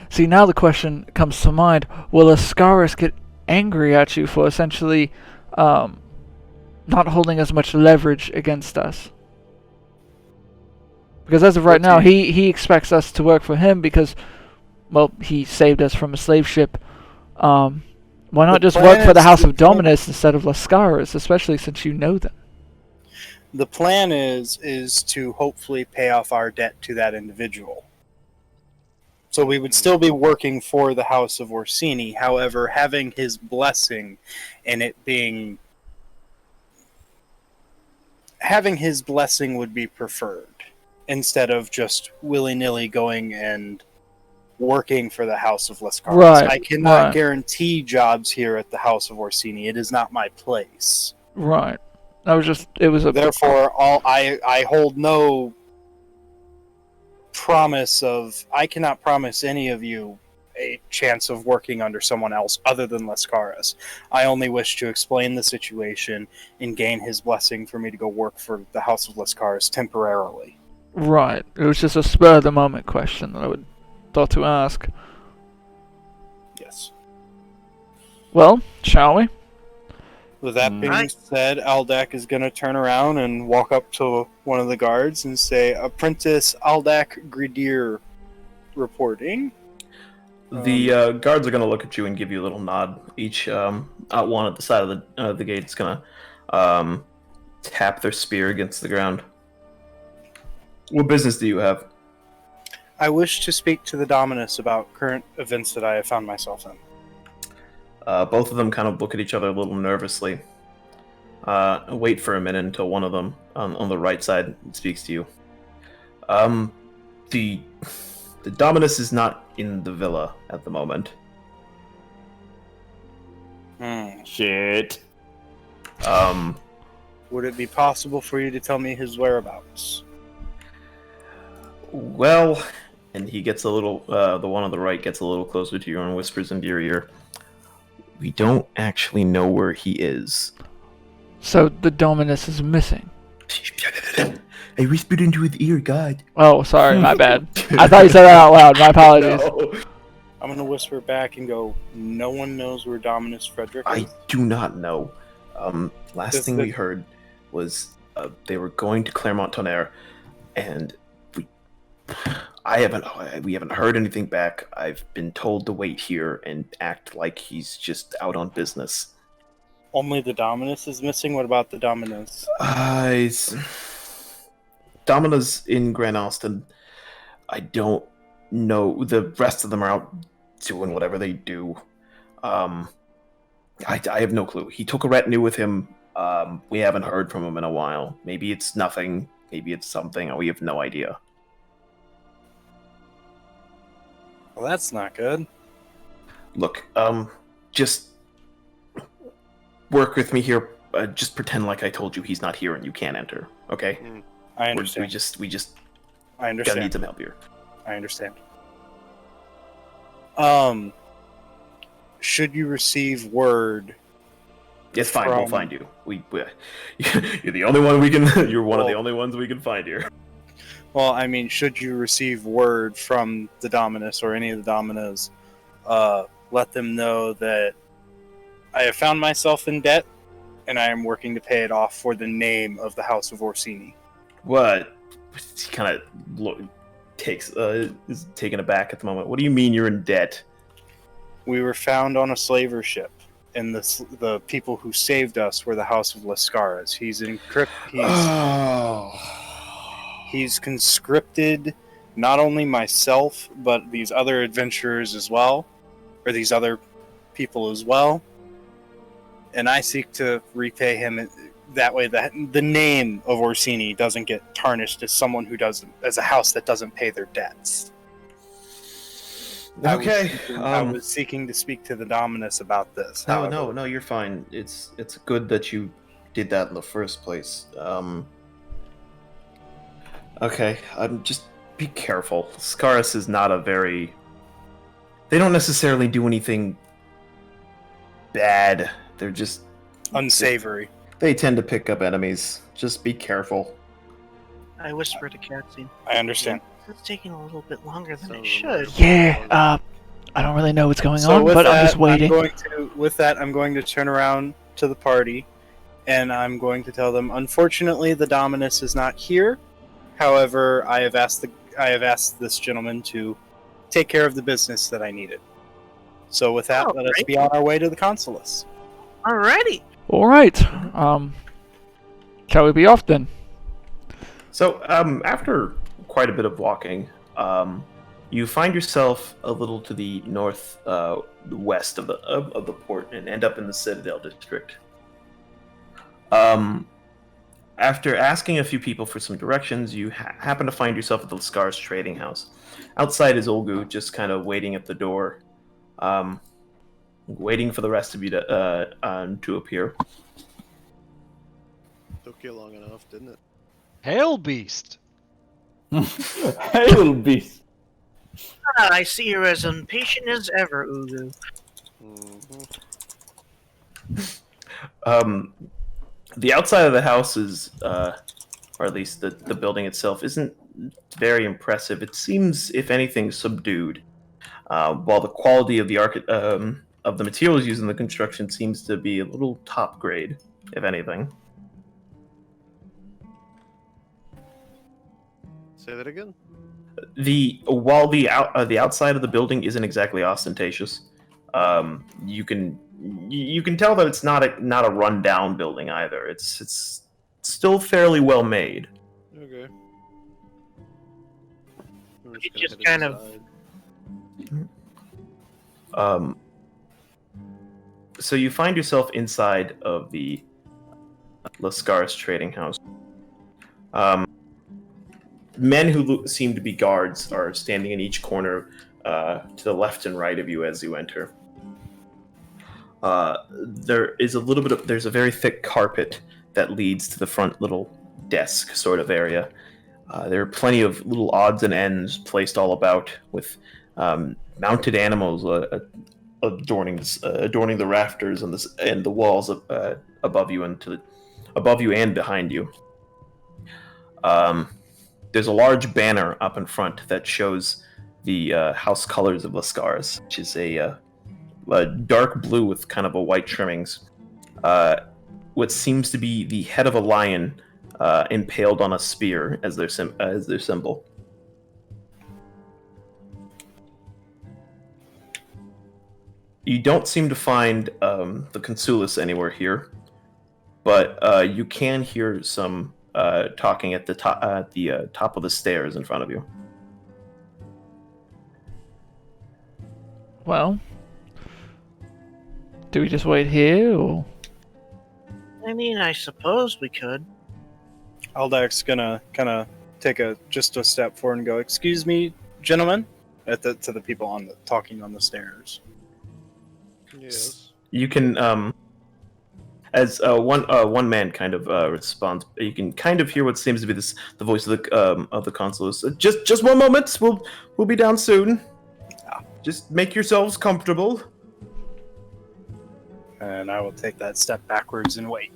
See, now the question comes to mind. Will Lascaris get angry at you for essentially not holding as much leverage against us? Because as of right now, he expects us to work for him because, well, he saved us from a slave ship. Why not just work for the House of Dominus instead of Lascaris, especially since you know them? The plan is to hopefully pay off our debt to that individual. So we would still be working for the House of Orsini, however, having his blessing and it being... Having his blessing would be preferred, instead of just willy-nilly going and working for the House of Lascaris. Right, I cannot right. guarantee jobs here at the House of Orsini. It is not my place. Right. That was just. It was a. Therefore, I hold no promise of. I cannot promise any of you a chance of working under someone else other than Lascaris. I only wish to explain the situation and gain his blessing for me to go work for the House of Lascaris temporarily. Right. It was just a spur of the moment question that I would thought to ask. Yes. Well, shall we? With that being Right. said, Aldak is going to turn around and walk up to one of the guards and say, Apprentice Aldak Gridier reporting. The guards are going to look at you and give you a little nod. Each out one at the side of the gate is going to tap their spear against the ground. What business do you have? I wish to speak to the Dominus about current events that I have found myself in. Both of them kind of look at each other a little nervously. Wait for a minute until one of them on the right side speaks to you. The Dominus is not in the villa at the moment. Shit. Would it be possible for you to tell me his whereabouts? Well, and he gets a little. The one on the right gets a little closer to you and whispers into your ear. We don't actually know where he is. So the Dominus is missing. I whispered into his ear, God. Oh, sorry, my bad. I thought you said that out loud. My apologies. No, I'm going to whisper back and go, no one knows where Dominus Frederick is? I do not know. Last Does thing the- we heard was they were going to Clermont-Tonnerre, and we haven't heard anything back. I've been told to wait here and act like he's just out on business. Only the Dominus is missing? What about the Dominus? Domina's in Grand Austin. I don't know. The rest of them are out doing whatever they do. I have no clue. He took a retinue with him. We haven't heard from him in a while. Maybe it's nothing. Maybe it's something. We have no idea. Well, that's not good. Look, just work with me here. Just pretend like I told you he's not here and you can't enter. Okay? I We understand. just I gotta understand. need some help here. I understand. Should you receive word? It's fine. We'll From- find you. You're the only one we can. You're one of the Well- only ones we can find here. Well, I mean, should you receive word from the Dominus or any of the Dominos, let them know that I have found myself in debt, and I am working to pay it off for the name of the House of Orsini. What? He kind of is taken aback at the moment. What do you mean you're in debt? We were found on a slaver ship, and the people who saved us were the House of Lascaris. He's conscripted not only myself, but these other adventurers as well, or these other people as well. And I seek to repay him that way. That the name of Orsini doesn't get tarnished as someone who doesn't, as a house that doesn't pay their debts. Okay. I was seeking to speak to the Dominus about this. however. No, you're fine. It's good that you did that in the first place. Okay, just be careful. Scaris is not a very. They don't necessarily do anything bad. They're just Unsavory. They tend to pick up enemies. Just be careful. I whisper to Cassian. I understand. It's taking a little bit longer than So- it should. Yeah, I don't really know what's going on, with but I'm that, just waiting. I'm going to turn around to the party, and I'm going to tell them, unfortunately, the Dominus is not here. However, I have asked this gentleman to take care of the business that I needed. So with that, let us Alright. be on our way to the Consulus. Alrighty. All right. Shall we be off then? So, after quite a bit of walking, you find yourself a little to the north west of the port and end up in the Citadel district. After asking a few people for some directions, you happen to find yourself at the Laskar's trading house. Outside is Ulgu, just kind of waiting at the door, waiting for the rest of you to appear. Took you long enough, didn't it? Hail beast! Hail beast! I see you're as impatient as ever, Ulgu. The outside of the house is, or at least the building itself, isn't very impressive. It seems, if anything, subdued. While the quality of the materials used in the construction seems to be a little top grade, if anything. Say that again. While the outside of the building isn't exactly ostentatious, you can tell that it's not a rundown building either. It's still fairly well made. Okay. It just kind of. So you find yourself inside of the Laskar's trading house. Men who seem to be guards are standing in each corner to the left and right of you as you enter. There's a very thick carpet that leads to the front little desk sort of area. There are plenty of little odds and ends placed all about with mounted animals adorning the rafters and the walls above you and behind you. There's a large banner up in front that shows the house colors of Laskar's, which is a dark blue with kind of a white trimmings. What seems to be the head of a lion impaled on a spear as their symbol. You don't seem to find the consulis anywhere here, but you can hear some talking at the top of the stairs in front of you. Well, do we just wait here, or? I mean, I suppose we could. Aldak's gonna kind of take just a step forward and go, "Excuse me, gentlemen," to the people talking on the stairs. Yes. You can, as one man kind of responds, you can kind of hear what seems to be the voice of the consulus. Just one moment, we'll be down soon. Just make yourselves comfortable. And I will take that step backwards and wait.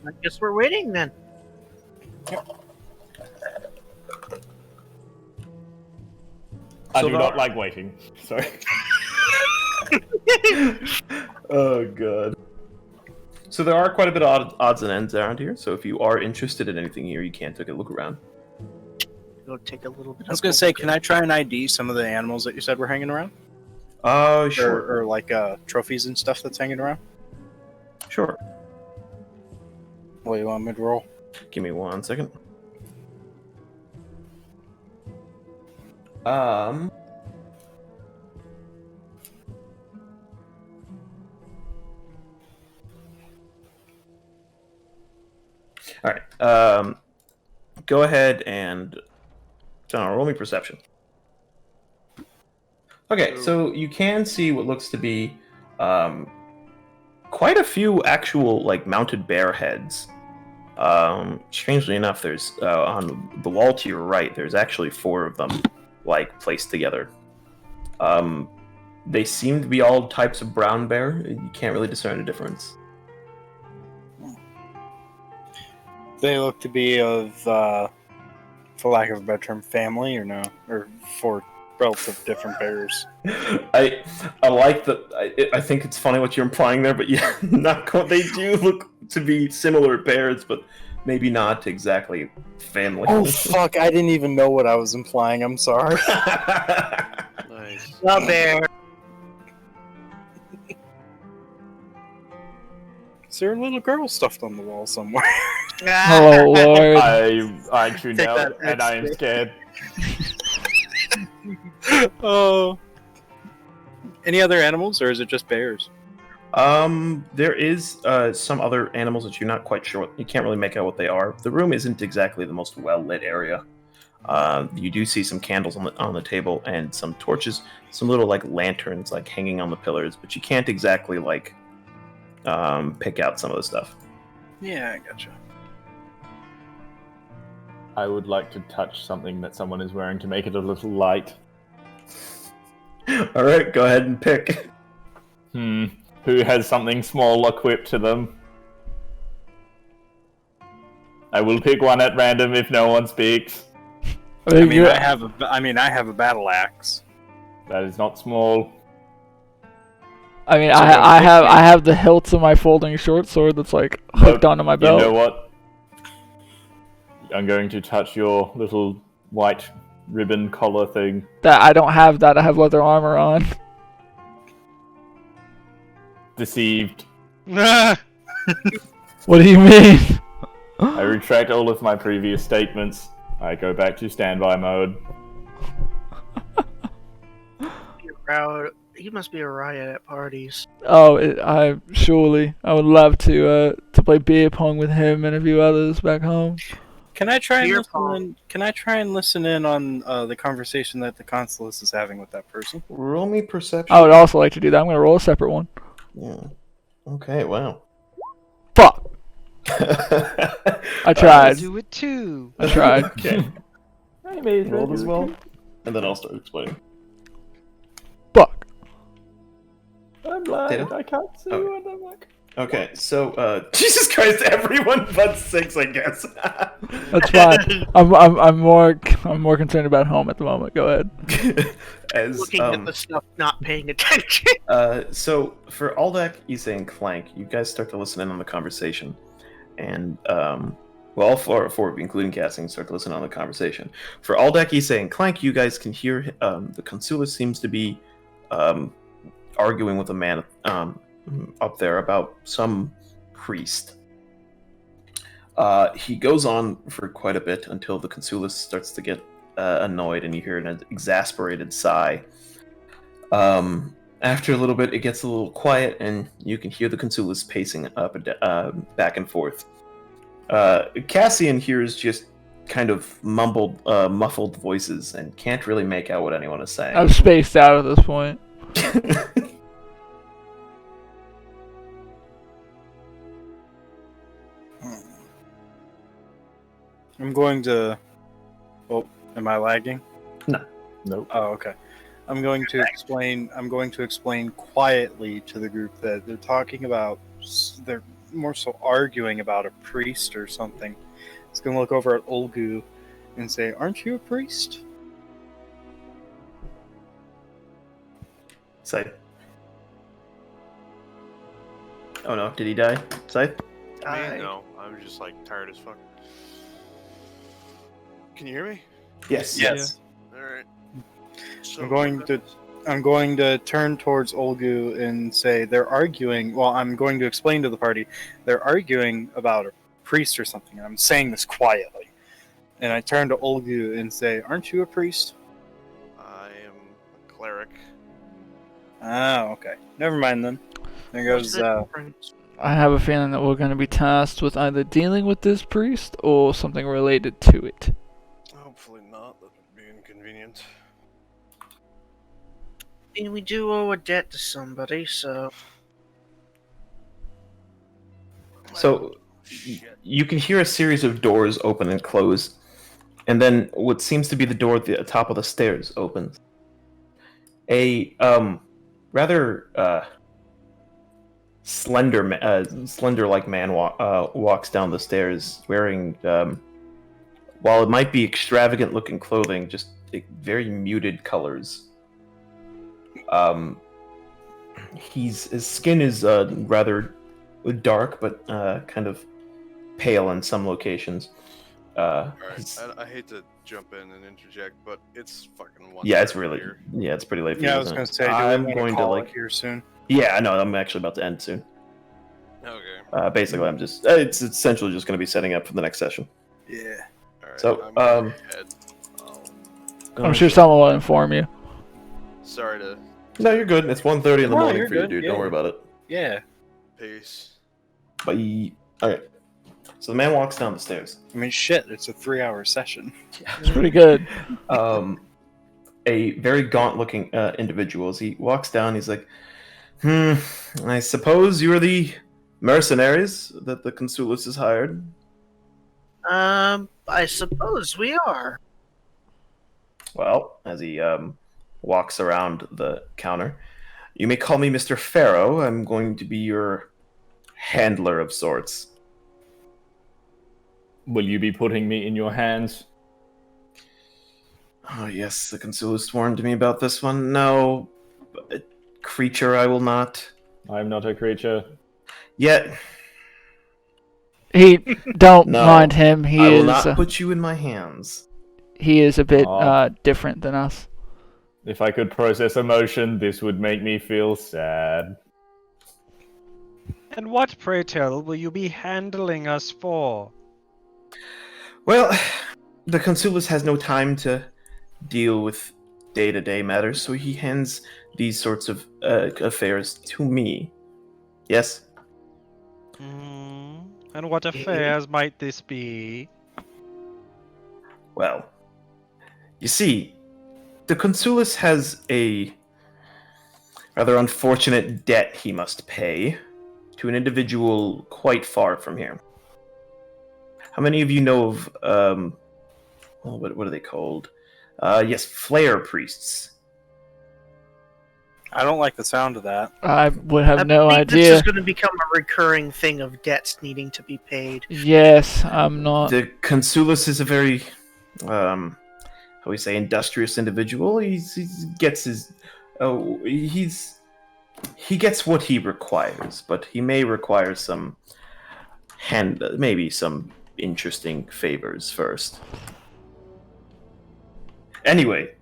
I guess we're waiting then. I do not like waiting. Sorry. Oh god. So there are quite a bit of odds and ends around here. So if you are interested in anything here, you can take a look around. Go take a little bit. I was gonna say, can I try and ID some of the animals that you said were hanging around? Sure. Or like trophies and stuff that's hanging around? Sure. What do you want me to roll? Give me 1 second. All right. Go ahead and roll me perception. Okay, so you can see what looks to be quite a few actual mounted bear heads. Strangely enough, there's on the wall to your right. There's actually 4 of them, placed together. They seem to be all types of brown bear. You can't really discern a difference. They look to be of, for lack of a better term, family or no? Or 4 relative different bears? I like that. I think it's funny what you're implying there, but yeah, they do look to be similar bears, but maybe not exactly family. Oh, fuck, I didn't even know what I was implying. I'm sorry. Nice. The bear. Is there a little girl stuffed on the wall somewhere? Oh lord. I tuned Take out, that and I am extra. scared. Oh. Any other animals, or is it just bears? There is some other animals that you're not quite sure. You can't really make out what they are. The room isn't exactly the most well lit area. You do see some candles on the table and some torches, some little like lanterns like hanging on the pillars, but you can't exactly like pick out some of the stuff. Yeah, I gotcha. I would like to touch something that someone is wearing to make it a little light. All right, go ahead and pick. Who has something small equipped to them? I will pick one at random if no one speaks. I mean, I have a battle axe. That is not small. I mean, I have the hilts of my folding short sword that's like hooked onto my belt. You know what? I'm going to touch your little white ribbon collar thing. That I don't have that. I have leather armor on. Deceived. What do you mean? I retract all of my previous statements. I go back to standby mode. You're proud. You must be a riot at parties. Oh, I would love to play beer pong with him and a few others back home. Can I try and Beer listen pong. in? Can I try and listen in on the conversation that the consulate is having with that person? Roll me perception. I would also like to do that. I'm gonna roll a separate one. Yeah. Okay. Wow. Fuck. I tried. Do it too. I tried. Okay. Roll as well, and then I'll start explaining. Fuck. I'm blind. Data? I can't see Okay. what I'm like. Okay, so Jesus Christ, everyone but 6, I guess. That's fine. I'm more concerned about home at the moment. Go ahead. As Looking at the stuff, not paying attention. so for Aldak, Isse, and Clank, you guys start to listen in on the conversation, and well, all four of you, including Cassian, start to listen on the conversation. For Aldak, Isse, and Clank, you guys can hear the consular seems to be arguing with a man up there about some priest. He goes on for quite a bit until the consulus starts to get annoyed, and you hear an exasperated sigh. After a little bit, it gets a little quiet, and you can hear the consulus pacing up and back and forth. Cassian hears just kind of muffled voices and can't really make out what anyone is saying. I'm spaced out at this point. I'm going to. Oh, am I lagging? Nope. Oh, okay. I'm going to explain. I'm going to explain quietly to the group that they're talking about. They're more so arguing about a priest or something. It's going to look over at Ulgu and say, "Aren't you a priest?" Scythe. Oh no, did he die? Scythe? No, I'm just like tired as fuck. Can you hear me? Yes. Yes. Alright. So, I'm going to turn towards Ulgu and say they're arguing. Well, I'm going to explain to the party they're arguing about a priest or something. And I'm saying this quietly, and I turn to Ulgu and say, "Aren't you a priest?" I am a cleric. Oh, okay. Never mind then. There goes. I have a feeling that we're going to be tasked with either dealing with this priest or something related to it. Hopefully not. That would be inconvenient. And we do owe a debt to somebody, so. So you can hear a series of doors open and close, and then what seems to be the door at the top of the stairs opens. A rather slender-like man walks down the stairs wearing, while it might be extravagant-looking clothing, just very muted colors. His skin is rather dark, but kind of pale in some locations. Alright, I hate to jump in and interject, but it's fucking 1:30 Yeah, it's really here. it's pretty late for you. Yeah, I was isn't going it? to say, do I'm we going to call like it here soon? yeah, no, I'm actually about to end soon. Okay. Basically, I'm just it's essentially just going to be setting up for the next session. Yeah. Alright, So, I'm going ahead. I'm sure someone will inform you. Sorry to... No, you're good. It's 1:30 in the No, morning you're for you, good, dude. yeah. Don't worry about it. Yeah. Peace. Bye. Okay. So the man walks down the stairs. I mean, shit, it's a 3-hour session. It's pretty good. A very gaunt-looking individual. As he walks down, he's like, I suppose you're the mercenaries that the Consulis has hired? I suppose we are. Well, as he walks around the counter, you may call me Mr. Pharaoh. I'm going to be your handler of sorts. Will you be putting me in your hands? Oh, yes, the Consulis warned me about this one. No, creature, I will not. I'm not a creature. Yet, Don't No, mind him. He I will is not put you in my hands. he is a bit Aw. different than us. If I could process emotion, this would make me feel sad. And what, pray tell, will you be handling us for? Well, the Consulis has no time to deal with day-to-day matters, so he hands these sorts of affairs to me. Yes? And what affairs might this be? Well, you see, the Consulis has a rather unfortunate debt he must pay to an individual quite far from here. How many of you know of, what are they called? Yes, flare priests. I don't like the sound of that. I would have no think idea. This is going to become a recurring thing of debts needing to be paid. Yes, I'm not. The Consulis is a very, how we say, industrious individual. He gets his, he gets what he requires, but he may require some maybe some interesting favors first. Anyway,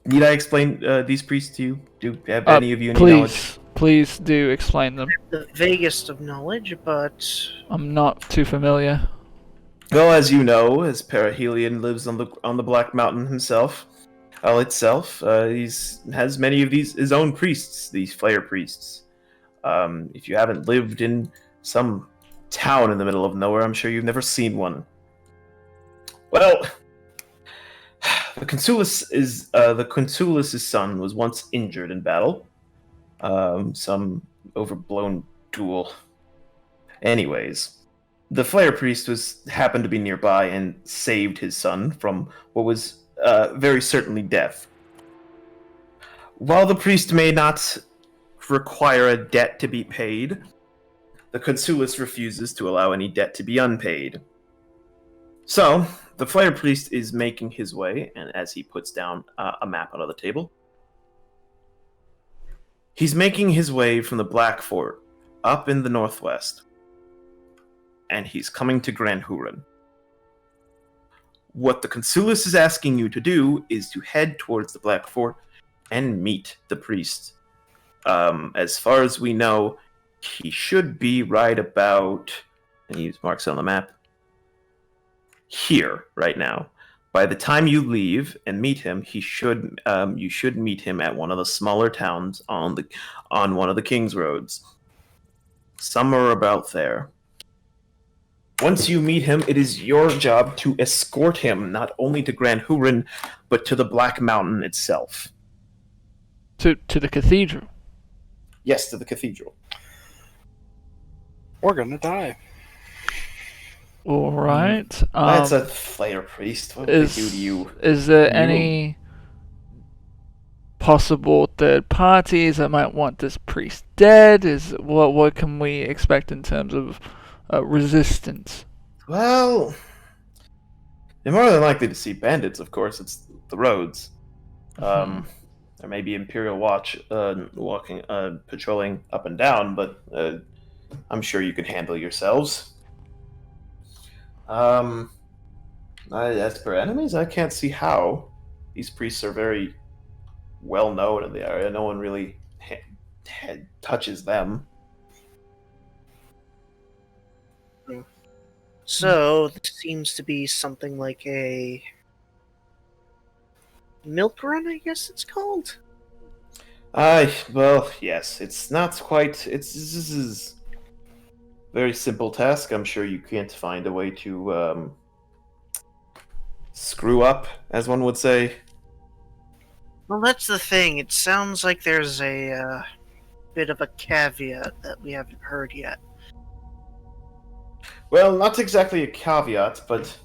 need I explain these priests to you? Do have any of you any knowledge? Please do explain them. The vaguest of knowledge, but I'm not too familiar. Well, as you know, as Perihelion lives on the Black Mountain himself, itself, he has many of his own priests, these flare priests. If you haven't lived in some town in the middle of nowhere, I'm sure you've never seen one. Well, the Consulis' son was once injured in battle. Some overblown duel. Anyways, the flare priest happened to be nearby and saved his son from what was very certainly death. While the priest may not require a debt to be paid, the Consulis refuses to allow any debt to be unpaid. So, the flare priest is making his way, and as he puts down a map onto the table, he's making his way from the Black Fort up in the northwest, and he's coming to Grand Huron. What the Consulis is asking you to do is to head towards the Black Fort and meet the priest. As far as we know, he should be right about, and he marks it on the map, here right now. By the time you leave and meet him, you should meet him at one of the smaller towns on one of the King's Roads. Somewhere about there. Once you meet him, it is your job to escort him not only to Grand Huron, but to the Black Mountain itself. To the cathedral. Yes, to the cathedral. We're gonna die. All right. That's a flare priest. What would they do to you? Is there any possible third parties that might want this priest dead? What can we expect in terms of resistance? Well, you're more than likely to see bandits, of course. It's the roads. There may be Imperial Watch patrolling up and down, but I'm sure you can handle yourselves. As for enemies, I can't see how. These priests are very well known in the area. No one really touches them. so this seems to be something like a milk run, I guess it's called. Well, yes, it's not quite. This is a very simple task. I'm sure you can't find a way to screw up, as one would say. Well, that's the thing. It sounds like there's a bit of a caveat that we haven't heard yet. Well, not exactly a caveat, but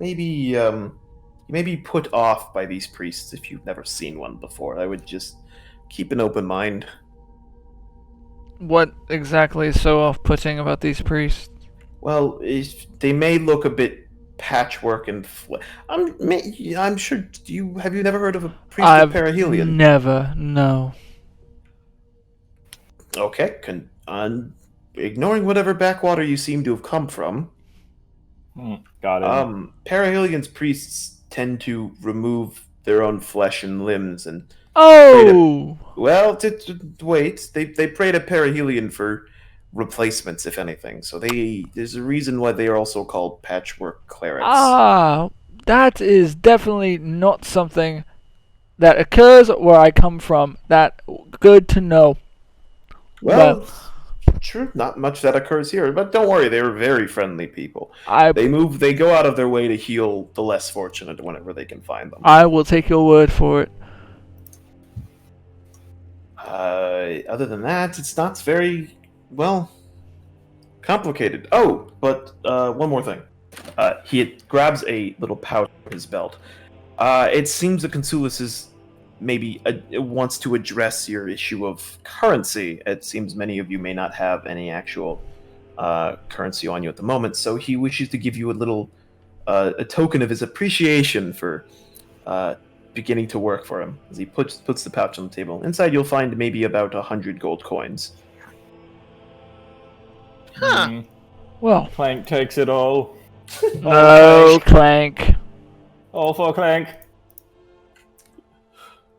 maybe you may be put off by these priests if you've never seen one before. I would just keep an open mind. What exactly is so off-putting about these priests? Well, they may look a bit patchwork and I'm sure. Have you never heard of a priest of perihelion? Never. No. Okay, ignoring whatever backwater you seem to have come from. Got it. Perihelions priests tend to remove their own flesh and limbs and Oh! wait. They pray to perihelion for replacements, if anything. So there's a reason why they are also called patchwork clerics. Ah, that is definitely not something that occurs where I come from. That good to know. Well, true, not much that occurs here, but don't worry, they were very friendly people. They go out of their way to heal the less fortunate whenever they can find them. I will take your word for it. Other than that, it's not very, well, complicated. Oh, but one more thing. He grabs a little pouch from his belt. It seems the Consulis is maybe wants to address your issue of currency. It seems many of you may not have any actual currency on you at the moment, so he wishes to give you a little a token of his appreciation for beginning to work for him. As he puts the pouch on the table. Inside you'll find maybe about 100 gold coins. Huh. Well, Clank takes it all. no, Clank. All for Clank.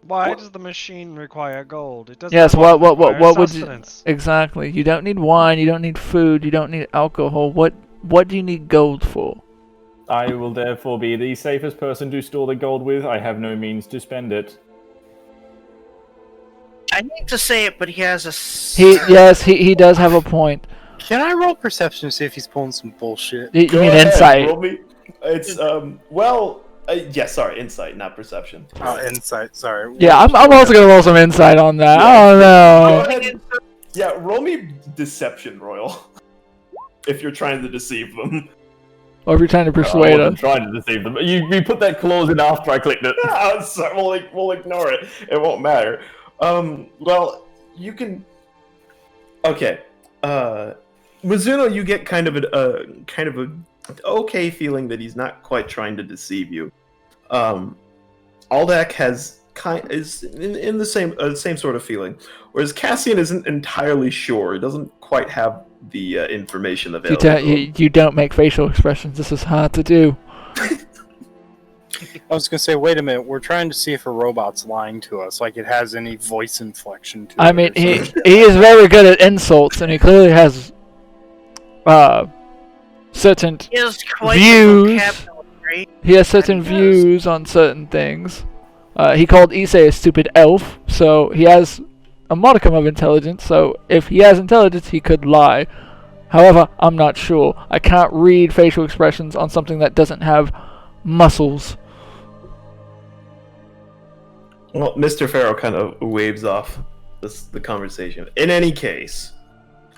Why does the machine require gold? It doesn't. Yes, what would you sustenance. exactly? You don't need wine, you don't need food, you don't need alcohol. What do you need gold for? I will therefore be the safest person to store the gold with. I have no means to spend it. I hate to say it, but he has a. He does have a point. Can I roll perception to see if he's pulling some bullshit? You Go mean ahead, insight? roll me. It's sorry, insight, not perception. Oh, insight. Sorry. Yeah, I'm also gonna roll some insight on that. Yeah. I don't know. Go ahead. Yeah, roll me deception, Royal. If you're trying to deceive them. Or if you're trying to I persuade wasn't us. trying to deceive them. You put that clause in after I clicked it. Sorry, we'll ignore it. It won't matter. Well, you can. Okay. Mizuno, you get kind of a okay feeling that he's not quite trying to deceive you. Aldak is in the same sort of feeling, whereas Cassian isn't entirely sure. He doesn't quite have the information available. You don't make facial expressions. This is hard to do. I was gonna say, wait a minute. We're trying to see if a robot's lying to us, like it has any voice inflection to it. I mean, he is very good at insults, and he clearly has certain He has quite views. the vocabulary. He has certain He does. views on certain things. He called Isse a stupid elf, so he has a modicum of intelligence. So if he has intelligence, he could lie. However, I'm not sure. I can't read facial expressions on something that doesn't have muscles. Well, Mr. Farrow kind of waves off the conversation. In any case,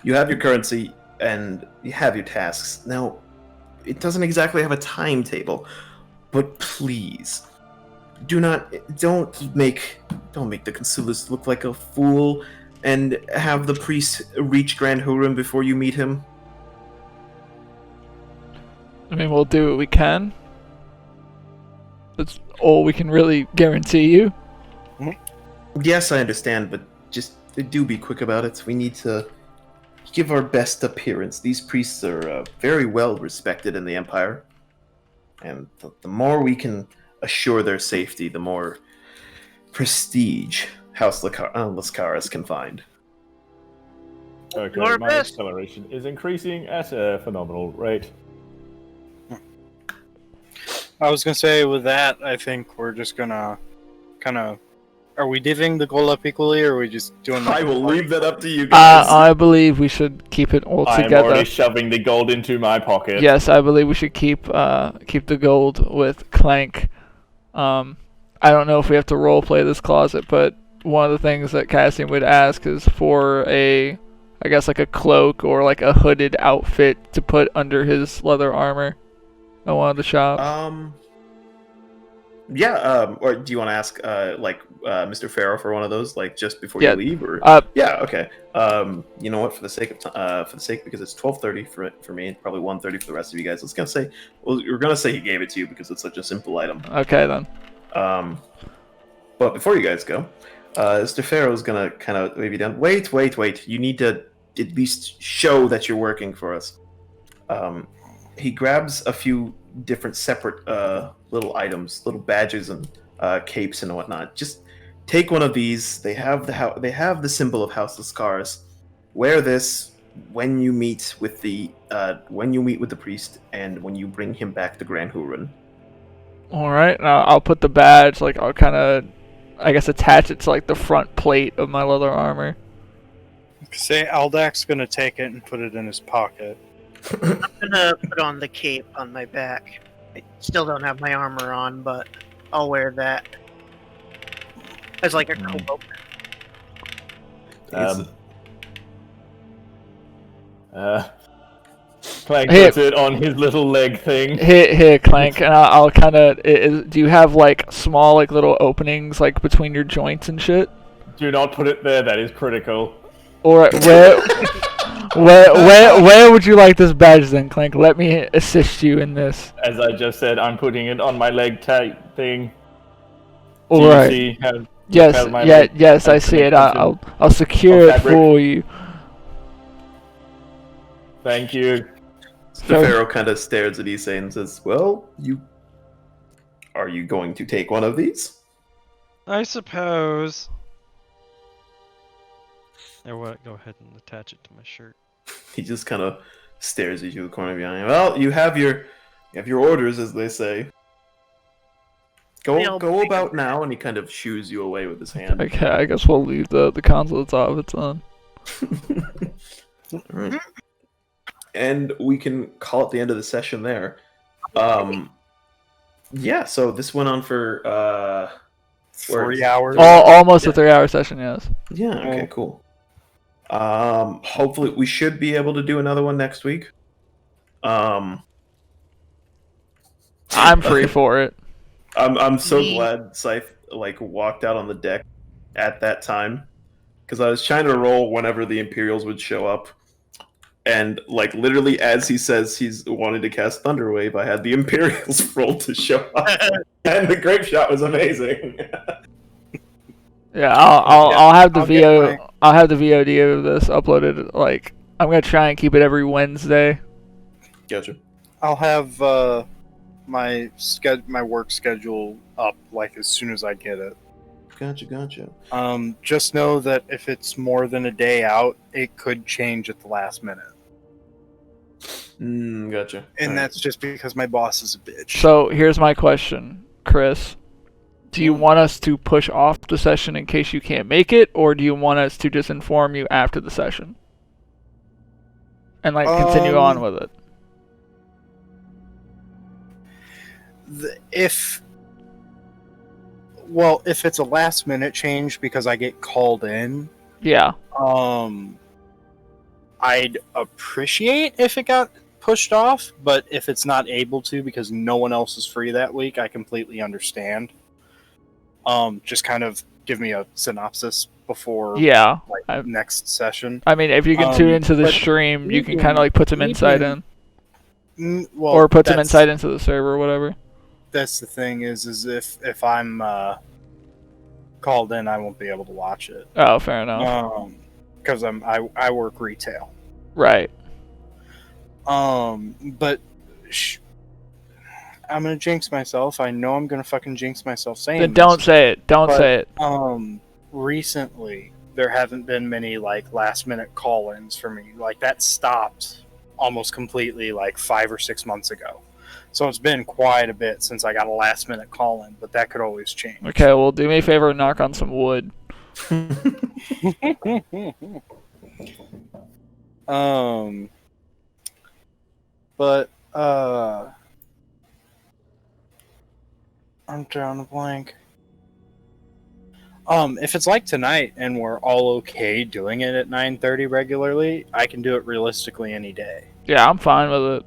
you have your currency and you have your tasks. Now, it doesn't exactly have a timetable, but please, don't make the Consulis look like a fool and have the priest reach Grand Hurim before you meet him. I mean, we'll do what we can. That's all we can really guarantee you. Yes, I understand, but just do be quick about it. We need to give our best appearance. These priests are very well respected in the Empire, and the more we can assure their safety, the more prestige House Lascaris can find. Okay, Your my best. acceleration is increasing at a phenomenal rate. I was gonna say, with that, I think we're just gonna kind of Are we divvying the gold up equally, or are we just doing? I will leave that up to you guys. I believe we should keep it all I'm together. already shoving the gold into my pocket. Yes, I believe we should keep the gold with Clank. I don't know if we have to roleplay this closet, but one of the things that Cassian would ask is for I guess like a cloak or like a hooded outfit to put under his leather armor at one of the shops. Or do you want to ask Mr. Farrow for one of those, like just before Yeah. you leave, or yeah, okay. You know what? For the sake of because it's 12:30 for me, and probably 1:30 for the rest of you guys. We're gonna say he gave it to you because it's such a simple item. Okay then. But before you guys go, Mr. Farrow's gonna kind of wave you down. Wait! You need to at least show that you're working for us. He grabs a few different separate little items, little badges and capes and whatnot. Just take one of these. They have the symbol of House of Scars. Wear this when you meet with the priest and when you bring him back to Grand Huron. All right, I'll put the badge, like I'll kind of, I guess, attach it to like the front plate of my leather armor. Say Aldak's gonna take it and put it in his pocket. I'm gonna put on the cape on my back. I still don't have my armor on, but I'll wear that as like a cloak. Clank Hey. puts it on his little leg thing. Here, Clank, and I'll kind of. Do you have like small, like little openings, like between your joints and shit? Do not put it there. That is critical. Or where would you like this badge then, Clank? Let me assist you in this. As I just said, I'm putting it on my leg tight thing. All Do you right. see how- Yes, how my yeah, leg yes, I has see it. connected I'll secure of it fabric? for you. Thank you. Mr. Farrow kind of stares at Isse and says, "Well, are you going to take one of these?" I suppose. Or what? Go ahead and attach it to my shirt. He just kind of stares at you in the corner of your eye. Well, you have your orders, as they say. Go about now, and he kind of shoos you away with his hand. Okay, I guess we'll leave the consulates off. It's on. All right. And we can call it the end of the session there. Yeah, so this went on for 3 hours. Almost a 3-hour session, yes. Yeah, okay, cool. Hopefully we should be able to do another one next week. I'm free for it. I'm so glad Scythe walked out on the deck at that time, because I was trying to roll whenever the Imperials would show up, and literally as he says he's wanting to cast Thunderwave, I had the Imperials roll to show up, and the grape shot was amazing. Yeah, I'll have the I'll have the VOD of this uploaded. I'm gonna try and keep it every Wednesday. Gotcha. I'll have my work schedule up as soon as I get it. Gotcha. Just know that if it's more than a day out, it could change at the last minute. Gotcha. And that's just because my boss is a bitch. So here's my question, Chris. Do you want us to push off the session in case you can't make it, or do you want us to just inform you after the session? And continue on with it? If it's a last minute change because I get called in, Yeah. I'd appreciate if it got pushed off, but if it's not able to because no one else is free that week, I completely understand. Just kind of give me a synopsis before next session. I mean, if you can tune into the stream, you can kind of put some insight in. Or put some insight into the server or whatever. That's the thing is if I'm called in, I won't be able to watch it. Oh, fair enough. Because I work retail. Right. But I'm gonna jinx myself. I know I'm gonna fucking jinx myself saying Then don't say it. Don't say it. Recently there haven't been many last minute call-ins for me. That stopped almost completely 5 or 6 months ago. So it's been quite a bit since I got a last minute call in, but that could always change. Okay, well, do me a favor and knock on some wood. But I'm drawing a blank. If it's like tonight and we're all okay doing it at 9:30 regularly, I can do it realistically any day. Yeah, I'm fine with it.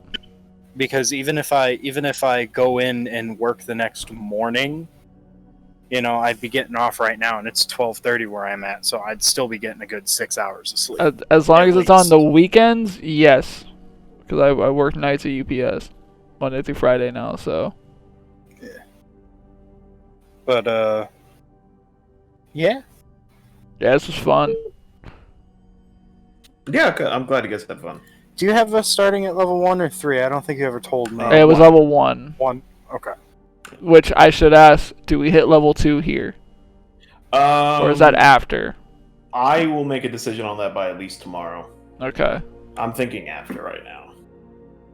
Because even if I go in and work the next morning, you know, I'd be getting off right now, and it's 12:30 where I'm at, so I'd still be getting a good 6 hours of sleep. As long At as it's on least. the weekends, yes. Because I work nights at UPS, Monday through Friday now, so. Yeah. But yeah. Yeah, this was fun. Yeah, okay, I'm glad you guys had fun. Do you have us starting at level 1 or 3? I don't think you ever told me. It was level 1. 1. Okay. Which I should ask, do we hit level 2 here? Or is that after? I will make a decision on that by at least tomorrow. Okay. I'm thinking after right now.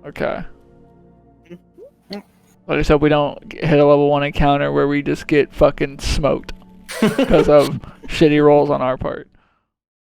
Okay. I just hope we don't hit a level 1 encounter where we just get fucking smoked because of shitty rolls on our part.